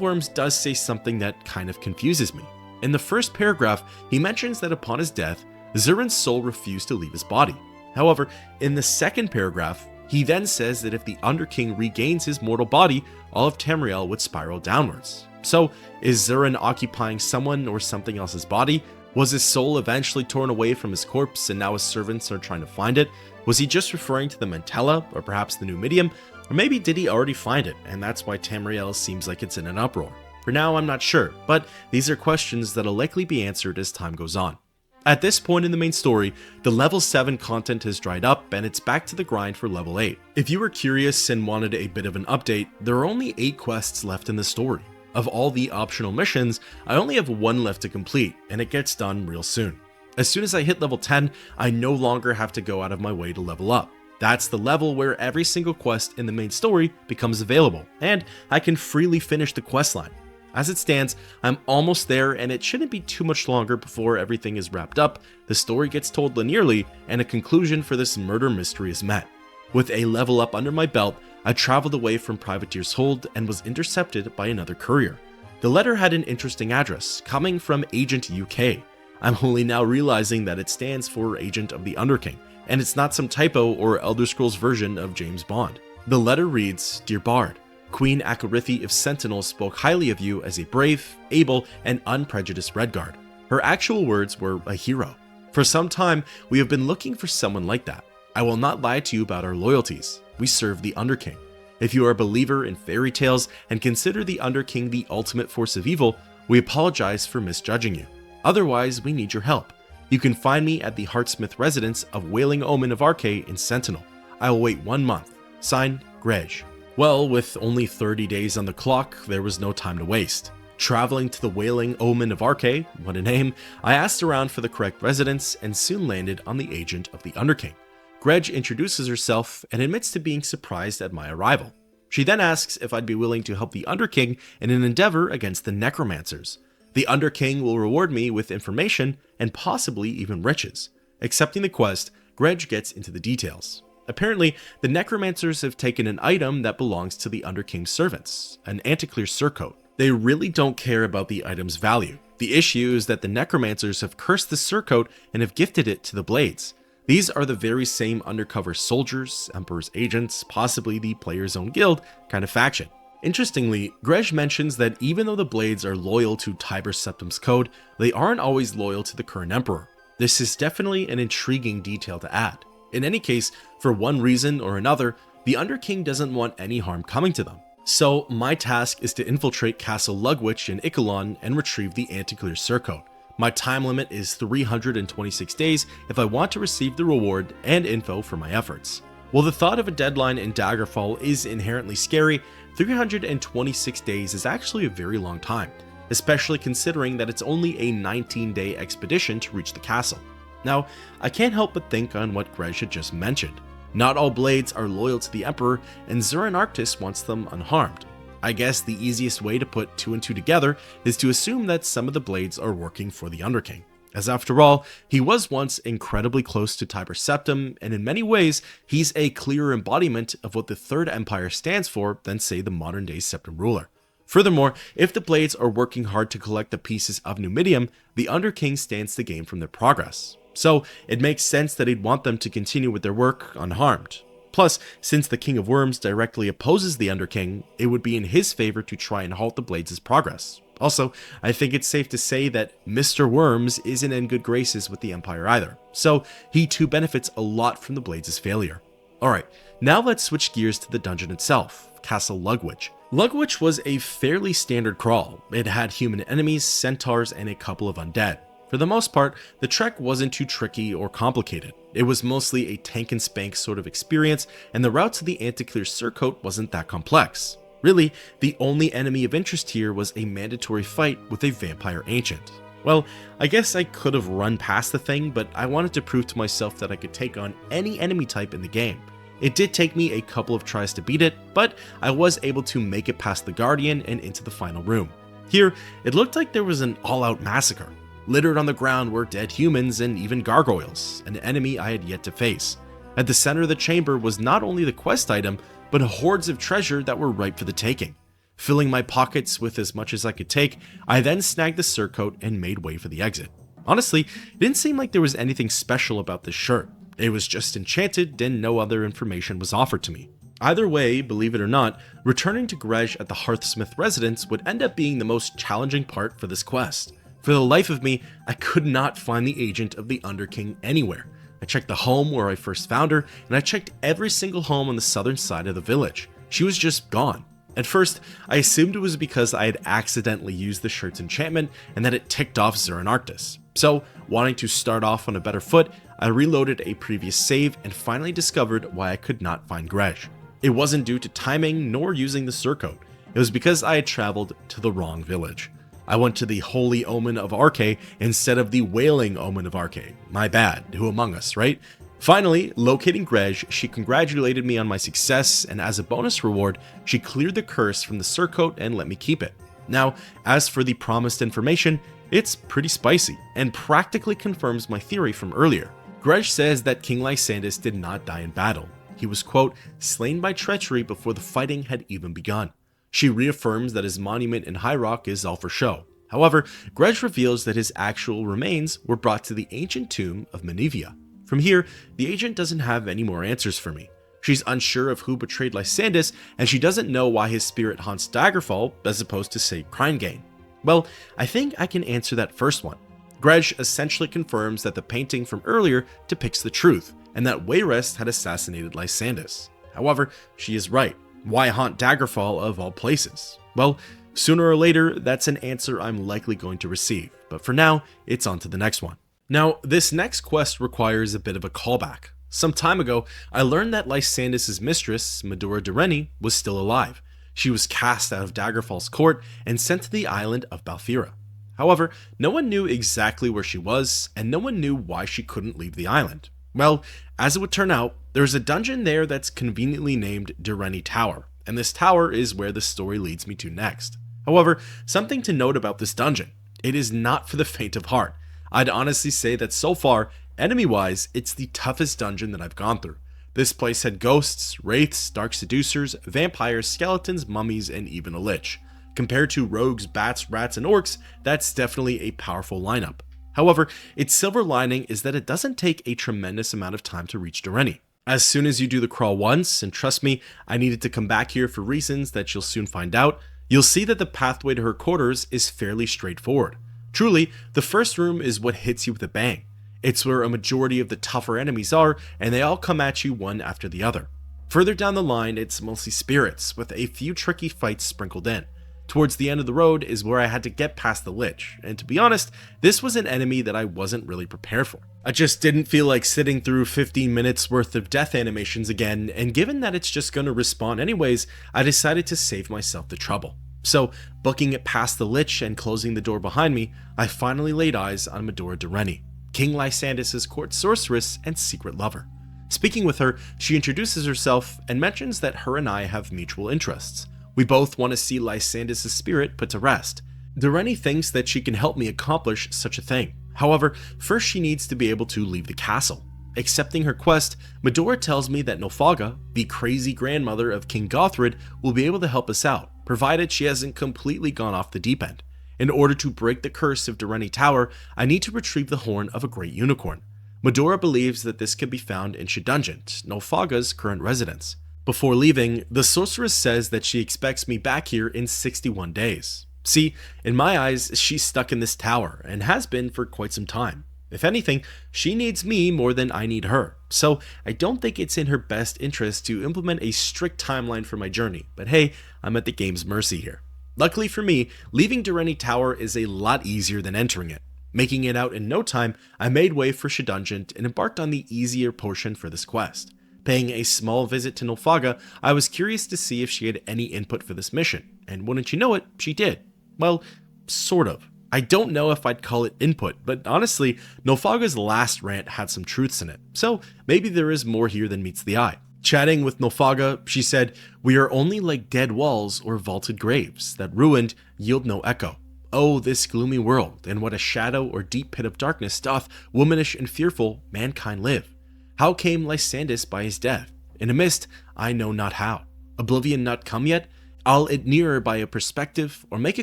Worms does say something that kind of confuses me. In the first paragraph, he mentions that upon his death, Zurin's soul refused to leave his body. However, in the second paragraph, he then says that if the Underking regains his mortal body, all of Tamriel would spiral downwards. So, is Zurin occupying someone or something else's body? Was his soul eventually torn away from his corpse and now his servants are trying to find it? Was he just referring to the Mantella, or perhaps the Numidium? Or maybe did he already find it, and that's why Tamriel seems like it's in an uproar? For now, I'm not sure, but these are questions that'll likely be answered as time goes on. At this point in the main story, the level 7 content has dried up and it's back to the grind for level 8. If you were curious and wanted a bit of an update, there are only 8 quests left in the story. Of all the optional missions, I only have 1 left to complete, and it gets done real soon. As soon as I hit level 10, I no longer have to go out of my way to level up. That's the level where every single quest in the main story becomes available, and I can freely finish the questline. As it stands, I'm almost there, and it shouldn't be too much longer before everything is wrapped up, the story gets told linearly, and a conclusion for this murder mystery is met. With a level up under my belt, I traveled away from Privateer's Hold and was intercepted by another courier. The letter had an interesting address, coming from Agent UK. I'm only now realizing that it stands for Agent of the Underking, and it's not some typo or Elder Scrolls version of James Bond. The letter reads, "Dear Bard, Queen Akarithi of Sentinels spoke highly of you as a brave, able, and unprejudiced Redguard. Her actual words were a hero. For some time, we have been looking for someone like that. I will not lie to you about our loyalties. We serve the Underking. If you are a believer in fairy tales and consider the Underking the ultimate force of evil, we apologize for misjudging you. Otherwise, we need your help. You can find me at the Heartsmith residence of Wailing Omen of Arkay in Sentinel. I will wait 1 month. Signed, Grej." Well, with only 30 days on the clock, there was no time to waste. Traveling to the Wailing Omen of Arkay, what a name, I asked around for the correct residence and soon landed on the Agent of the Underking. Grej introduces herself and admits to being surprised at my arrival. She then asks if I'd be willing to help the Underking in an endeavor against the Necromancers. The Underking will reward me with information and possibly even riches. Accepting the quest, Grej gets into the details. Apparently, the Necromancers have taken an item that belongs to the Underking's servants, an Anticlear surcoat. They really don't care about the item's value. The issue is that the Necromancers have cursed the surcoat and have gifted it to the Blades. These are the very same undercover soldiers, Emperor's agents, possibly the player's own guild kind of faction. Interestingly, Grej mentions that even though the Blades are loyal to Tiber Septim's code, they aren't always loyal to the current Emperor. This is definitely an intriguing detail to add. In any case, for one reason or another, the Underking doesn't want any harm coming to them. So my task is to infiltrate Castle Lugwich in Ikalon and retrieve the Anticlear surcoat. My time limit is 326 days if I want to receive the reward and info for my efforts. While the thought of a deadline in Daggerfall is inherently scary, 326 days is actually a very long time, especially considering that it's only a 19-day expedition to reach the castle. Now, I can't help but think on what Grej had just mentioned. Not all Blades are loyal to the Emperor, and Zurin Arctis wants them unharmed. I guess the easiest way to put 2 and 2 together is to assume that some of the Blades are working for the Underking, as after all, he was once incredibly close to Tiber Septim, and in many ways, he's a clearer embodiment of what the Third Empire stands for than, say, the modern-day Septim ruler. Furthermore, if the Blades are working hard to collect the pieces of Numidium, the Underking stands to gain from their progress. So, it makes sense that he'd want them to continue with their work unharmed. Plus, since the King of Worms directly opposes the Underking, it would be in his favor to try and halt the Blades' progress. Also, I think it's safe to say that Mr. Worms isn't in good graces with the Empire either, so he too benefits a lot from the Blades' failure. Alright, now let's switch gears to the dungeon itself, Castle Lugwich. Lugwich was a fairly standard crawl. It had human enemies, centaurs, and a couple of undead. For the most part, the trek wasn't too tricky or complicated. It was mostly a tank and spank sort of experience, and the route to the Anticlear surcoat wasn't that complex. Really, the only enemy of interest here was a mandatory fight with a vampire ancient. Well, I guess I could have run past the thing, but I wanted to prove to myself that I could take on any enemy type in the game. It did take me a couple of tries to beat it, but I was able to make it past the Guardian and into the final room. Here, it looked like there was an all-out massacre. Littered on the ground were dead humans and even gargoyles, an enemy I had yet to face. At the center of the chamber was not only the quest item, but hordes of treasure that were ripe for the taking. Filling my pockets with as much as I could take, I then snagged the surcoat and made way for the exit. Honestly, it didn't seem like there was anything special about this shirt. It was just enchanted and no other information was offered to me. Either way, believe it or not, returning to Grej at the Hearthsmith residence would end up being the most challenging part for this quest. For the life of me, I could not find the Agent of the Underking anywhere. I checked the home where I first found her, and I checked every single home on the southern side of the village. She was just gone. At first, I assumed it was because I had accidentally used the shirt's enchantment and that it ticked off Zurin Arctis. So, wanting to start off on a better foot, I reloaded a previous save and finally discovered why I could not find Grej. It wasn't due to timing nor using the surcoat. It was because I had traveled to the wrong village. I went to the Holy Omen of Arkay instead of the Wailing Omen of Arkay. My bad, who among us, right? Finally, locating Grej, she congratulated me on my success, and as a bonus reward, she cleared the curse from the surcoat and let me keep it. Now, as for the promised information, it's pretty spicy, and practically confirms my theory from earlier. Grej says that King Lysandus did not die in battle. He was, quote, slain by treachery before the fighting had even begun. She reaffirms that his monument in High Rock is all for show. However, Grudge reveals that his actual remains were brought to the ancient tomb of Menevia. From here, the agent doesn't have any more answers for me. She's unsure of who betrayed Lysandus, and she doesn't know why his spirit haunts Daggerfall as opposed to, say, Crimegain. Well, I think I can answer that first one. Grudge essentially confirms that the painting from earlier depicts the truth, and that Wayrest had assassinated Lysandus. However, she is right. Why haunt Daggerfall of all places? Well, sooner or later, that's an answer I'm likely going to receive, but for now, it's on to the next one. Now, this next quest requires a bit of a callback. Some time ago, I learned that Lysandus' mistress, Medora Dureni, was still alive. She was cast out of Daggerfall's court and sent to the island of Balthira. However, no one knew exactly where she was, and no one knew why she couldn't leave the island. Well, as it would turn out, there's a dungeon there that's conveniently named Dureni Tower, and this tower is where the story leads me to next. However, something to note about this dungeon, it is not for the faint of heart. I'd honestly say that so far, enemy-wise, it's the toughest dungeon that I've gone through. This place had ghosts, wraiths, dark seducers, vampires, skeletons, mummies, and even a lich. Compared to rogues, bats, rats, and orcs, that's definitely a powerful lineup. However, its silver lining is that it doesn't take a tremendous amount of time to reach Dureni. As soon as you do the crawl once, and trust me, I needed to come back here for reasons that you'll soon find out, you'll see that the pathway to her quarters is fairly straightforward. Truly, the first room is what hits you with a bang. It's where a majority of the tougher enemies are, and they all come at you one after the other. Further down the line, it's mostly spirits, with a few tricky fights sprinkled in. Towards the end of the road is where I had to get past the Lich, and to be honest, this was an enemy that I wasn't really prepared for. I just didn't feel like sitting through 15 minutes worth of death animations again, and given that it's just gonna respawn anyways, I decided to save myself the trouble. So, booking it past the Lich and closing the door behind me, I finally laid eyes on Medora Dureni, King Lysandus' court sorceress and secret lover. Speaking with her, she introduces herself and mentions that her and I have mutual interests. We both want to see Lysandus' spirit put to rest. Dureni thinks that she can help me accomplish such a thing. However, first she needs to be able to leave the castle. Accepting her quest, Medora tells me that Nulfaga, the crazy grandmother of King Gothrid, will be able to help us out, provided she hasn't completely gone off the deep end. In order to break the curse of Dureni Tower, I need to retrieve the horn of a great unicorn. Medora believes that this can be found in Shedungeon, Nulfaga's current residence. Before leaving, the sorceress says that she expects me back here in 61 days. See, in my eyes, she's stuck in this tower, and has been for quite some time. If anything, she needs me more than I need her, so I don't think it's in her best interest to implement a strict timeline for my journey, but hey, I'm at the game's mercy here. Luckily for me, leaving Dureni Tower is a lot easier than entering it. Making it out in no time, I made way for Shedungeon and embarked on the easier portion for this quest. Paying a small visit to Nulfaga, I was curious to see if she had any input for this mission, and wouldn't you know it, she did. Well, sort of. I don't know if I'd call it input, but honestly, Nulfaga's last rant had some truths in it, so maybe there is more here than meets the eye. Chatting with Nulfaga, she said, "We are only like dead walls or vaulted graves, that ruined yield no echo. Oh, this gloomy world, and what a shadow or deep pit of darkness doth, womanish and fearful, mankind live. How came Lysandus by his death? In a mist, I know not how. Oblivion not come yet? I'll it nearer by a perspective, or make a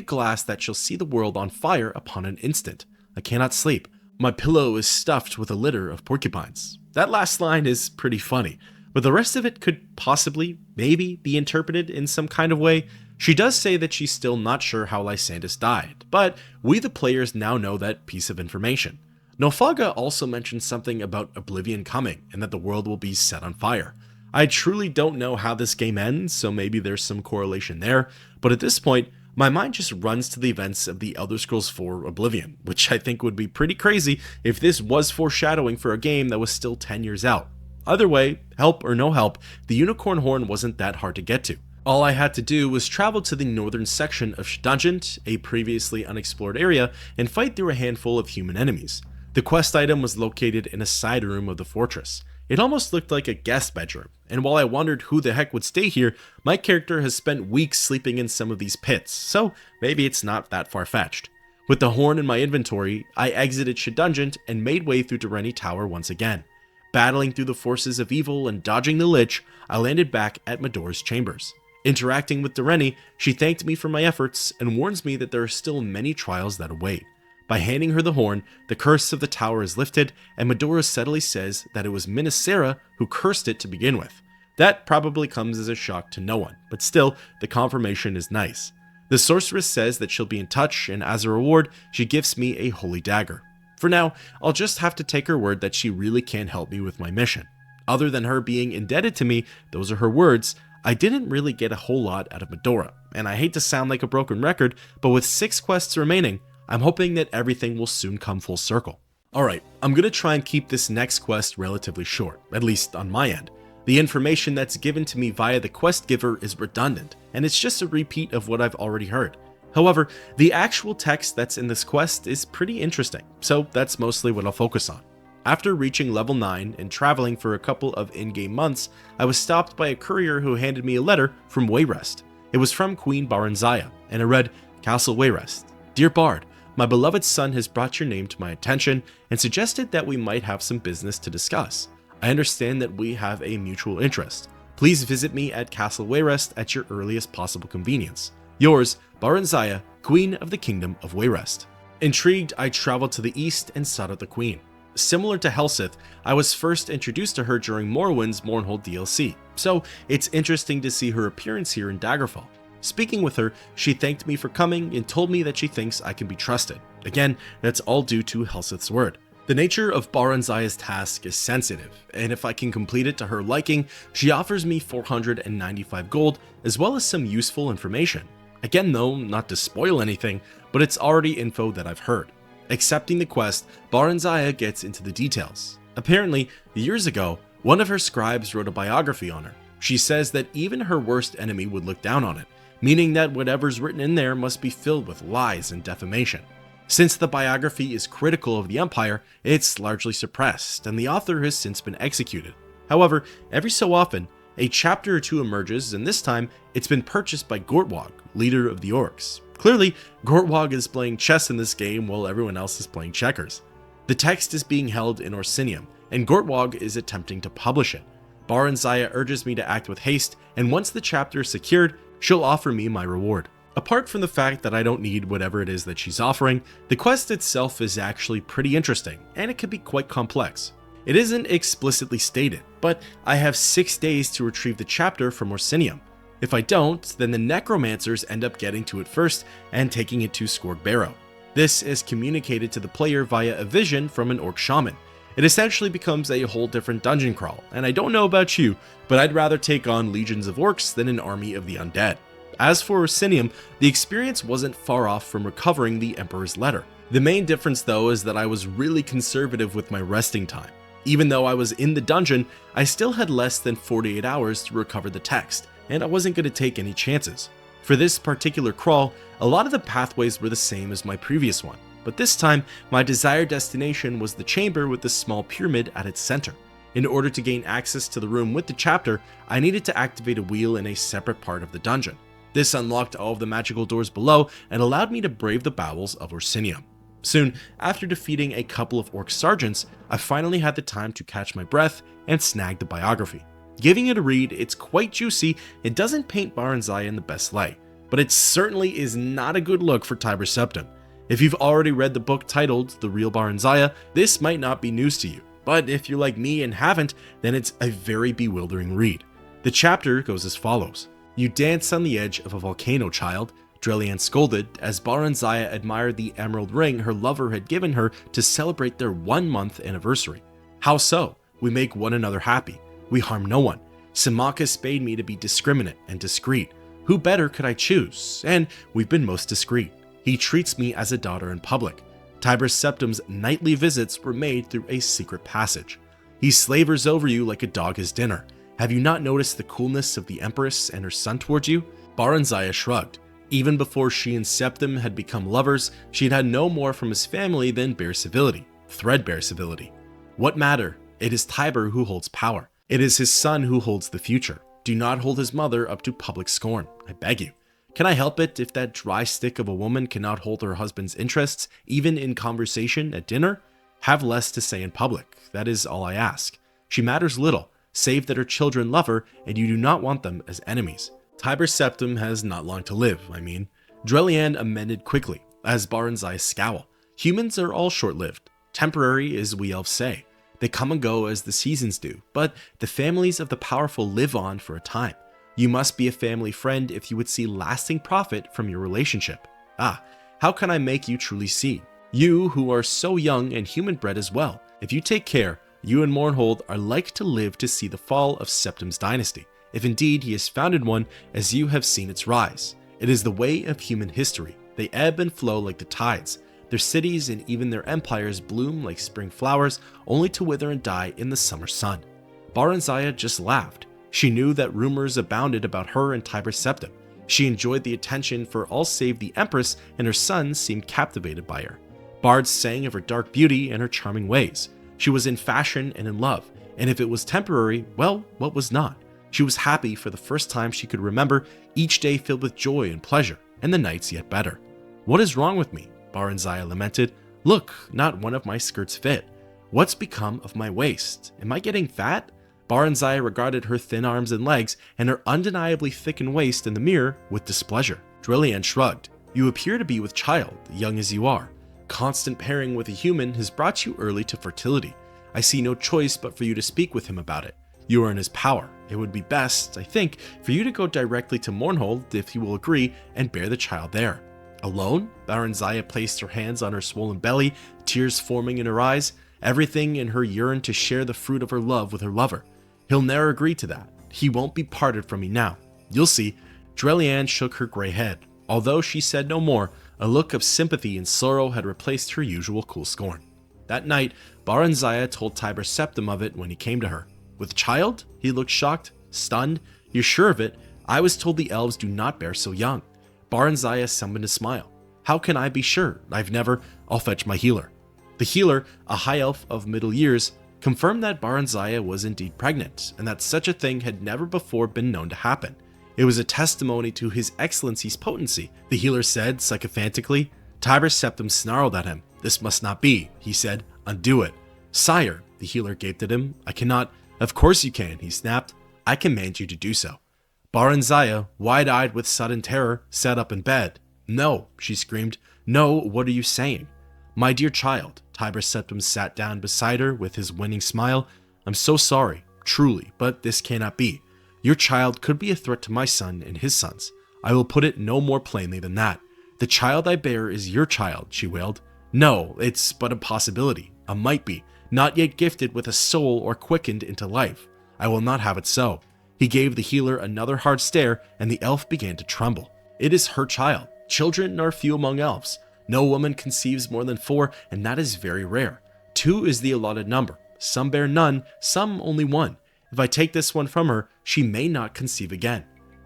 glass that shall see the world on fire upon an instant. I cannot sleep. My pillow is stuffed with a litter of porcupines." That last line is pretty funny, but the rest of it could possibly, maybe, be interpreted in some kind of way. She does say that she's still not sure how Lysandus died, but we the players now know that piece of information. Nulfaga also mentioned something about Oblivion coming, and that the world will be set on fire. I truly don't know how this game ends, so maybe there's some correlation there, but at this point, my mind just runs to the events of the Elder Scrolls 4 Oblivion, which I think would be pretty crazy if this was foreshadowing for a game that was still 10 years out. Either way, help or no help, the Unicorn Horn wasn't that hard to get to. All I had to do was travel to the northern section of Shedungeon, a previously unexplored area, and fight through a handful of human enemies. The quest item was located in a side room of the fortress. It almost looked like a guest bedroom, and while I wondered who the heck would stay here, my character has spent weeks sleeping in some of these pits, so maybe it's not that far-fetched. With the horn in my inventory, I exited Shedungeon and made way through Dureni Tower once again. Battling through the forces of evil and dodging the Lich, I landed back at Medora's chambers. Interacting with Dareni, she thanked me for my efforts and warns me that there are still many trials that await. By handing her the horn, the curse of the tower is lifted, and Medora steadily says that it was Minisera who cursed it to begin with. That probably comes as a shock to no one, but still, the confirmation is nice. The sorceress says that she'll be in touch, and as a reward, she gifts me a holy dagger. For now, I'll just have to take her word that she really can help me with my mission. Other than her being indebted to me, those are her words, I didn't really get a whole lot out of Medora, and I hate to sound like a broken record, but with 6 quests remaining, I'm hoping that everything will soon come full circle. Alright, I'm gonna try and keep this next quest relatively short, at least on my end. The information that's given to me via the quest giver is redundant, and it's just a repeat of what I've already heard. However, the actual text that's in this quest is pretty interesting, so that's mostly what I'll focus on. After reaching level 9 and traveling for a couple of in-game months, I was stopped by a courier who handed me a letter from Wayrest. It was from Queen Baranzaya, and it read, Castle Wayrest. Dear Bard, my beloved son has brought your name to my attention and suggested that we might have some business to discuss. I understand that we have a mutual interest. Please visit me at Castle Wayrest at your earliest possible convenience. Yours, Baranzaya, Queen of the Kingdom of Wayrest. Intrigued, I traveled to the east and sought out the Queen. Similar to Helsith, I was first introduced to her during Morrowind's Mournhold DLC, so it's interesting to see her appearance here in Daggerfall. Speaking with her, she thanked me for coming and told me that she thinks I can be trusted. Again, that's all due to Helsith's word. The nature of Baranzaya's task is sensitive, and if I can complete it to her liking, she offers me 495 gold as well as some useful information. Again though, not to spoil anything, but it's already info that I've heard. Accepting the quest, Baranzaya gets into the details. Apparently, years ago, one of her scribes wrote a biography on her. She says that even her worst enemy would look down on it, meaning that whatever's written in there must be filled with lies and defamation. Since the biography is critical of the Empire, it's largely suppressed, and the author has since been executed. However, every so often, a chapter or two emerges, and this time, it's been purchased by Gortwog, leader of the Orcs. Clearly, Gortwog is playing chess in this game while everyone else is playing checkers. The text is being held in Orsinium, and Gortwog is attempting to publish it. Baranzaya urges me to act with haste, and once the chapter is secured, she'll offer me my reward. Apart from the fact that I don't need whatever it is that she's offering, the quest itself is actually pretty interesting, and it can be quite complex. It isn't explicitly stated, but I have 6 days to retrieve the chapter from Orsinium. If I don't, then the necromancers end up getting to it first and taking it to Skorg Barrow. This is communicated to the player via a vision from an orc shaman. It essentially becomes a whole different dungeon crawl, and I don't know about you, but I'd rather take on legions of orcs than an army of the undead. As for Orsinium, the experience wasn't far off from recovering the Emperor's letter. The main difference though is that I was really conservative with my resting time. Even though I was in the dungeon, I still had less than 48 hours to recover the text, and I wasn't going to take any chances. For this particular crawl, a lot of the pathways were the same as my previous one, but this time my desired destination was the chamber with the small pyramid at its center. In order to gain access to the room with the chapter, I needed to activate a wheel in a separate part of the dungeon. This unlocked all of the magical doors below and allowed me to brave the bowels of Orsinium. Soon, after defeating a couple of orc sergeants, I finally had the time to catch my breath and snag the biography. Giving it a read, it's quite juicy. It doesn't paint Baranzaya in the best light, but it certainly is not a good look for Tiber Septim. If you've already read the book titled The Real Baranzaya, this might not be news to you, but if you're like me and haven't, then it's a very bewildering read. The chapter goes as follows. You dance on the edge of a volcano, child, Drelian scolded as Baranzaya admired the emerald ring her lover had given her to celebrate their 1-month anniversary. How so? We make one another happy. We harm no one. Symmachus bade me to be discriminate and discreet. Who better could I choose? And we've been most discreet. He treats me as a daughter in public. Tiber Septim's nightly visits were made through a secret passage. He slavers over you like a dog his dinner. Have you not noticed the coolness of the Empress and her son towards you? Baranzaya shrugged. Even before she and Septim had become lovers, she had had no more from his family than bare civility, threadbare civility. What matter? It is Tiber who holds power. It is his son who holds the future. Do not hold his mother up to public scorn, I beg you. Can I help it if that dry stick of a woman cannot hold her husband's interests, even in conversation at dinner? Have less to say in public, that is all I ask. She matters little, save that her children love her and you do not want them as enemies. Tiber Septim has not long to live, Drelian amended quickly, as Baranzai scowl. Humans are all short-lived. Temporary, as we elves say. They come and go as the seasons do, but the families of the powerful live on for a time. You must be a family friend if you would see lasting profit from your relationship. How can I make you truly see? You who are so young and human-bred as well. If you take care, you and Mournhold are like to live to see the fall of Septim's dynasty, if indeed he has founded one as you have seen its rise. It is the way of human history. They ebb and flow like the tides. Their cities and even their empires bloom like spring flowers, only to wither and die in the summer sun. Baranzaya just laughed. She knew that rumors abounded about her and Tiber Septim. She enjoyed the attention for all save the Empress, and her sons seemed captivated by her. Bards sang of her dark beauty and her charming ways. She was in fashion and in love, and if it was temporary, well, what was not? She was happy for the first time she could remember, each day filled with joy and pleasure, and the nights yet better. "What is wrong with me?" Baranzaya lamented. "Look, not one of my skirts fit. What's become of my waist? Am I getting fat?" Baranzaya regarded her thin arms and legs and her undeniably thickened waist in the mirror with displeasure. Drelian shrugged. "You appear to be with child, young as you are. Constant pairing with a human has brought you early to fertility. I see no choice but for you to speak with him about it. You are in his power. It would be best, I think, for you to go directly to Mournhold if he will agree and bear the child there." "Alone?" Baranzaya placed her hands on her swollen belly, tears forming in her eyes. Everything in her yearned to share the fruit of her love with her lover. "He'll ne'er agree to that. He won't be parted from me now. You'll see." Drelian shook her gray head. Although she said no more, a look of sympathy and sorrow had replaced her usual cool scorn. That night, Baranzaya told Tiber Septim of it when he came to her. "With child?" He looked shocked, stunned. "You're sure of it? I was told the elves do not bear so young." Baranzaya summoned a smile. "How can I be sure? I'll fetch my healer." The healer, a high elf of middle years, confirmed that Baranzaya was indeed pregnant, and that such a thing had never before been known to happen. It was a testimony to his excellency's potency, the healer said sycophantically. Tiber Septim snarled at him. "This must not be," he said. "Undo it." "Sire," the healer gaped at him. "I cannot." "Of course you can," he snapped. "I command you to do so." Baranzaya, wide-eyed with sudden terror, sat up in bed. "No," she screamed. "No, what are you saying?" "My dear child," Tiber Septim sat down beside her with his winning smile. "I'm so sorry, truly, but this cannot be. Your child could be a threat to my son and his sons. I will put it no more plainly than that. The child I bear is your child," she wailed. "No, it's but a possibility, a might be, not yet gifted with a soul or quickened into life. I will not have it so." He gave the healer another hard stare, and the elf began to tremble. "It is her child. Children are few among elves. No woman conceives more than 4, and that is very rare. 2 is the allotted number. Some bear none, some only 1. If I take this one from her, she may not conceive again.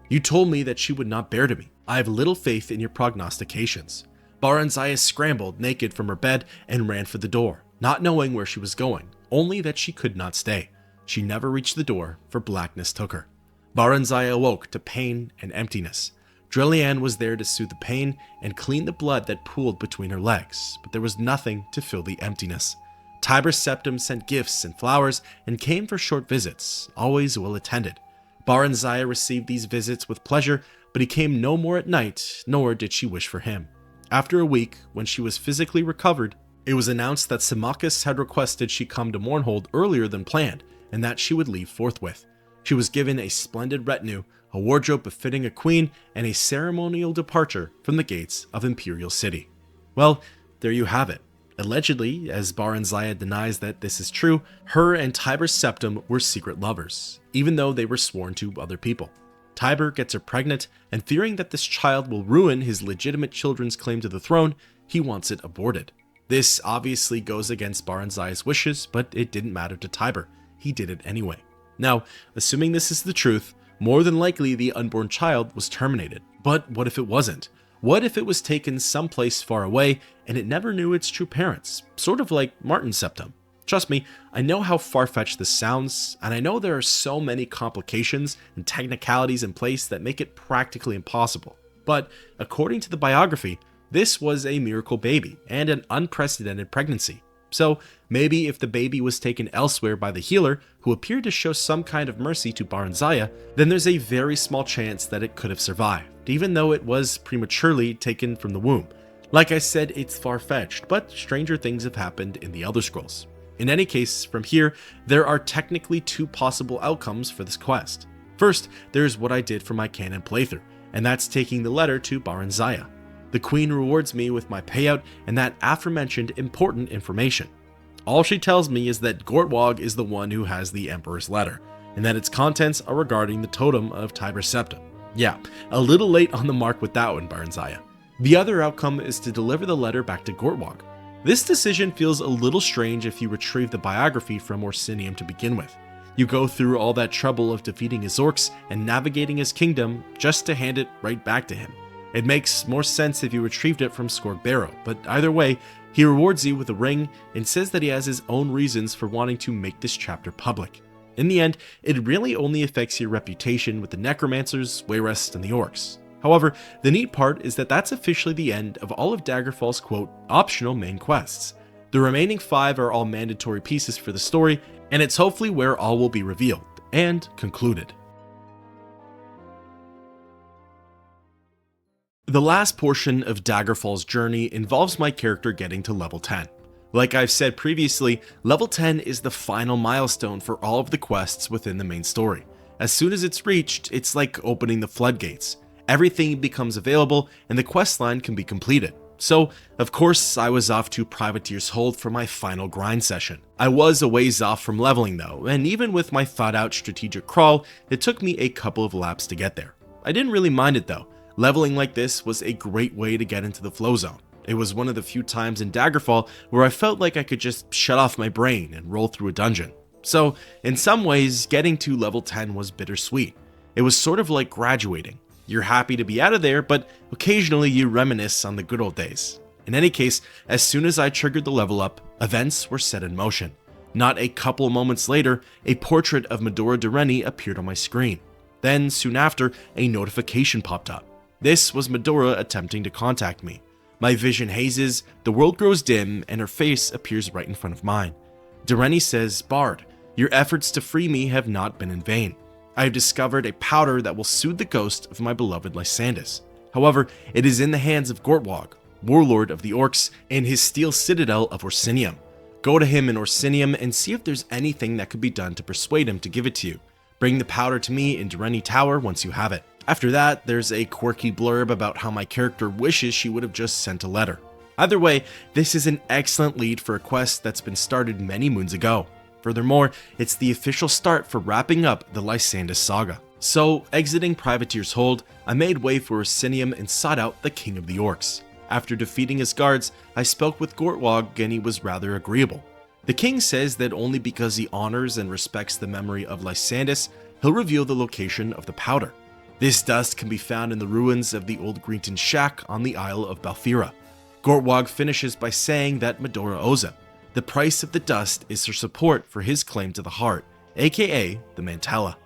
You told me that she would not bear to me. I have little faith in your prognostications." Baranzaya scrambled naked from her bed and ran for the door, not knowing where she was going, only that she could not stay. She never reached the door, for blackness took her. Baranzaya awoke to pain and emptiness. Drelian was there to soothe the pain and clean the blood that pooled between her legs, but there was nothing to fill the emptiness. Tiber Septim sent gifts and flowers and came for short visits, always well attended. Baranzaya received these visits with pleasure, but he came no more at night, nor did she wish for him. After a week, when she was physically recovered, it was announced that Symmachus had requested she come to Mournhold earlier than planned, and that she would leave forthwith. She was given a splendid retinue, a wardrobe befitting a queen, and a ceremonial departure from the gates of Imperial City. Well, there you have it. Allegedly, as Baranzaya denies that this is true, her and Tiber Septim were secret lovers, even though they were sworn to other people. Tiber gets her pregnant, and fearing that this child will ruin his legitimate children's claim to the throne, he wants it aborted. This obviously goes against Baranzaya's wishes, but it didn't matter to Tiber. He did it anyway. Now, assuming this is the truth, more than likely the unborn child was terminated. But what if it wasn't? What if it was taken someplace far away and it never knew its true parents? Sort of like Martin Septim. Trust me, I know how far-fetched this sounds, and I know there are so many complications and technicalities in place that make it practically impossible. But according to the biography, this was a miracle baby and an unprecedented pregnancy. So maybe if the baby was taken elsewhere by the healer, who appeared to show some kind of mercy to Baranzaya, then there's a very small chance that it could have survived, even though it was prematurely taken from the womb. Like I said, it's far-fetched, but stranger things have happened in the Elder Scrolls. In any case, from here, there are technically two possible outcomes for this quest. First, there's what I did for my canon playthrough, and that's taking the letter to Baranzaya. The queen rewards me with my payout and that aforementioned important information. All she tells me is that Gortwog is the one who has the Emperor's letter, and that its contents are regarding the totem of Tiber Septim. Yeah, a little late on the mark with that one, Baranzaya. The other outcome is to deliver the letter back to Gortwog. This decision feels a little strange if you retrieve the biography from Orsinium to begin with. You go through all that trouble of defeating his orcs and navigating his kingdom just to hand it right back to him. It makes more sense if you retrieved it from Skorg Barrow, but either way, he rewards you with a ring and says that he has his own reasons for wanting to make this chapter public. In the end, it really only affects your reputation with the Necromancers, Wayrest, and the Orcs. However, the neat part is that that's officially the end of all of Daggerfall's quote, optional main quests. The remaining 5 are all mandatory pieces for the story, and it's hopefully where all will be revealed and concluded. The last portion of Daggerfall's journey involves my character getting to level 10. Like I've said previously, level 10 is the final milestone for all of the quests within the main story. As soon as it's reached, it's like opening the floodgates. Everything becomes available and the questline can be completed. So, of course, I was off to Privateer's Hold for my final grind session. I was a ways off from leveling though, and even with my thought out strategic crawl, it took me a couple of laps to get there. I didn't really mind it though. Leveling like this was a great way to get into the flow zone. It was one of the few times in Daggerfall where I felt like I could just shut off my brain and roll through a dungeon. So, in some ways, getting to level 10 was bittersweet. It was sort of like graduating. You're happy to be out of there, but occasionally you reminisce on the good old days. In any case, as soon as I triggered the level up, events were set in motion. Not a couple moments later, a portrait of Medora Dureni appeared on my screen. Then, soon after, a notification popped up. This was Medora attempting to contact me. My vision hazes, the world grows dim, and her face appears right in front of mine. Dureni says, "Bard, your efforts to free me have not been in vain. I have discovered a powder that will soothe the ghost of my beloved Lysandus. However, it is in the hands of Gortwog, warlord of the Orcs, in his steel citadel of Orsinium. Go to him in Orsinium and see if there's anything that could be done to persuade him to give it to you. Bring the powder to me in Dureni Tower once you have it." After that, there's a quirky blurb about how my character wishes she would have just sent a letter. Either way, this is an excellent lead for a quest that's been started many moons ago. Furthermore, it's the official start for wrapping up the Lysandus saga. So, exiting Privateer's Hold, I made way for Orsinium and sought out the King of the Orcs. After defeating his guards, I spoke with Gortwog and he was rather agreeable. The king says that only because he honors and respects the memory of Lysandus, he'll reveal the location of the powder. This dust can be found in the ruins of the old Greenton shack on the Isle of Balfira. Gortwog finishes by saying that Medora owes him. The price of the dust is her support for his claim to the heart, aka the Mantella.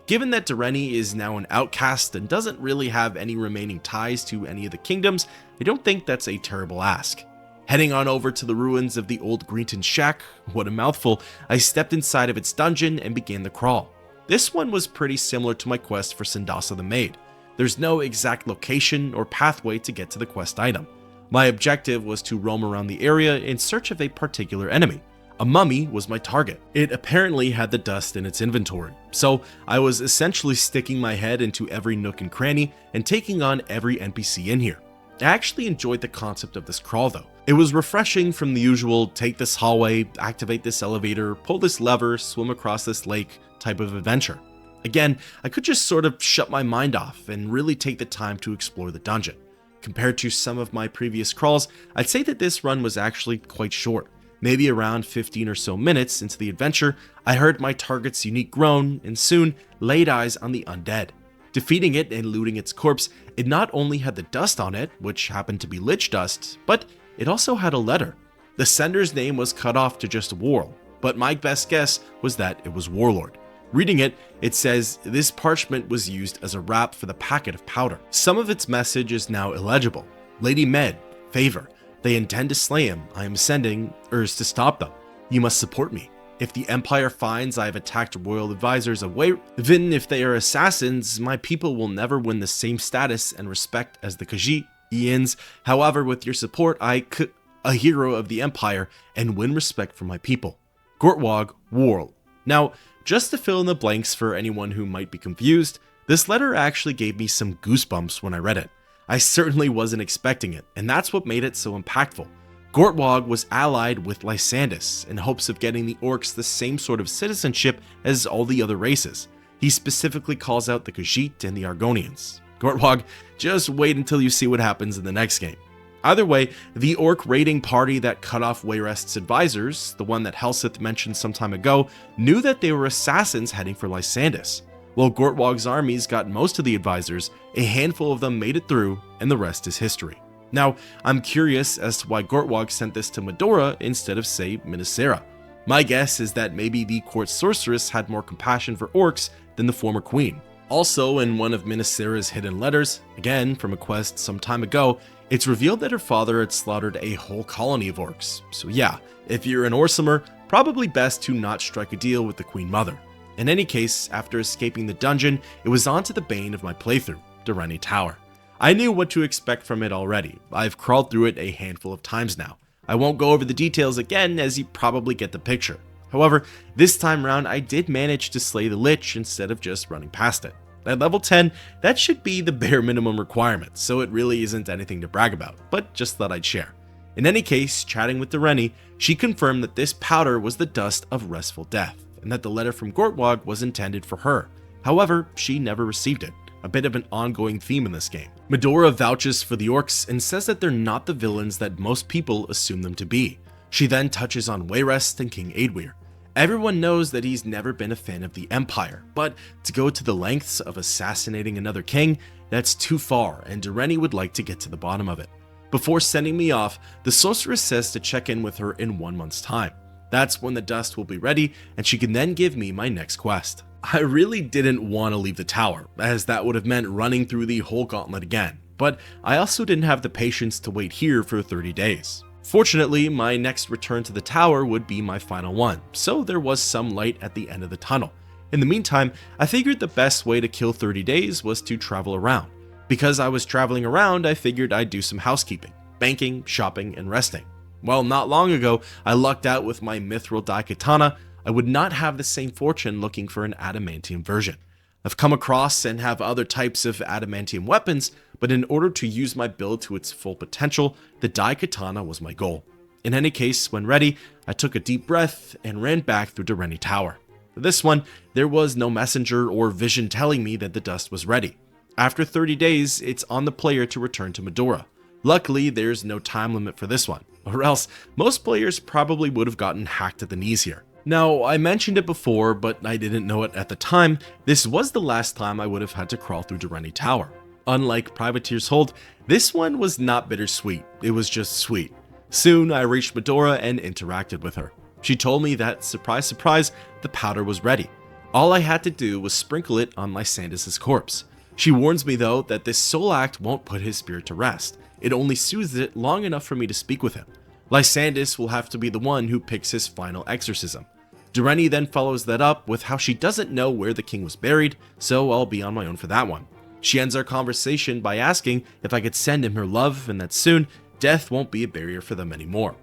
Given that Dureni is now an outcast and doesn't really have any remaining ties to any of the kingdoms, I don't think that's a terrible ask. Heading on over to the ruins of the old Greenton shack, what a mouthful, I stepped inside of its dungeon and began the crawl. This one was pretty similar to my quest for Sindasa the Maid. There's no exact location or pathway to get to the quest item. My objective was to roam around the area in search of a particular enemy. A mummy was my target. It apparently had the dust in its inventory, so I was essentially sticking my head into every nook and cranny and taking on every NPC in here. I actually enjoyed the concept of this crawl though. It was refreshing from the usual take this hallway, activate this elevator, pull this lever, swim across this lake type of adventure. Again, I could just sort of shut my mind off and really take the time to explore the dungeon. Compared to some of my previous crawls, I'd say that this run was actually quite short. Maybe around 15 or so minutes into the adventure, I heard my target's unique groan and soon laid eyes on the undead. Defeating it and looting its corpse, it not only had the dust on it, which happened to be lich dust, but it also had a letter. The sender's name was cut off to just Warl, but my best guess was that it was Warlord. Reading it, it says this parchment was used as a wrap for the packet of powder. Some of its message is now illegible. Lady Med, favor. They intend to slay him. I am sending Urs to stop them. You must support me. If the Empire finds I have attacked royal advisors of even if they are assassins, my people will never win the same status and respect as the Khajiit, Ians. However, with your support, I could a hero of the Empire and win respect from my people. Gortwog, World. Now, just to fill in the blanks for anyone who might be confused, this letter actually gave me some goosebumps when I read it. I certainly wasn't expecting it, and that's what made it so impactful. Gortwog was allied with Lysandus in hopes of getting the orcs the same sort of citizenship as all the other races. He specifically calls out the Khajiit and the Argonians. Gortwog, just wait until you see what happens in the next game. Either way, the orc raiding party that cut off Wayrest's advisors, the one that Helsith mentioned some time ago, knew that they were assassins heading for Lysandus. While Gortwog's armies got most of the advisors, a handful of them made it through, and the rest is history. Now, I'm curious as to why Gortwog sent this to Medora instead of, say, Minas Tirith. My guess is that maybe the court sorceress had more compassion for orcs than the former queen. Also, in one of Minas Tirith's hidden letters, again from a quest some time ago, it's revealed that her father had slaughtered a whole colony of orcs. So yeah, if you're an Orsimer, probably best to not strike a deal with the Queen Mother. In any case, after escaping the dungeon, it was on to the bane of my playthrough, Durrani Tower. I knew what to expect from it already. I've crawled through it a handful of times now. I won't go over the details again, as you probably get the picture. However, this time round I did manage to slay the Lich instead of just running past it. At level 10, that should be the bare minimum requirement, so it really isn't anything to brag about, but just thought I'd share. In any case, chatting with Durrani, she confirmed that this powder was the dust of restful death, and that the letter from Gortwog was intended for her. However, she never received it. A bit of an ongoing theme in this game. Medora vouches for the orcs and says that they're not the villains that most people assume them to be. She then touches on Wayrest and King Aedwir. Everyone knows that he's never been a fan of the Empire, but to go to the lengths of assassinating another king, that's too far, and Durrani would like to get to the bottom of it. Before sending me off, the sorceress says to check in with her in 1 month's time. That's when the dust will be ready, and she can then give me my next quest. I really didn't want to leave the tower, as that would have meant running through the whole gauntlet again, but I also didn't have the patience to wait here for 30 days. Fortunately, my next return to the tower would be my final one, so there was some light at the end of the tunnel. In the meantime, I figured the best way to kill 30 days was to travel around. Because I was traveling around, I figured I'd do some housekeeping, banking, shopping, and resting. Well, not long ago, I lucked out with my mithril daikatana. I would not have the same fortune looking for an adamantium version. I've come across and have other types of adamantium weapons, but in order to use my build to its full potential, the daikatana was my goal. In any case, when ready, I took a deep breath and ran back through Durrani Tower. For this one, there was no messenger or vision telling me that the dust was ready. After 30 days, it's on the player to return to Medora. Luckily, there's no time limit for this one, or else most players probably would have gotten hacked at the knees here. Now, I mentioned it before, but I didn't know it at the time, this was the last time I would have had to crawl through Durrani Tower. Unlike Privateer's Hold, this one was not bittersweet, it was just sweet. Soon, I reached Medora and interacted with her. She told me that, surprise surprise, the powder was ready. All I had to do was sprinkle it on Lysandus' corpse. She warns me though that this soul act won't put his spirit to rest, it only soothes it long enough for me to speak with him. Lysandus will have to be the one who picks his final exorcism. Durrani then follows that up with how she doesn't know where the king was buried, so I'll be on my own for that one. She ends our conversation by asking if I could send him her love and that soon, death won't be a barrier for them anymore.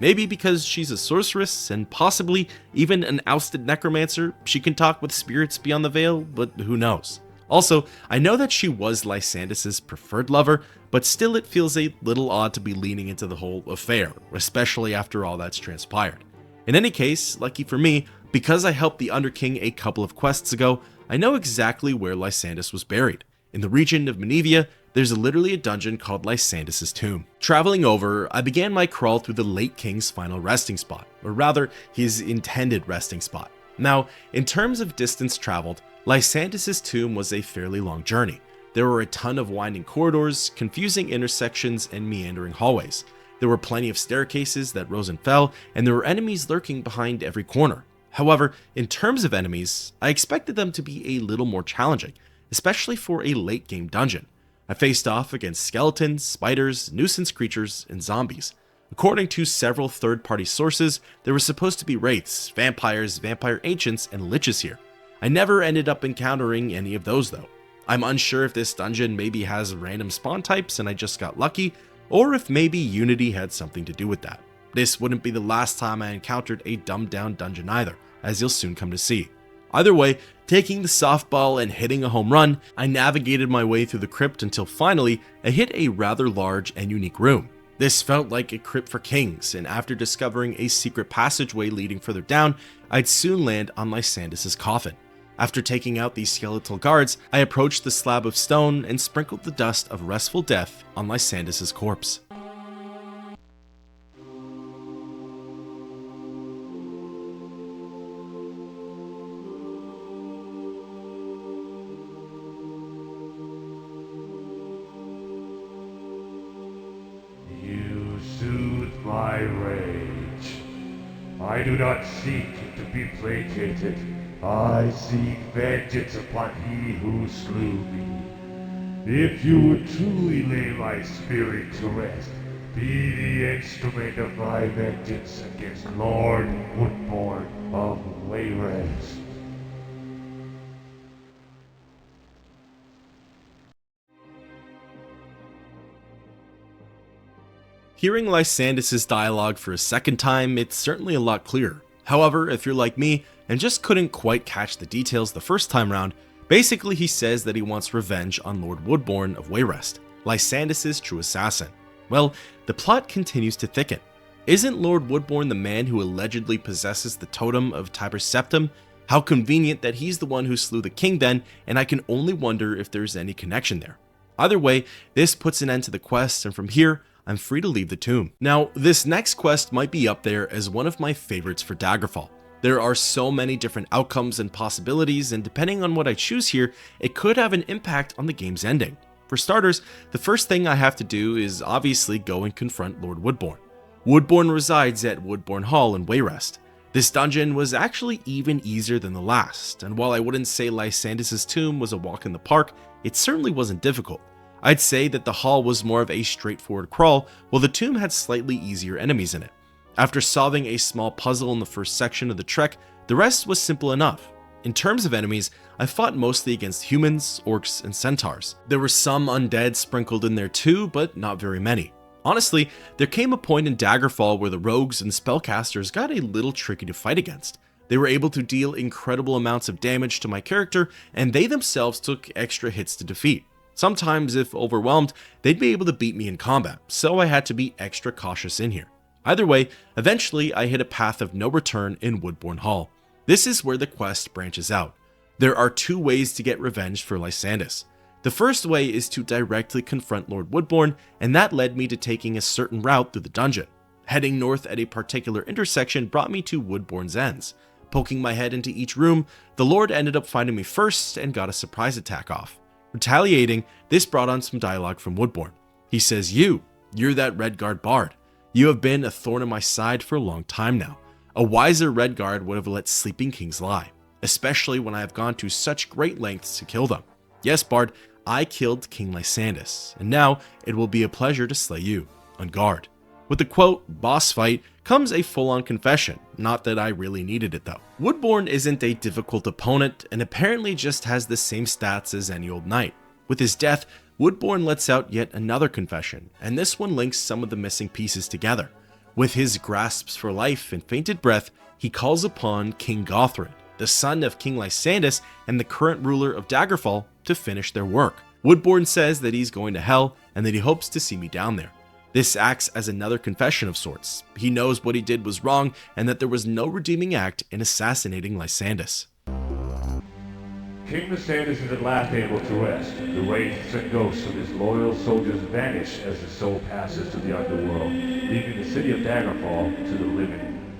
Maybe because she's a sorceress and possibly even an ousted necromancer, she can talk with spirits beyond the veil, but who knows. Also, I know that she was Lysandus' preferred lover, but still it feels a little odd to be leaning into the whole affair, especially after all that's transpired. In any case, lucky for me, because I helped the Underking a couple of quests ago, I know exactly where Lysandus was buried. In the region of Menevia, there's literally a dungeon called Lysandus' Tomb. Traveling over, I began my crawl through the late king's final resting spot, or rather, his intended resting spot. Now, in terms of distance traveled, Lysandus' tomb was a fairly long journey. There were a ton of winding corridors, confusing intersections, and meandering hallways. There were plenty of staircases that rose and fell, and there were enemies lurking behind every corner. However, in terms of enemies, I expected them to be a little more challenging, especially for a late game dungeon. I faced off against skeletons, spiders, nuisance creatures, and zombies. According to several third-party sources, there were supposed to be wraiths, vampires, vampire ancients, and liches here. I never ended up encountering any of those though. I'm unsure if this dungeon maybe has random spawn types and I just got lucky, or if maybe Unity had something to do with that. This wouldn't be the last time I encountered a dumbed down dungeon either, as you'll soon come to see. Either way, taking the softball and hitting a home run, I navigated my way through the crypt until finally I hit a rather large and unique room. This felt like a crypt for kings, and after discovering a secret passageway leading further down, I'd soon land on Lysandas's coffin. After taking out these skeletal guards, I approached the slab of stone and sprinkled the dust of restful death on Lysandas's corpse. My rage. I do not seek to be placated. I seek vengeance upon he who slew me. If you would truly lay my spirit to rest, be the instrument of my vengeance against Lord Woodborn of Wayrest. Hearing Lysandas's dialogue for a second time, it's certainly a lot clearer. However, if you're like me and just couldn't quite catch the details the first time round, basically he says that he wants revenge on Lord Woodborn of Wayrest, Lysandas's true assassin. Well, the plot continues to thicken. Isn't Lord Woodborn the man who allegedly possesses the totem of Tiber Septim? How convenient that he's the one who slew the king then, and I can only wonder if there's any connection there. Either way, this puts an end to the quest, and from here, I'm free to leave the tomb. Now, this next quest might be up there as one of my favorites for Daggerfall. There are so many different outcomes and possibilities, and depending on what I choose here, it could have an impact on the game's ending. For starters, the first thing I have to do is obviously go and confront Lord Woodborn. Woodborn resides at Woodborn Hall in Wayrest. This dungeon was actually even easier than the last, and while I wouldn't say Lysandas's tomb was a walk in the park, it certainly wasn't difficult. I'd say that the hall was more of a straightforward crawl, while the tomb had slightly easier enemies in it. After solving a small puzzle in the first section of the trek, the rest was simple enough. In terms of enemies, I fought mostly against humans, orcs, and centaurs. There were some undead sprinkled in there too, but not very many. Honestly, there came a point in Daggerfall where the rogues and spellcasters got a little tricky to fight against. They were able to deal incredible amounts of damage to my character, and they themselves took extra hits to defeat. Sometimes, if overwhelmed, they'd be able to beat me in combat, so I had to be extra cautious in here. Either way, eventually I hit a path of no return in Woodborn Hall. This is where the quest branches out. There are two ways to get revenge for Lysandas. The first way is to directly confront Lord Woodborn, and that led me to taking a certain route through the dungeon. Heading north at a particular intersection brought me to Woodborn's ends. Poking my head into each room, the Lord ended up finding me first and got a surprise attack off. Retaliating, this brought on some dialogue from Woodborn. He says, You're that Redguard bard. You have been a thorn in my side for a long time now. A wiser Redguard would have let sleeping kings lie, especially when I have gone to such great lengths to kill them. Yes, bard, I killed King Lysandas, and now it will be a pleasure to slay you, on guard. With the quote, boss fight, comes a full-on confession, not that I really needed it though. Woodborn isn't a difficult opponent, and apparently just has the same stats as any old knight. With his death, Woodborn lets out yet another confession, and this one links some of the missing pieces together. With his grasps for life and fainted breath, he calls upon King Gothred, the son of King Lysandas and the current ruler of Daggerfall, to finish their work. Woodborn says that he's going to hell and that he hopes to see me down there. This acts as another confession of sorts. He knows what he did was wrong and that there was no redeeming act in assassinating Lysandas. King Lysandas is at last able to rest. The wraiths and ghosts of his loyal soldiers vanish as his soul passes to the underworld, leaving the city of Daggerfall to the living.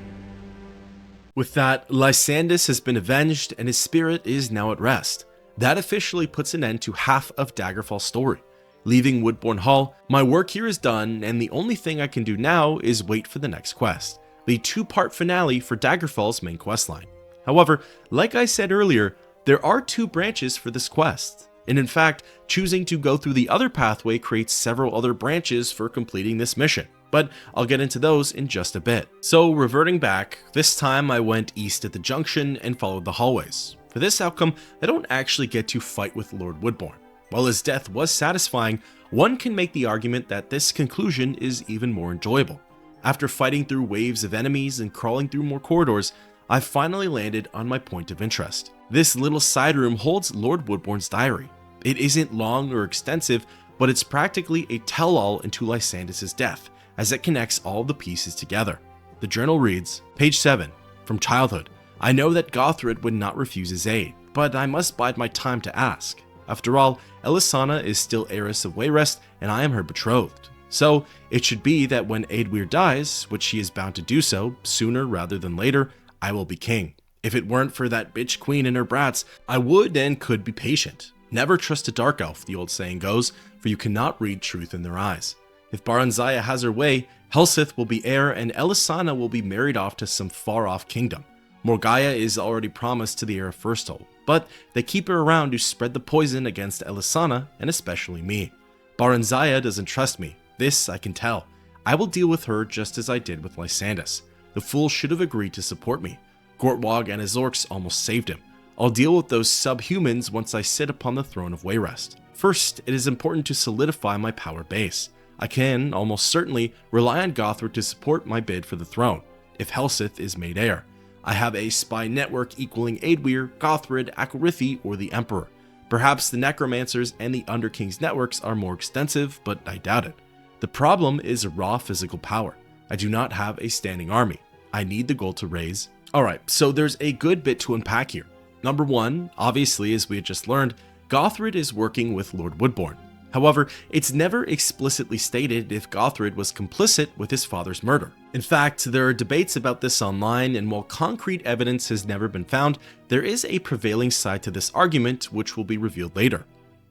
With that, Lysandas has been avenged and his spirit is now at rest. That officially puts an end to half of Daggerfall's story. Leaving Woodborn Hall, my work here is done, and the only thing I can do now is wait for the next quest, the two-part finale for Daggerfall's main questline. However, like I said earlier, there are two branches for this quest, and in fact, choosing to go through the other pathway creates several other branches for completing this mission. but I'll get into those in just a bit. So reverting back, this time I went east at the junction and followed the hallways. For this outcome, I don't actually get to fight with Lord Woodbourne. While his death was satisfying, one can make the argument that this conclusion is even more enjoyable. After fighting through waves of enemies and crawling through more corridors, I finally landed on my point of interest. This little side room holds Lord Woodbourne's diary. It isn't long or extensive, but it's practically a tell-all into Lysandas's death, as it connects all the pieces together. The journal reads, Page 7, From childhood, I know that Gothred would not refuse his aid, but I must bide my time to ask. After all, Elisana is still heiress of Wayrest, and I am her betrothed. So, it should be that when Aedwyr dies, which she is bound to do so, sooner rather than later, I will be king. If it weren't for that bitch queen and her brats, I would and could be patient. Never trust a dark elf, the old saying goes, for you cannot read truth in their eyes. If Baranzaya has her way, Helsith will be heir and Elisana will be married off to some far-off kingdom. Morgaya is already promised to the heir of Firsthold, but they keep her around to spread the poison against Elisana and especially me. Baranzaya doesn't trust me. This I can tell. I will deal with her just as I did with Lysandas. The fool should have agreed to support me. Gortwog and his orcs almost saved him. I'll deal with those subhumans once I sit upon the throne of Wayrest. First, it is important to solidify my power base. I can, almost certainly, rely on Gothred to support my bid for the throne, if Helsith is made heir. I have a spy network equaling Aedwyr, Gothred, Akarithi, or the Emperor. Perhaps the Necromancers and the Underking's networks are more extensive, but I doubt it. The problem is raw physical power. I do not have a standing army. I need the gold to raise. Alright, so there's a good bit to unpack here. Number one, obviously, as we had just learned, Gothred is working with Lord Woodbourne. However, it's never explicitly stated if Gothred was complicit with his father's murder. In fact, there are debates about this online, and while concrete evidence has never been found, there is a prevailing side to this argument, which will be revealed later.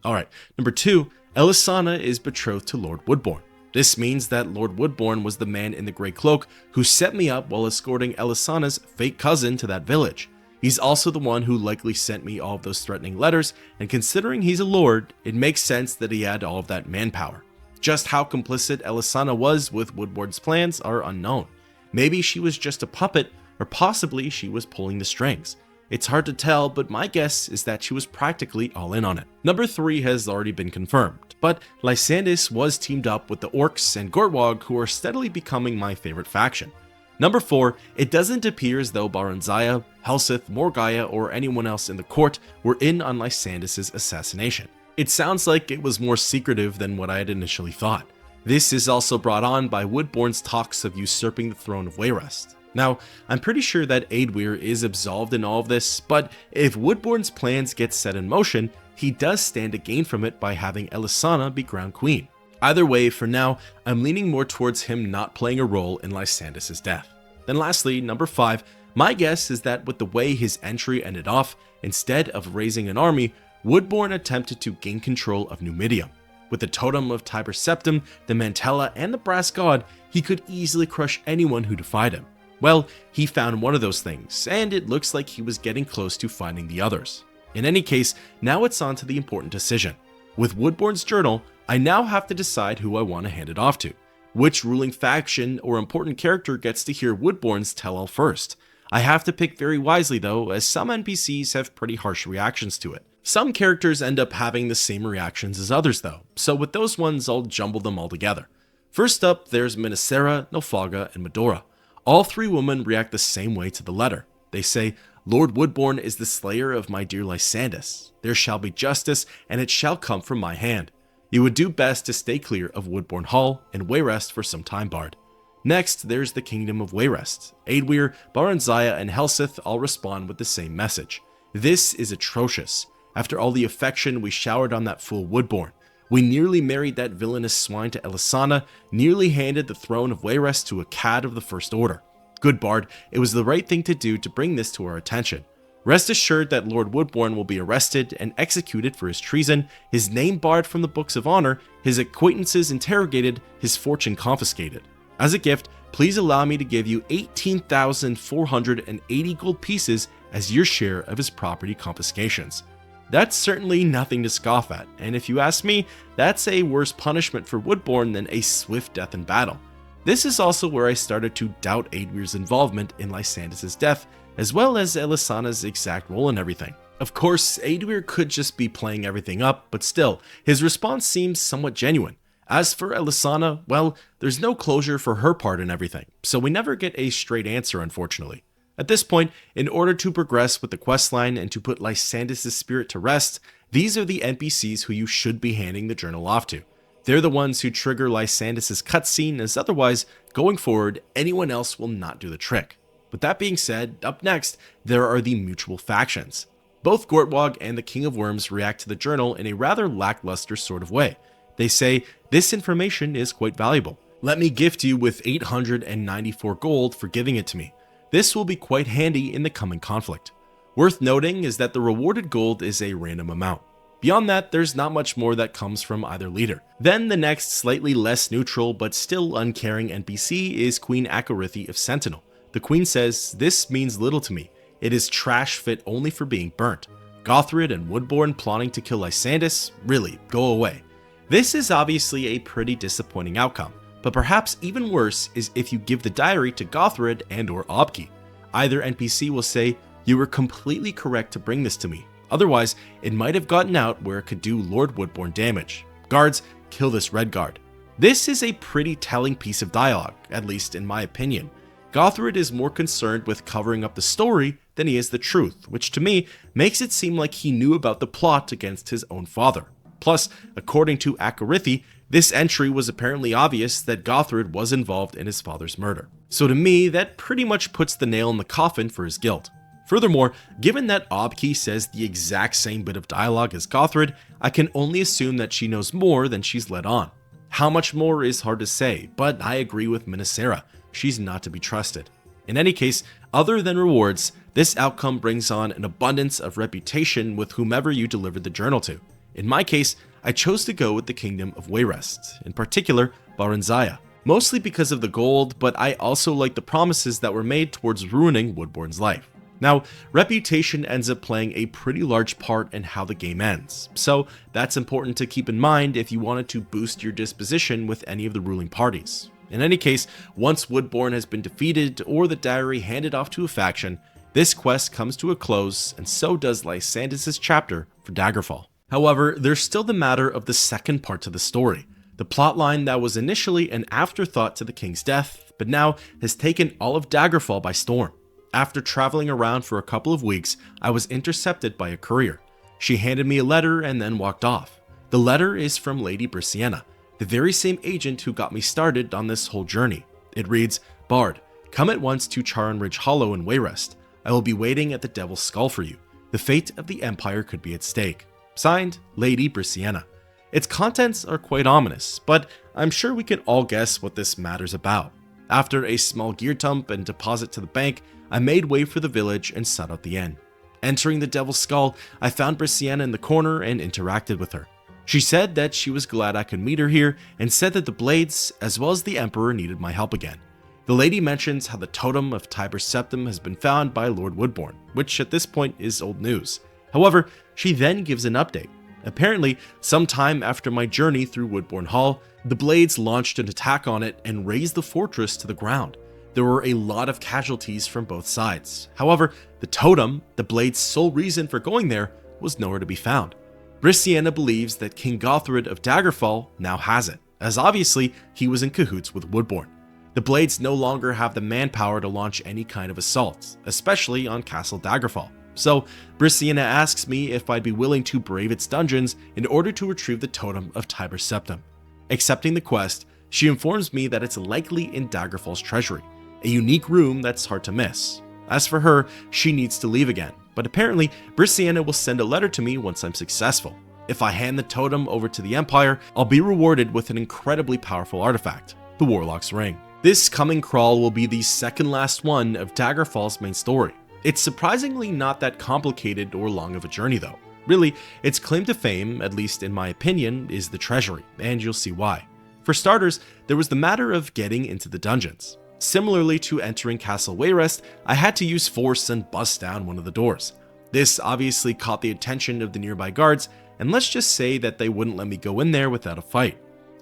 Alright, number two, Elisana is betrothed to Lord Woodbourne. This means that Lord Woodbourne was the man in the grey cloak who set me up while escorting Elisana's fake cousin to that village. He's also the one who likely sent me all of those threatening letters, and considering he's a lord, it makes sense that he had all of that manpower. Just how complicit Elisana was with Woodbourne's plans are unknown. Maybe she was just a puppet, or possibly she was pulling the strings. It's hard to tell, but my guess is that she was practically all in on it. Number 3 has already been confirmed, but Lysandas was teamed up with the Orcs and Gortwog, who are steadily becoming my favorite faction. Number 4, it doesn't appear as though Baranzaya, Helsith, Morgaya, or anyone else in the court were in on Lysandas' assassination. It sounds like it was more secretive than what I had initially thought. This is also brought on by Woodbourne's talks of usurping the throne of Wayrest. Now, I'm pretty sure that Aedwyr is absolved in all of this, but if Woodbourne's plans get set in motion, he does stand to gain from it by having Elisana be crowned queen. Either way, for now, I'm leaning more towards him not playing a role in Lysandas' death. Then lastly, number 5, my guess is that with the way his entry ended off, instead of raising an army, Woodbourne attempted to gain control of Numidium. With the totem of Tiber Septim, the Mantella, and the Brass God, he could easily crush anyone who defied him. Well, he found one of those things, and it looks like he was getting close to finding the others. In any case, now it's on to the important decision. With Woodbourne's journal, I now have to decide who I want to hand it off to. Which ruling faction or important character gets to hear Woodbourne's tell-all first? I have to pick very wisely though, as some NPCs have pretty harsh reactions to it. Some characters end up having the same reactions as others though, so with those ones I'll jumble them all together. First up, there's Minnesera, Nilfgaard, and Medora. All 3 women react the same way to the letter. They say, Lord Woodbourne is the slayer of my dear Lysandas. There shall be justice, and it shall come from my hand. You would do best to stay clear of Woodbourne Hall and Wayrest for some time, Bard. Next, there's the Kingdom of Wayrest. Aedwyr, Baranzaya, and Helsith all respond with the same message. This is atrocious. After all the affection we showered on that fool Woodbourne, we nearly married that villainous swine to Elisana, nearly handed the throne of Wayrest to a cad of the First Order. Good Bard, it was the right thing to do to bring this to our attention. Rest assured that Lord Woodbourne will be arrested and executed for his treason, his name barred from the books of honor, his acquaintances interrogated, his fortune confiscated. As a gift, please allow me to give you 18,480 gold pieces as your share of his property confiscations. That's certainly nothing to scoff at, and if you ask me, that's a worse punishment for Woodbourne than a swift death in battle. This is also where I started to doubt Aedwir's involvement in Lysandris' death, as well as Elisana's exact role in everything. Of course, Aedwir could just be playing everything up, but still, his response seems somewhat genuine. As for Elisana, well, there's no closure for her part in everything, so we never get a straight answer, unfortunately. At this point, in order to progress with the questline and to put Lysandris' spirit to rest, these are the NPCs who you should be handing the journal off to. They're the ones who trigger Lysandris' cutscene, as otherwise, going forward, anyone else will not do the trick. With that being said, up next, there are the mutual factions. Both Gortwog and the King of Worms react to the journal in a rather lackluster sort of way. They say, "This information is quite valuable. Let me gift you with 894 gold for giving it to me. This will be quite handy in the coming conflict." Worth noting is that the rewarded gold is a random amount. Beyond that, there's not much more that comes from either leader. Then the next slightly less neutral but still uncaring NPC is Queen Akarithi of Sentinel. The queen says, "This means little to me. It is trash fit only for being burnt. Gothrid and Woodborn plotting to kill Lysandris? Really, go away." This is obviously a pretty disappointing outcome, but perhaps even worse is if you give the diary to Gothrid and or Obki. Either NPC will say, "You were completely correct to bring this to me. Otherwise, it might have gotten out where it could do Lord Woodborn damage. Guards, kill this red guard." This is a pretty telling piece of dialogue, at least in my opinion. Gothrid is more concerned with covering up the story than he is the truth, which to me makes it seem like he knew about the plot against his own father. Plus, according to Akarithi, this entry was apparently obvious that Gothrid was involved in his father's murder. So to me, that pretty much puts the nail in the coffin for his guilt. Furthermore, given that Obki says the exact same bit of dialogue as Gothrid, I can only assume that she knows more than she's let on. How much more is hard to say, but I agree with Minnesera. She's not to be trusted. In any case, other than rewards, this outcome brings on an abundance of reputation with whomever you delivered the journal to. In my case, I chose to go with the Kingdom of Wayrest, in particular Baranzaya, mostly because of the gold, but I also like the promises that were made towards ruining Woodborn's life. Now, reputation ends up playing a pretty large part in how the game ends, so that's important to keep in mind if you wanted to boost your disposition with any of the ruling parties. In any case, once Woodborn has been defeated or the diary handed off to a faction, this quest comes to a close, and so does Lysandris' chapter for Daggerfall. However, there's still the matter of the second part to the story, the plotline that was initially an afterthought to the king's death, but now has taken all of Daggerfall by storm. After traveling around for a couple of weeks, I was intercepted by a courier. She handed me a letter and then walked off. The letter is from Lady Brisciana, the very same agent who got me started on this whole journey. It reads, "Bard, come at once to Charon Ridge Hollow in Wayrest. I will be waiting at the Devil's Skull for you. The fate of the Empire could be at stake. Signed, Lady Brisciana." Its contents are quite ominous, but I'm sure we can all guess what this matter's about. After a small gear dump and deposit to the bank, I made way for the village and sought out the inn. Entering the Devil's Skull, I found Brisciana in the corner and interacted with her. She said that she was glad I could meet her here and said that the Blades, as well as the Emperor, needed my help again. The lady mentions how the totem of Tiber's Septum has been found by Lord Woodborn, which at this point is old news. However, she then gives an update. Apparently, sometime after my journey through Woodborn Hall, the Blades launched an attack on it and razed the fortress to the ground. There were a lot of casualties from both sides. However, the totem, the Blades' sole reason for going there, was nowhere to be found. Brisciana believes that King Gothrid of Daggerfall now has it, as obviously he was in cahoots with Woodborn. The Blades no longer have the manpower to launch any kind of assaults, especially on Castle Daggerfall. So, Brisciana asks me if I'd be willing to brave its dungeons in order to retrieve the totem of Tiber's Septum. Accepting the quest, she informs me that it's likely in Daggerfall's treasury, a unique room that's hard to miss. As for her, she needs to leave again, but apparently Brisciana will send a letter to me once I'm successful. If I hand the totem over to the Empire, I'll be rewarded with an incredibly powerful artifact, the Warlock's Ring. This coming crawl will be the second last one of Daggerfall's main story. It's surprisingly not that complicated or long of a journey though. Really, its claim to fame, at least in my opinion, is the treasury, and you'll see why. For starters, there was the matter of getting into the dungeons. Similarly to entering Castle Wayrest, I had to use force and bust down one of the doors. This obviously caught the attention of the nearby guards, and let's just say that they wouldn't let me go in there without a fight.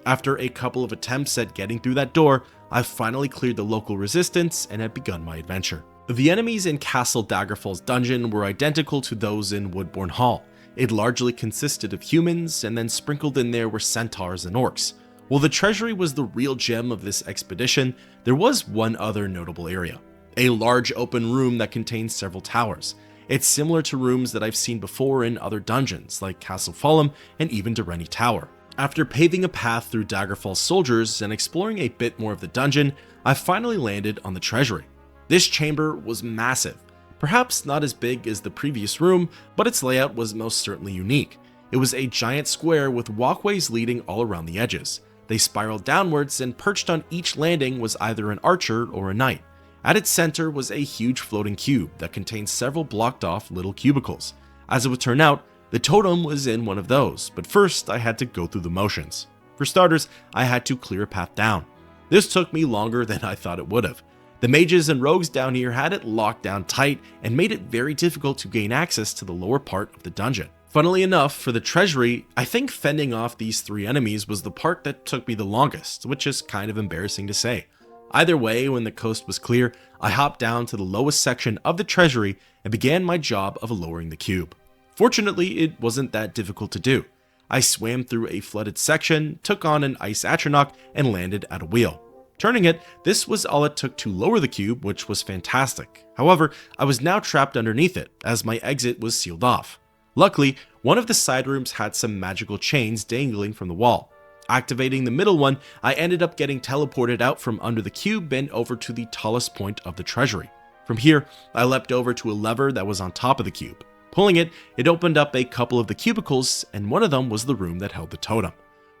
After a couple of attempts at getting through that door, I finally cleared the local resistance and had begun my adventure. The enemies in Castle Daggerfall's dungeon were identical to those in Woodbourne Hall. It largely consisted of humans, and then sprinkled in there were centaurs and orcs. While the treasury was the real gem of this expedition, there was one other notable area. A large open room that contains several towers. It's similar to rooms that I've seen before in other dungeons, like Castle Fulham and even Dereni Tower. After paving a path through Daggerfall's soldiers and exploring a bit more of the dungeon, I finally landed on the treasury. This chamber was massive, perhaps not as big as the previous room, but its layout was most certainly unique. It was a giant square with walkways leading all around the edges. They spiraled downwards, and perched on each landing was either an archer or a knight. At its center was a huge floating cube that contained several blocked off little cubicles. As it would turn out, the totem was in one of those, but first I had to go through the motions. For starters, I had to clear a path down. This took me longer than I thought it would have. The mages and rogues down here had it locked down tight and made it very difficult to gain access to the lower part of the dungeon. Funnily enough, for the treasury, I think fending off these 3 enemies was the part that took me the longest, which is kind of embarrassing to say. Either way, when the coast was clear, I hopped down to the lowest section of the treasury and began my job of lowering the cube. Fortunately, it wasn't that difficult to do. I swam through a flooded section, took on an ice atronach, and landed at a wheel. Turning it, this was all it took to lower the cube, which was fantastic. However, I was now trapped underneath it, as my exit was sealed off. Luckily, one of the side rooms had some magical chains dangling from the wall. Activating the middle one, I ended up getting teleported out from under the cube and over to the tallest point of the treasury. From here, I leapt over to a lever that was on top of the cube. Pulling it, it opened up a couple of the cubicles, and one of them was the room that held the totem.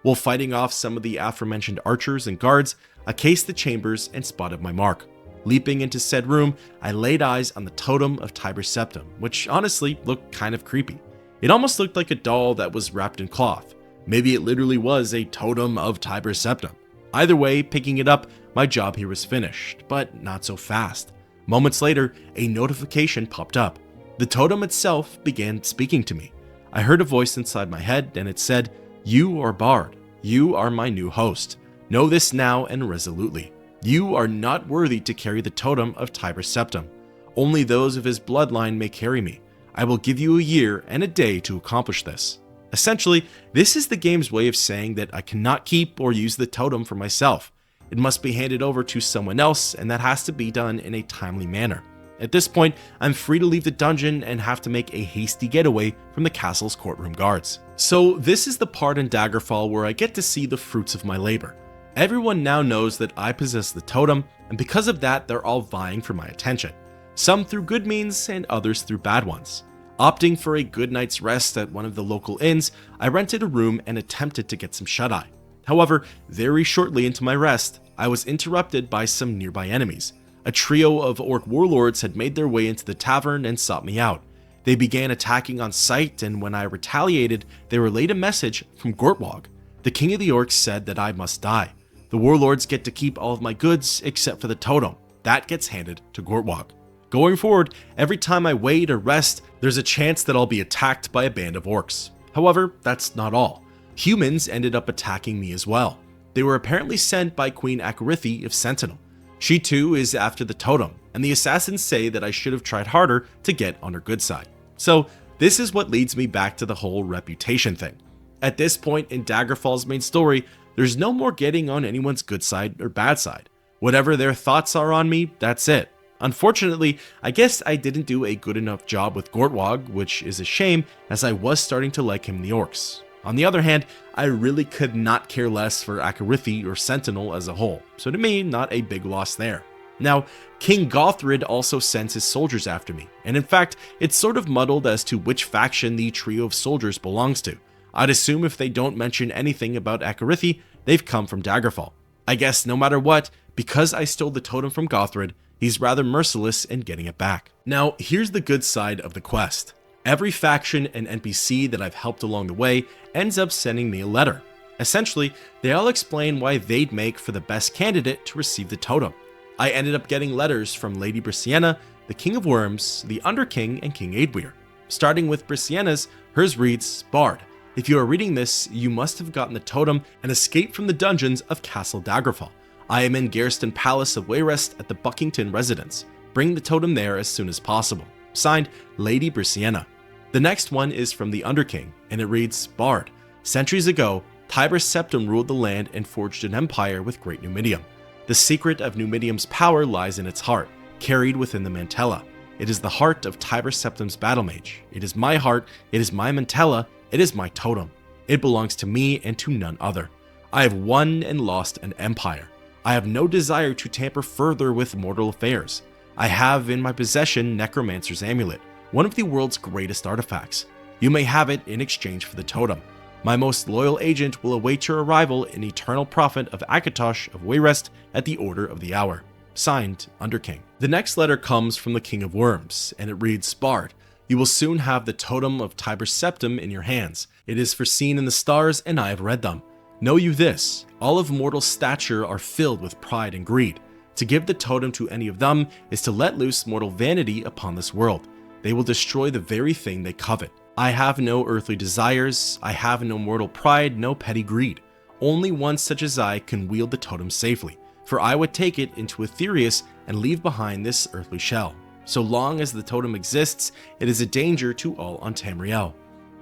While fighting off some of the aforementioned archers and guards, I cased the chambers and spotted my mark. Leaping into said room, I laid eyes on the totem of Tiber Septim, which honestly looked kind of creepy. It almost looked like a doll that was wrapped in cloth. Maybe it literally was a totem of Tiber Septim. Either way, picking it up, my job here was finished, but not so fast. Moments later, a notification popped up. The totem itself began speaking to me. I heard a voice inside my head, and it said, "You are Bard. You are my new host. Know this now and resolutely. You are not worthy to carry the totem of Tiber Septim. Only those of his bloodline may carry me. I will give you a year and a day to accomplish this." Essentially, this is the game's way of saying that I cannot keep or use the totem for myself. It must be handed over to someone else, and that has to be done in a timely manner. At this point, I'm free to leave the dungeon and have to make a hasty getaway from the castle's courtroom guards. So this is the part in Daggerfall where I get to see the fruits of my labor. Everyone now knows that I possess the totem, and because of that, they're all vying for my attention. Some through good means and others through bad ones. Opting for a good night's rest at one of the local inns, I rented a room and attempted to get some shut-eye. However, very shortly into my rest, I was interrupted by some nearby enemies. A trio of orc warlords had made their way into the tavern and sought me out. They began attacking on sight, and when I retaliated, they relayed a message from Gortwog. The king of the orcs said that I must die. The warlords get to keep all of my goods except for the totem. That gets handed to Gortwog. Going forward, every time I wait or rest, there's a chance that I'll be attacked by a band of orcs. However, that's not all. Humans ended up attacking me as well. They were apparently sent by Queen Akarithi of Sentinel. She too is after the totem, and the assassins say that I should have tried harder to get on her good side. So this is what leads me back to the whole reputation thing. At this point in Daggerfall's main story, there's no more getting on anyone's good side or bad side. Whatever their thoughts are on me, that's it. Unfortunately, I guess I didn't do a good enough job with Gortwog, which is a shame as I was starting to like him in the orcs. On the other hand, I really could not care less for Akarithi or Sentinel as a whole, so to me, not a big loss there. Now, King Gothrid also sends his soldiers after me, and in fact, it's sort of muddled as to which faction the trio of soldiers belongs to. I'd assume if they don't mention anything about Akarithi, they've come from Daggerfall. I guess no matter what, because I stole the totem from Gothrid, he's rather merciless in getting it back. Now, here's the good side of the quest. Every faction and NPC that I've helped along the way ends up sending me a letter. Essentially, they all explain why they'd make for the best candidate to receive the totem. I ended up getting letters from Lady Brissiana, the King of Worms, the Underking, and King Aedweir. Starting with Brissiana's, hers reads, "Bard, if you are reading this, you must have gotten the totem and escaped from the dungeons of Castle Daggerfall. I am in Garston Palace of Wayrest at the Buckington residence. Bring the totem there as soon as possible. Signed, Lady Briscienna. The next one is from the Underking, and it reads, Bard. Centuries ago, Tiber's Septim ruled the land and forged an empire with Great Numidium. The secret of Numidium's power lies in its heart, carried within the Mantella. It is the heart of Tiber Septim's battle mage. It is my heart, it is my Mantella, it is my totem. It belongs to me and to none other. I have won and lost an empire. I have no desire to tamper further with mortal affairs. I have in my possession Necromancer's Amulet, one of the world's greatest artifacts. You may have it in exchange for the totem. My most loyal agent will await your arrival in Eternal Prophet of Akatosh of Wayrest at the order of the hour. Signed, Underking. The next letter comes from the King of Worms, and it reads, Bard, you will soon have the totem of Tiber's Septim in your hands. It is foreseen in the stars, and I have read them. Know you this, all of mortal stature are filled with pride and greed. To give the totem to any of them is to let loose mortal vanity upon this world. They will destroy the very thing they covet. I have no earthly desires, I have no mortal pride, no petty greed. Only one such as I can wield the totem safely, for I would take it into Aetherius and leave behind this earthly shell. So long as the totem exists, it is a danger to all on Tamriel.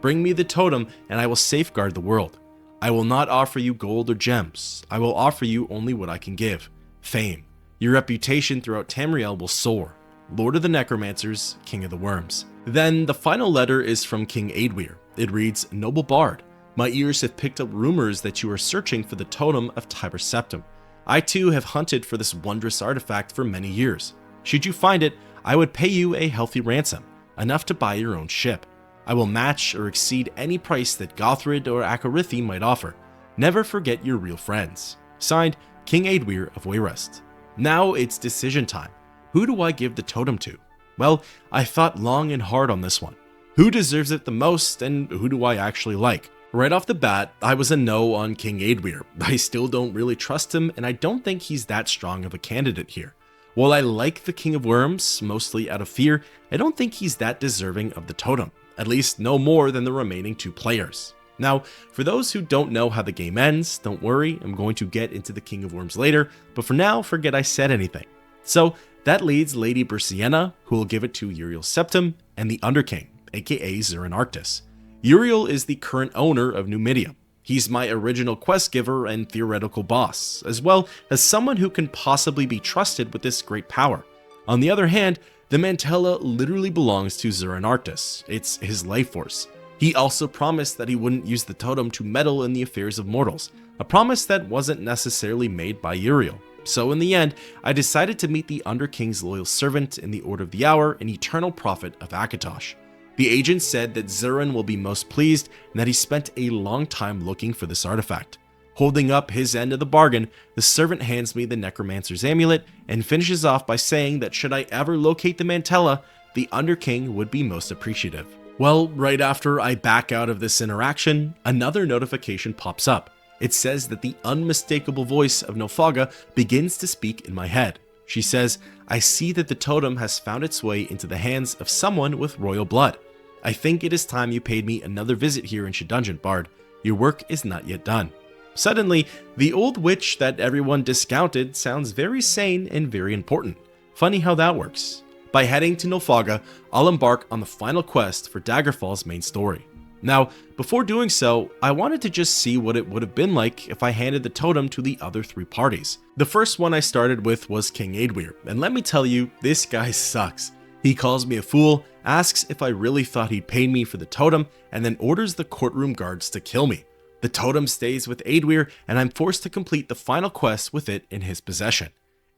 Bring me the totem and I will safeguard the world. I will not offer you gold or gems, I will offer you only what I can give, fame. Your reputation throughout Tamriel will soar. Lord of the Necromancers, King of the Worms. Then the final letter is from King Aedwir. It reads, Noble Bard, my ears have picked up rumors that you are searching for the totem of Tiber Septim. I too have hunted for this wondrous artifact for many years. Should you find it, I would pay you a healthy ransom, enough to buy your own ship. I will match or exceed any price that Gothrid or Akarithi might offer. Never forget your real friends. Signed, King Aedwir of Wayrest. Now it's decision time. Who do I give the totem to? Well, I thought long and hard on this one. Who deserves it the most, and who do I actually like? Right off the bat, I was a no on King Aedwir. I still don't really trust him, and I don't think he's that strong of a candidate here. While I like the King of Worms, mostly out of fear, I don't think he's that deserving of the totem, at least no more than the remaining two players. Now, for those who don't know how the game ends, don't worry, I'm going to get into the King of Worms later, but for now, forget I said anything. So, that leads Lady Briscienna, who will give it to Uriel's Septim, and the Underking, aka Zurin Arctus. Uriel is the current owner of Numidium. He's my original quest giver and theoretical boss, as well as someone who can possibly be trusted with this great power. On the other hand, the Mantella literally belongs to Zurin Arctus. It's his life force. He also promised that he wouldn't use the totem to meddle in the affairs of mortals, a promise that wasn't necessarily made by Uriel. So in the end, I decided to meet the Underking's loyal servant in the Order of the Hour and Eternal Prophet of Akatosh. The agent said that Zurin will be most pleased and that he spent a long time looking for this artifact. Holding up his end of the bargain, the servant hands me the Necromancer's Amulet and finishes off by saying that should I ever locate the Mantella, the Underking would be most appreciative. Well, right after I back out of this interaction, another notification pops up. It says that the unmistakable voice of Nilfgaard begins to speak in my head. She says, I see that the totem has found its way into the hands of someone with royal blood. I think it is time you paid me another visit here in Shedungeon, Bard. Your work is not yet done. Suddenly, the old witch that everyone discounted sounds very sane and very important. Funny how that works. By heading to Nilfgaard, I'll embark on the final quest for Daggerfall's main story. Now, before doing so, I wanted to just see what it would have been like if I handed the totem to the other three parties. The first one I started with was King Aedwir, and let me tell you, this guy sucks. He calls me a fool, asks if I really thought he'd pay me for the totem, and then orders the courtroom guards to kill me. The totem stays with Aedwir, and I'm forced to complete the final quest with it in his possession.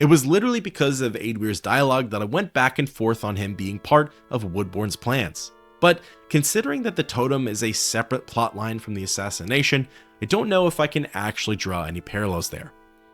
It was literally because of Aedwir's dialogue that I went back and forth on him being part of Woodbourne's plans. But considering that the totem is a separate plotline from the assassination, I don't know if I can actually draw any parallels there.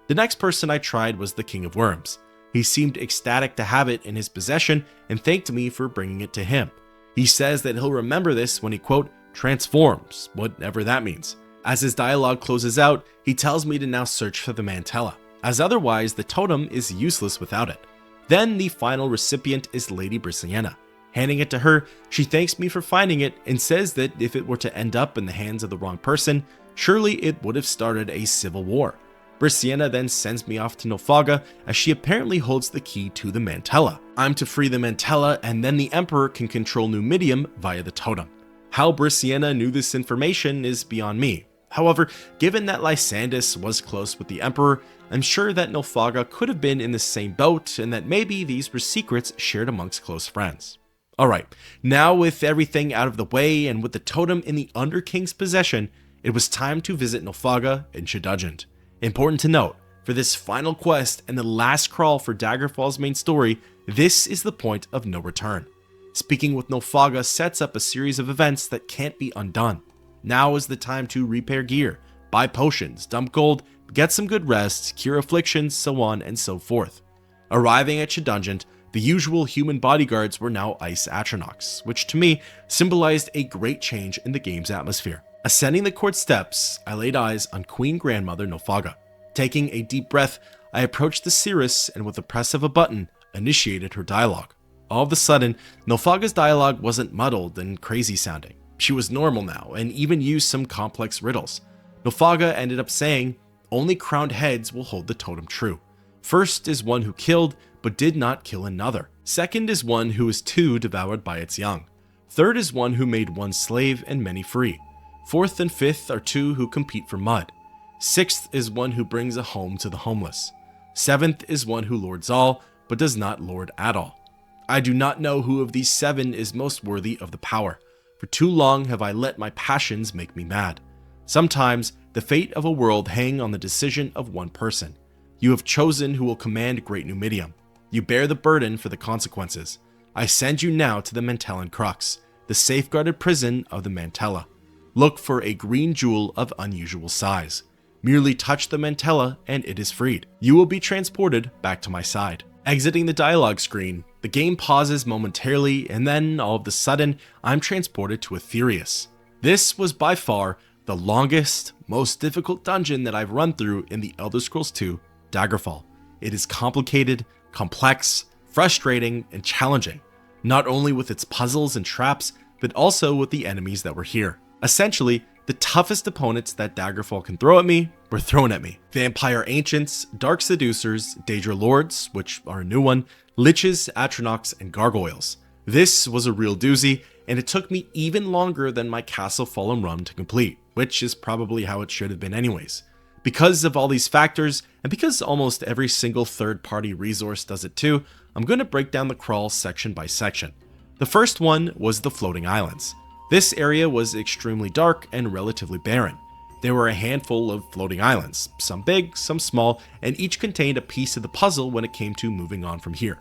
The next person I tried was the King of Worms. He seemed ecstatic to have it in his possession and thanked me for bringing it to him. He says that he'll remember this when he, quote, transforms, whatever that means. As his dialogue closes out, he tells me to now search for the Mantella, as otherwise the totem is useless without it. Then the final recipient is Lady Briscienna. Handing it to her, she thanks me for finding it and says that if it were to end up in the hands of the wrong person, surely it would have started a civil war. Brisciana then sends me off to Nilfgaard, as she apparently holds the key to the Mantella. I'm to free the Mantella, and then the Emperor can control Numidium via the totem. How Brisciana knew this information is beyond me. However, given that Lysandus was close with the Emperor, I'm sure that Nilfgaard could have been in the same boat, and that maybe these were secrets shared amongst close friends. Alright, now with everything out of the way and with the totem in the Underking's possession, it was time to visit Nilfgaard in Shedudgend. Important to note, for this final quest and the last crawl for Daggerfall's main story, this is the point of no return. Speaking with Nilfgaard sets up a series of events that can't be undone. Now is the time to repair gear, buy potions, dump gold, get some good rest, cure afflictions, so on and so forth. Arriving at Shedudgend, the usual human bodyguards were now ice Atronachs, which to me symbolized a great change in the game's atmosphere. Ascending the court steps, I laid eyes on Queen Grandmother Nilfgaard. Taking a deep breath, I approached the Cirrus and with the press of a button, initiated her dialogue. All of a sudden, Nilfgaard's dialogue wasn't muddled and crazy sounding. She was normal now and even used some complex riddles. Nilfgaard ended up saying, "Only crowned heads will hold the totem true. First is one who killed, but did not kill another. Second is one who is too devoured by its young. Third is one who made one slave and many free. Fourth and fifth are two who compete for mud. Sixth is one who brings a home to the homeless. Seventh is one who lords all, but does not lord at all. I do not know who of these seven is most worthy of the power. For too long have I let my passions make me mad. Sometimes the fate of a world hang on the decision of one person. You have chosen who will command Great Numidium. You bear the burden for the consequences. I send you now to the Mantellan Crux, the safeguarded prison of the Mantella. Look for a green jewel of unusual size. Merely touch the Mantella and it is freed. You will be transported back to my side." Exiting the dialogue screen, the game pauses momentarily, and then all of a sudden, I'm transported to Aetherius. This was by far the longest, most difficult dungeon that I've run through in the Elder Scrolls II Daggerfall. It is complicated, complex, frustrating, and challenging, not only with its puzzles and traps, but also with the enemies that were here. Essentially, the toughest opponents that Daggerfall can throw at me were thrown at me. Vampire Ancients, Dark Seducers, Daedra Lords, which are a new one, Liches, Atronachs, and Gargoyles. This was a real doozy, and it took me even longer than my Castle Fallen run to complete, which is probably how it should have been anyways. Because of all these factors, and because almost every single third-party resource does it too, I'm going to break down the crawl section by section. The first one was the Floating Islands. This area was extremely dark and relatively barren. There were a handful of floating islands, some big, some small, and each contained a piece of the puzzle when it came to moving on from here.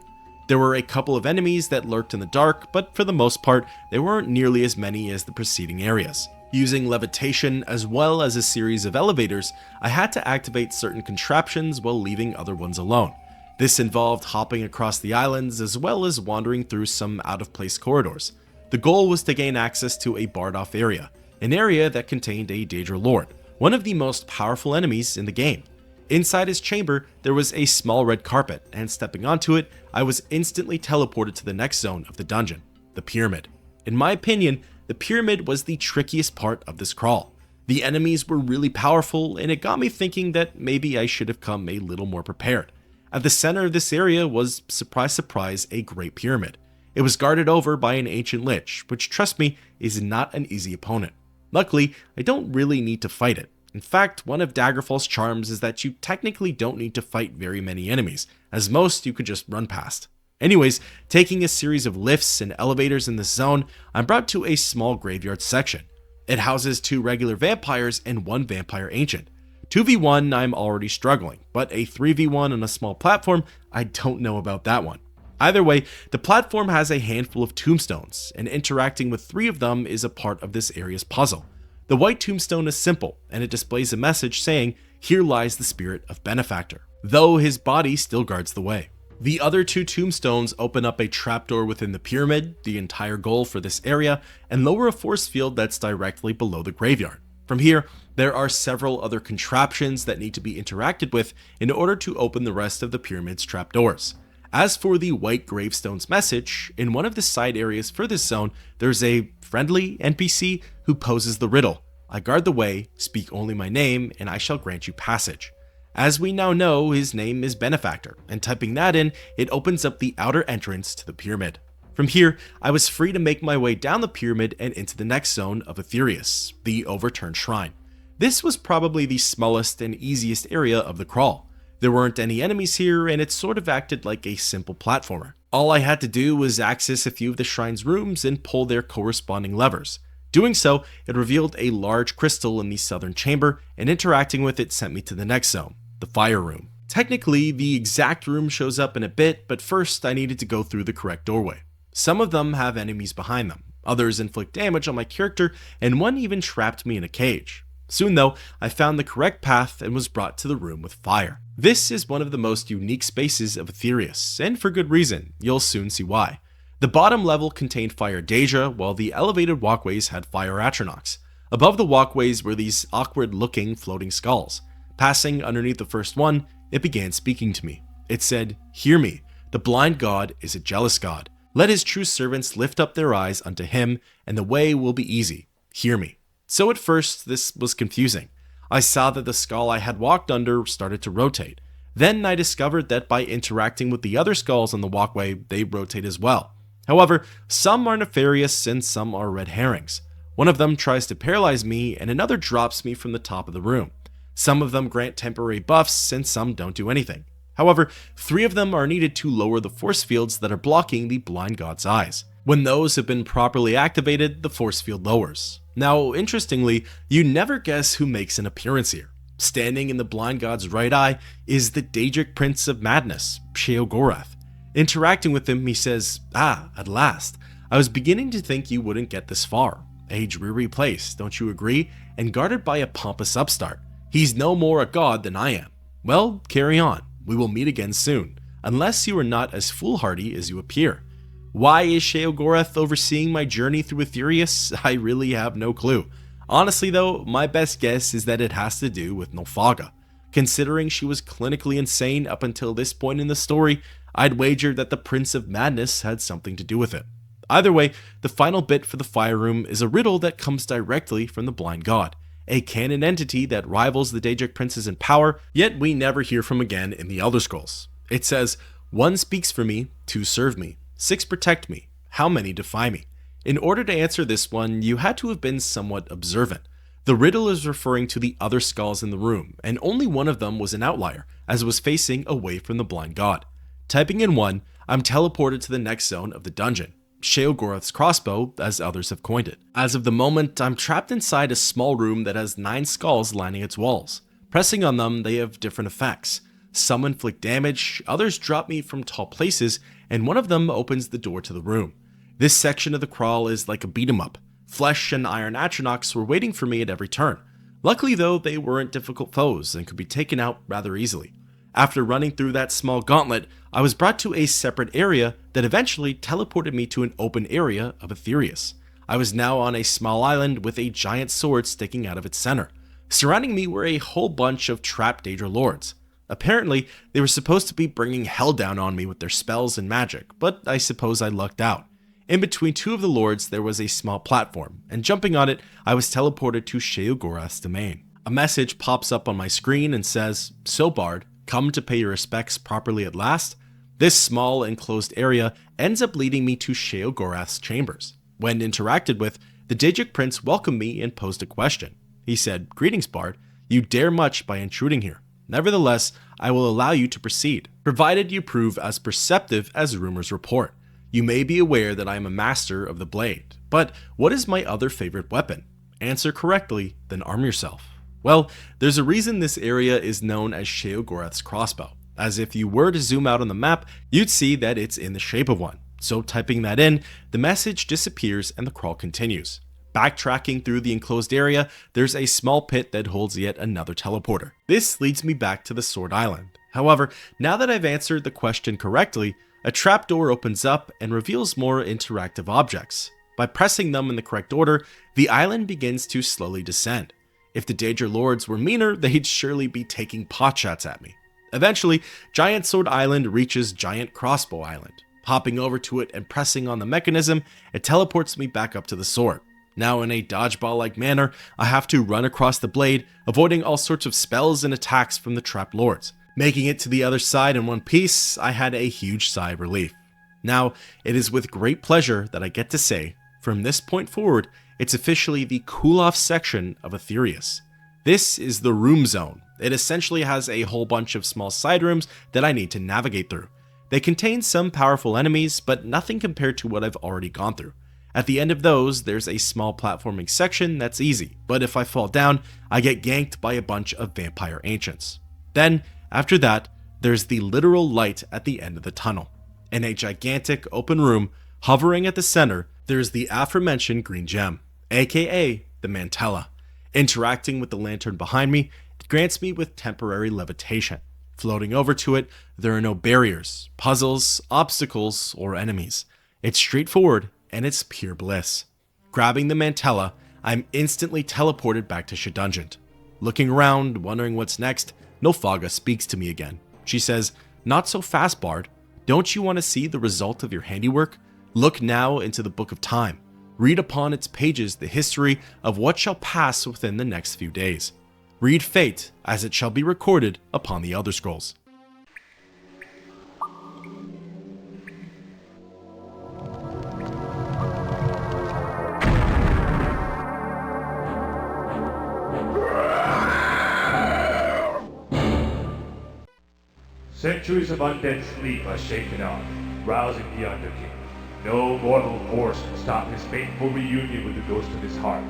There were a couple of enemies that lurked in the dark, but for the most part, there weren't nearly as many as the preceding areas. Using levitation as well as a series of elevators, I had to activate certain contraptions while leaving other ones alone. This involved hopping across the islands as well as wandering through some out-of-place corridors. The goal was to gain access to a barred-off area, an area that contained a Daedra Lord, one of the most powerful enemies in the game. Inside his chamber, there was a small red carpet, and stepping onto it, I was instantly teleported to the next zone of the dungeon, the Pyramid. In my opinion, the Pyramid was the trickiest part of this crawl. The enemies were really powerful, and it got me thinking that maybe I should have come a little more prepared. At the center of this area was, surprise surprise, a Great Pyramid. It was guarded over by an ancient lich, which, trust me, is not an easy opponent. Luckily, I don't really need to fight it. In fact, one of Daggerfall's charms is that you technically don't need to fight very many enemies, as most you could just run past. Anyways, taking a series of lifts and elevators in this zone, I'm brought to a small graveyard section. It houses 2 regular vampires and 1 vampire ancient. 2v1, I'm already struggling, but a 3v1 on a small platform, I don't know about that one. Either way, the platform has a handful of tombstones, and interacting with 3 of them is a part of this area's puzzle. The white tombstone is simple, and it displays a message saying, "Here lies the spirit of Benefactor," though his body still guards the way. The other 2 tombstones open up a trapdoor within the pyramid, the entire goal for this area, and lower a force field that's directly below the graveyard. From here, there are several other contraptions that need to be interacted with in order to open the rest of the pyramid's trapdoors. As for the white gravestone's message, in one of the side areas for this zone, there's a friendly NPC who poses the riddle. "I guard the way, speak only my name, and I shall grant you passage." As we now know, his name is Benefactor, and typing that in, it opens up the outer entrance to the pyramid. From here, I was free to make my way down the pyramid and into the next zone of Aetherius, the overturned shrine. This was probably the smallest and easiest area of the crawl. There weren't any enemies here, and it sort of acted like a simple platformer. All I had to do was access a few of the shrine's rooms and pull their corresponding levers. Doing so, it revealed a large crystal in the southern chamber, and interacting with it sent me to the next zone, the fire room. Technically, the exact room shows up in a bit, but first I needed to go through the correct doorway. Some of them have enemies behind them, others inflict damage on my character, and one even trapped me in a cage. Soon though, I found the correct path and was brought to the room with fire. This is one of the most unique spaces of Aetherius, and for good reason. You'll soon see why. The bottom level contained fire Deja, while the elevated walkways had fire Atronachs. Above the walkways were these awkward-looking floating skulls. Passing underneath the first one, it began speaking to me. It said, "Hear me, the blind god is a jealous god. Let his true servants lift up their eyes unto him, and the way will be easy. Hear me." So at first, this was confusing. I saw that the skull I had walked under started to rotate. Then I discovered that by interacting with the other skulls on the walkway, they rotate as well. However, some are nefarious and some are red herrings. One of them tries to paralyze me, and another drops me from the top of the room. Some of them grant temporary buffs, and some don't do anything. However, 3 of them are needed to lower the force fields that are blocking the blind god's eyes. When those have been properly activated, the force field lowers. Now, interestingly, you never guess who makes an appearance here. Standing in the blind god's right eye is the Daedric Prince of Madness, Sheogorath. Interacting with him, he says, "Ah, at last. I was beginning to think you wouldn't get this far. A dreary place, don't you agree? And guarded by a pompous upstart. He's no more a god than I am. Well, carry on. We will meet again soon, unless you are not as foolhardy as you appear." Why is Sheogorath overseeing my journey through Aetherius? I really have no clue. Honestly though, my best guess is that it has to do with Nulfaga. Considering she was clinically insane up until this point in the story, I'd wager that the Prince of Madness had something to do with it. Either way, the final bit for the fire room is a riddle that comes directly from the blind god, a canon entity that rivals the Daedric princes in power, yet we never hear from again in the Elder Scrolls. It says, "One speaks for me, 2 serve me. 6 protect me, how many defy me?" In order to answer this one, you had to have been somewhat observant. The riddle is referring to the other skulls in the room, and only one of them was an outlier, as it was facing away from the blind god. Typing in 1, I'm teleported to the next zone of the dungeon, Sheogorath's crossbow, as others have coined it. As of the moment, I'm trapped inside a small room that has 9 skulls lining its walls. Pressing on them, they have different effects. Some inflict damage, others drop me from tall places, and one of them opens the door to the room. This section of the crawl is like a beat-em-up. Flesh and iron Atronachs were waiting for me at every turn. Luckily though, they weren't difficult foes and could be taken out rather easily. After running through that small gauntlet, I was brought to a separate area that eventually teleported me to an open area of Aetherius. I was now on a small island with a giant sword sticking out of its center. Surrounding me were a whole bunch of trapped Daedra lords. Apparently, they were supposed to be bringing hell down on me with their spells and magic, but I suppose I lucked out. In between 2 of the lords, there was a small platform, and jumping on it, I was teleported to Sheogorath's domain. A message pops up on my screen and says, "So Bard, come to pay your respects properly at last." This small enclosed area ends up leading me to Sheogorath's chambers. When interacted with, the Daedric Prince welcomed me and posed a question. He said, "Greetings, Bard. You dare much by intruding here. Nevertheless, I will allow you to proceed, provided you prove as perceptive as rumors report. You may be aware that I am a master of the blade, but what is my other favorite weapon? Answer correctly, then arm yourself." Well, there's a reason this area is known as Sheogorath's crossbow, as if you were to zoom out on the map, you'd see that it's in the shape of one. So typing that in, the message disappears and the crawl continues. Backtracking through the enclosed area, there's a small pit that holds yet another teleporter. This leads me back to the Sword Island. However, now that I've answered the question correctly, a trapdoor opens up and reveals more interactive objects. By pressing them in the correct order, the island begins to slowly descend. If the Daedra Lords were meaner, they'd surely be taking potshots at me. Eventually, Giant Sword Island reaches Giant Crossbow Island. Hopping over to it and pressing on the mechanism, it teleports me back up to the sword. Now in a dodgeball-like manner, I have to run across the blade, avoiding all sorts of spells and attacks from the trapped lords. Making it to the other side in one piece, I had a huge sigh of relief. Now, it is with great pleasure that I get to say, from this point forward, it's officially the cool-off section of Aetherius. This is the room zone. It essentially has a whole bunch of small side rooms that I need to navigate through. They contain some powerful enemies, but nothing compared to what I've already gone through. At the end of those, there's a small platforming section that's easy, but if I fall down, I get ganked by a bunch of vampire ancients. Then, after that, there's the literal light at the end of the tunnel. In a gigantic open room, hovering at the center, there's the aforementioned green gem, aka the Mantella. Interacting with the lantern behind me, it grants me with temporary levitation. Floating over to it, there are no barriers, puzzles, obstacles, or enemies. It's straightforward, and it's pure bliss. Grabbing the Mantella, I'm instantly teleported back to Shedungeon. Looking around, wondering what's next, Nilfgaard speaks to me again. She says, "Not so fast, Bard. Don't you want to see the result of your handiwork? Look now into the Book of Time. Read upon its pages the history of what shall pass within the next few days. Read fate as it shall be recorded upon the elderscrolls." Centuries of undead sleep are shaken off, rousing the Underking. No mortal force can stop his painful reunion with the ghost of his heart,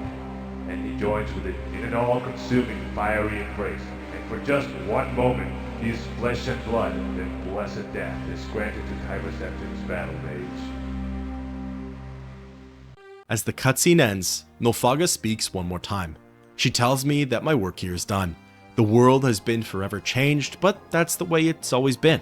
and he joins with it in an all-consuming fiery embrace, and for just one moment, his flesh and blood, then blessed death is granted to Tyberception's battle mage. As the cutscene ends, Nilfgaard speaks one more time. She tells me that my work here is done. The world has been forever changed, but that's the way it's always been.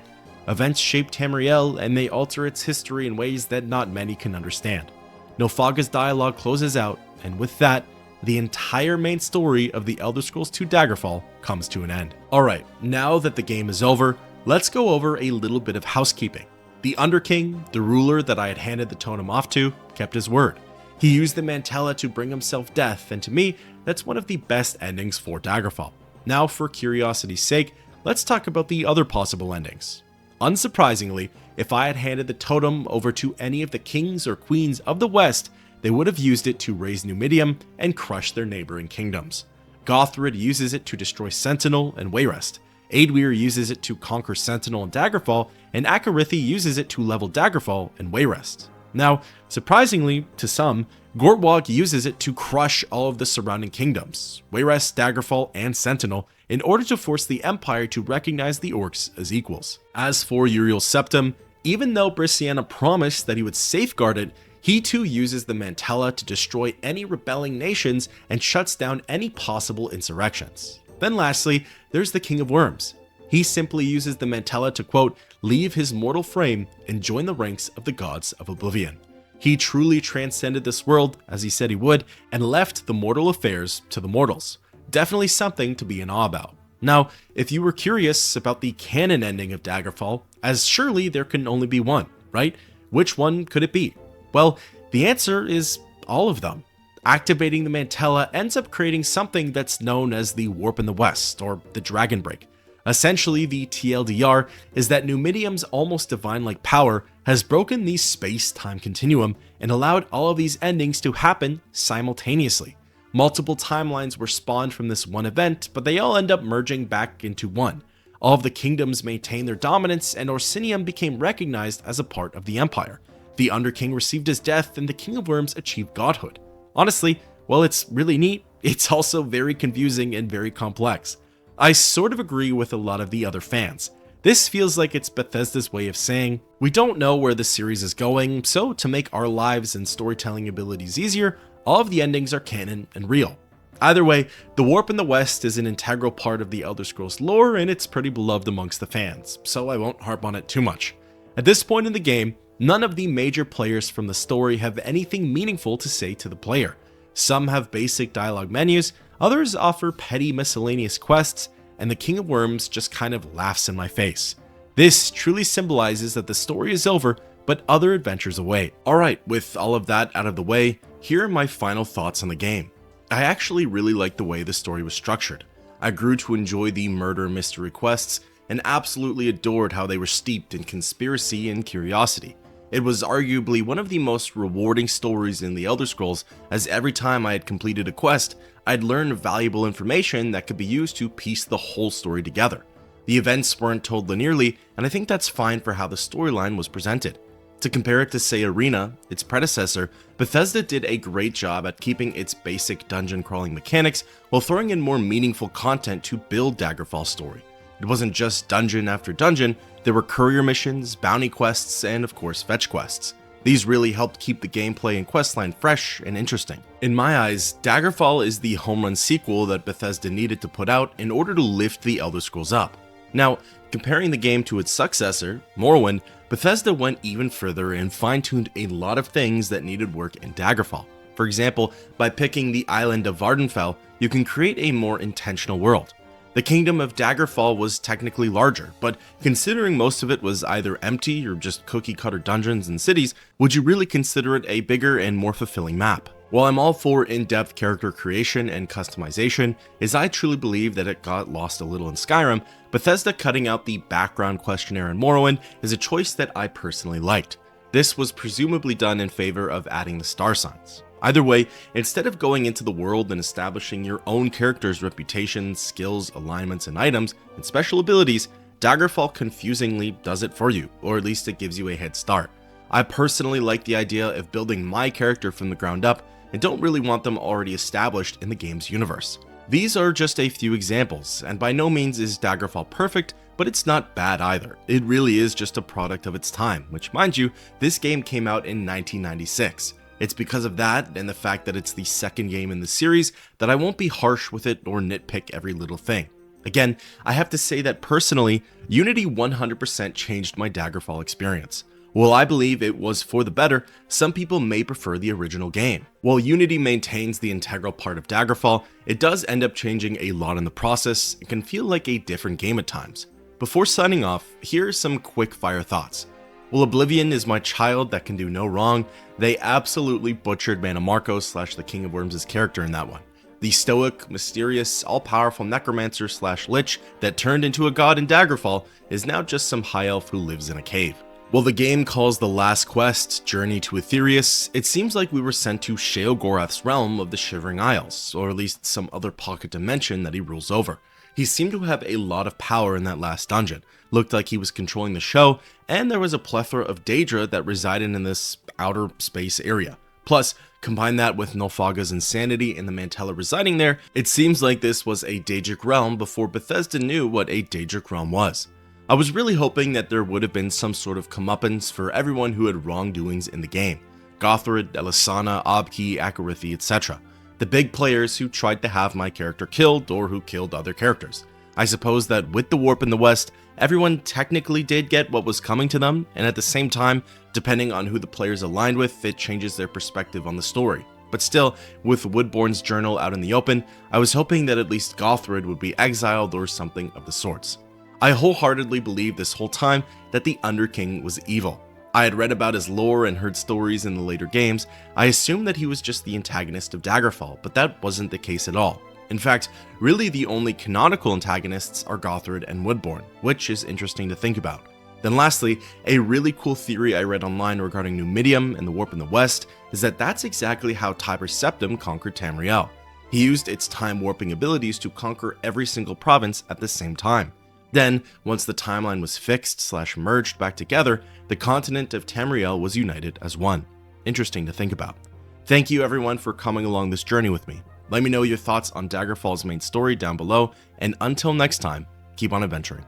Events shape Tamriel, and they alter its history in ways that not many can understand. Nilfgaard's dialogue closes out, and with that, the entire main story of the Elder Scrolls II Daggerfall comes to an end. Alright, now that the game is over, let's go over a little bit of housekeeping. The Underking, the ruler that I had handed the totem off to, kept his word. He used the Mantella to bring himself death, and to me, that's one of the best endings for Daggerfall. Now, for curiosity's sake, let's talk about the other possible endings. Unsurprisingly, if I had handed the totem over to any of the kings or queens of the West, they would have used it to raise Numidium and crush their neighboring kingdoms. Gothrid uses it to destroy Sentinel and Wayrest. Aedweir uses it to conquer Sentinel and Daggerfall, and Akarithi uses it to level Daggerfall and Wayrest. Now, surprisingly to some, Gortwog uses it to crush all of the surrounding kingdoms, Wayrest, Daggerfall, and Sentinel, in order to force the Empire to recognize the orcs as equals. As for Uriel's Septum, even though Brisciana promised that he would safeguard it, he too uses the Mantella to destroy any rebelling nations and shuts down any possible insurrections. Then lastly, there's the King of Worms. He simply uses the Mantella to, quote, leave his mortal frame and join the ranks of the gods of Oblivion. He truly transcended this world, as he said he would, and left the mortal affairs to the mortals. Definitely something to be in awe about. Now, if you were curious about the canon ending of Daggerfall, as surely there can only be one, right? Which one could it be? Well, the answer is all of them. Activating the Mantella ends up creating something that's known as the Warp in the West, or the Dragon Break. Essentially, the TLDR is that Numidium's almost divine-like power has broken the space-time continuum and allowed all of these endings to happen simultaneously. Multiple timelines were spawned from this one event, but they all end up merging back into one. All of the kingdoms maintained their dominance, and Orsinium became recognized as a part of the Empire. The Underking received his death, and the King of Worms achieved godhood. Honestly, while it's really neat, it's also very confusing and very complex. I sort of agree with a lot of the other fans. This feels like it's Bethesda's way of saying, we don't know where the series is going, so to make our lives and storytelling abilities easier, all of the endings are canon and real. Either way, the Warp in the West is an integral part of the Elder Scrolls lore, and it's pretty beloved amongst the fans, so I won't harp on it too much. At this point in the game, none of the major players from the story have anything meaningful to say to the player. Some have basic dialogue menus, others offer petty miscellaneous quests, and the King of Worms just kind of laughs in my face. This truly symbolizes that the story is over, but other adventures await. Alright, with all of that out of the way, Here are my final thoughts on the game. I actually really liked the way the story was structured. I grew to enjoy the murder mystery quests and absolutely adored how they were steeped in conspiracy and curiosity. It was arguably one of the most rewarding stories in the Elder Scrolls, as every time I had completed a quest, I'd learn valuable information that could be used to piece the whole story together. The events weren't told linearly, and I think that's fine for how the storyline was presented. To compare it to, say, Arena, its predecessor, Bethesda did a great job at keeping its basic dungeon crawling mechanics while throwing in more meaningful content to build Daggerfall's story. It wasn't just dungeon after dungeon, there were courier missions, bounty quests, and of course fetch quests. These really helped keep the gameplay and questline fresh and interesting. In my eyes, Daggerfall is the home run sequel that Bethesda needed to put out in order to lift the Elder Scrolls up. Now, comparing the game to its successor, Morrowind, Bethesda went even further and fine-tuned a lot of things that needed work in Daggerfall. For example, by picking the island of Vardenfell, you can create a more intentional world. The kingdom of Daggerfall was technically larger, but considering most of it was either empty or just cookie-cutter dungeons and cities, would you really consider it a bigger and more fulfilling map? While I'm all for in-depth character creation and customization, as I truly believe that it got lost a little in Skyrim, Bethesda cutting out the background questionnaire in Morrowind is a choice that I personally liked. This was presumably done in favor of adding the star signs. Either way, instead of going into the world and establishing your own character's reputations, skills, alignments, and items, and special abilities, Daggerfall confusingly does it for you, or at least it gives you a head start. I personally like the idea of building my character from the ground up and don't really want them already established in the game's universe. These are just a few examples, and by no means is Daggerfall perfect, but it's not bad either. It really is just a product of its time, which, mind you, this game came out in 1996. It's because of that and the fact that it's the second game in the series that I won't be harsh with it or nitpick every little thing. Again, I have to say that personally, Unity 100% changed my Daggerfall experience. While I believe it was for the better, some people may prefer the original game. While Unity maintains the integral part of Daggerfall, it does end up changing a lot in the process and can feel like a different game at times. Before signing off, here are some quick fire thoughts. While Oblivion is my child that can do no wrong, they absolutely butchered Mannimarco / the King of Worms' character in that one. The stoic, mysterious, all-powerful necromancer / lich that turned into a god in Daggerfall is now just some high elf who lives in a cave. While the game calls the last quest Journey to Aetherius, it seems like we were sent to Sheogorath's realm of the Shivering Isles, or at least some other pocket dimension that he rules over. He seemed to have a lot of power in that last dungeon, looked like he was controlling the show, and there was a plethora of Daedra that resided in this outer space area. Plus, combine that with Nulfaga's insanity and the Mantella residing there, it seems like this was a Daedric realm before Bethesda knew what a Daedric realm was. I was really hoping that there would have been some sort of comeuppance for everyone who had wrongdoings in the game. Gothrid, Elisana, Obki, Akarithi, etc. The big players who tried to have my character killed or who killed other characters. I suppose that with the warp in the West, everyone technically did get what was coming to them, and at the same time, depending on who the players aligned with, it changes their perspective on the story. But still, with Woodbourne's journal out in the open, I was hoping that at least Gothrid would be exiled or something of the sorts. I wholeheartedly believed this whole time that the Underking was evil. I had read about his lore and heard stories in the later games. I assumed that he was just the antagonist of Daggerfall, but that wasn't the case at all. In fact, really the only canonical antagonists are Gothrid and Woodbourne, which is interesting to think about. Then lastly, a really cool theory I read online regarding Numidium and the warp in the West is that that's exactly how Tiber Septim conquered Tamriel. He used its time warping abilities to conquer every single province at the same time. Then, once the timeline was fixed / merged back together, the continent of Tamriel was united as one. Interesting to think about. Thank you everyone for coming along this journey with me. Let me know your thoughts on Daggerfall's main story down below, and until next time, keep on adventuring.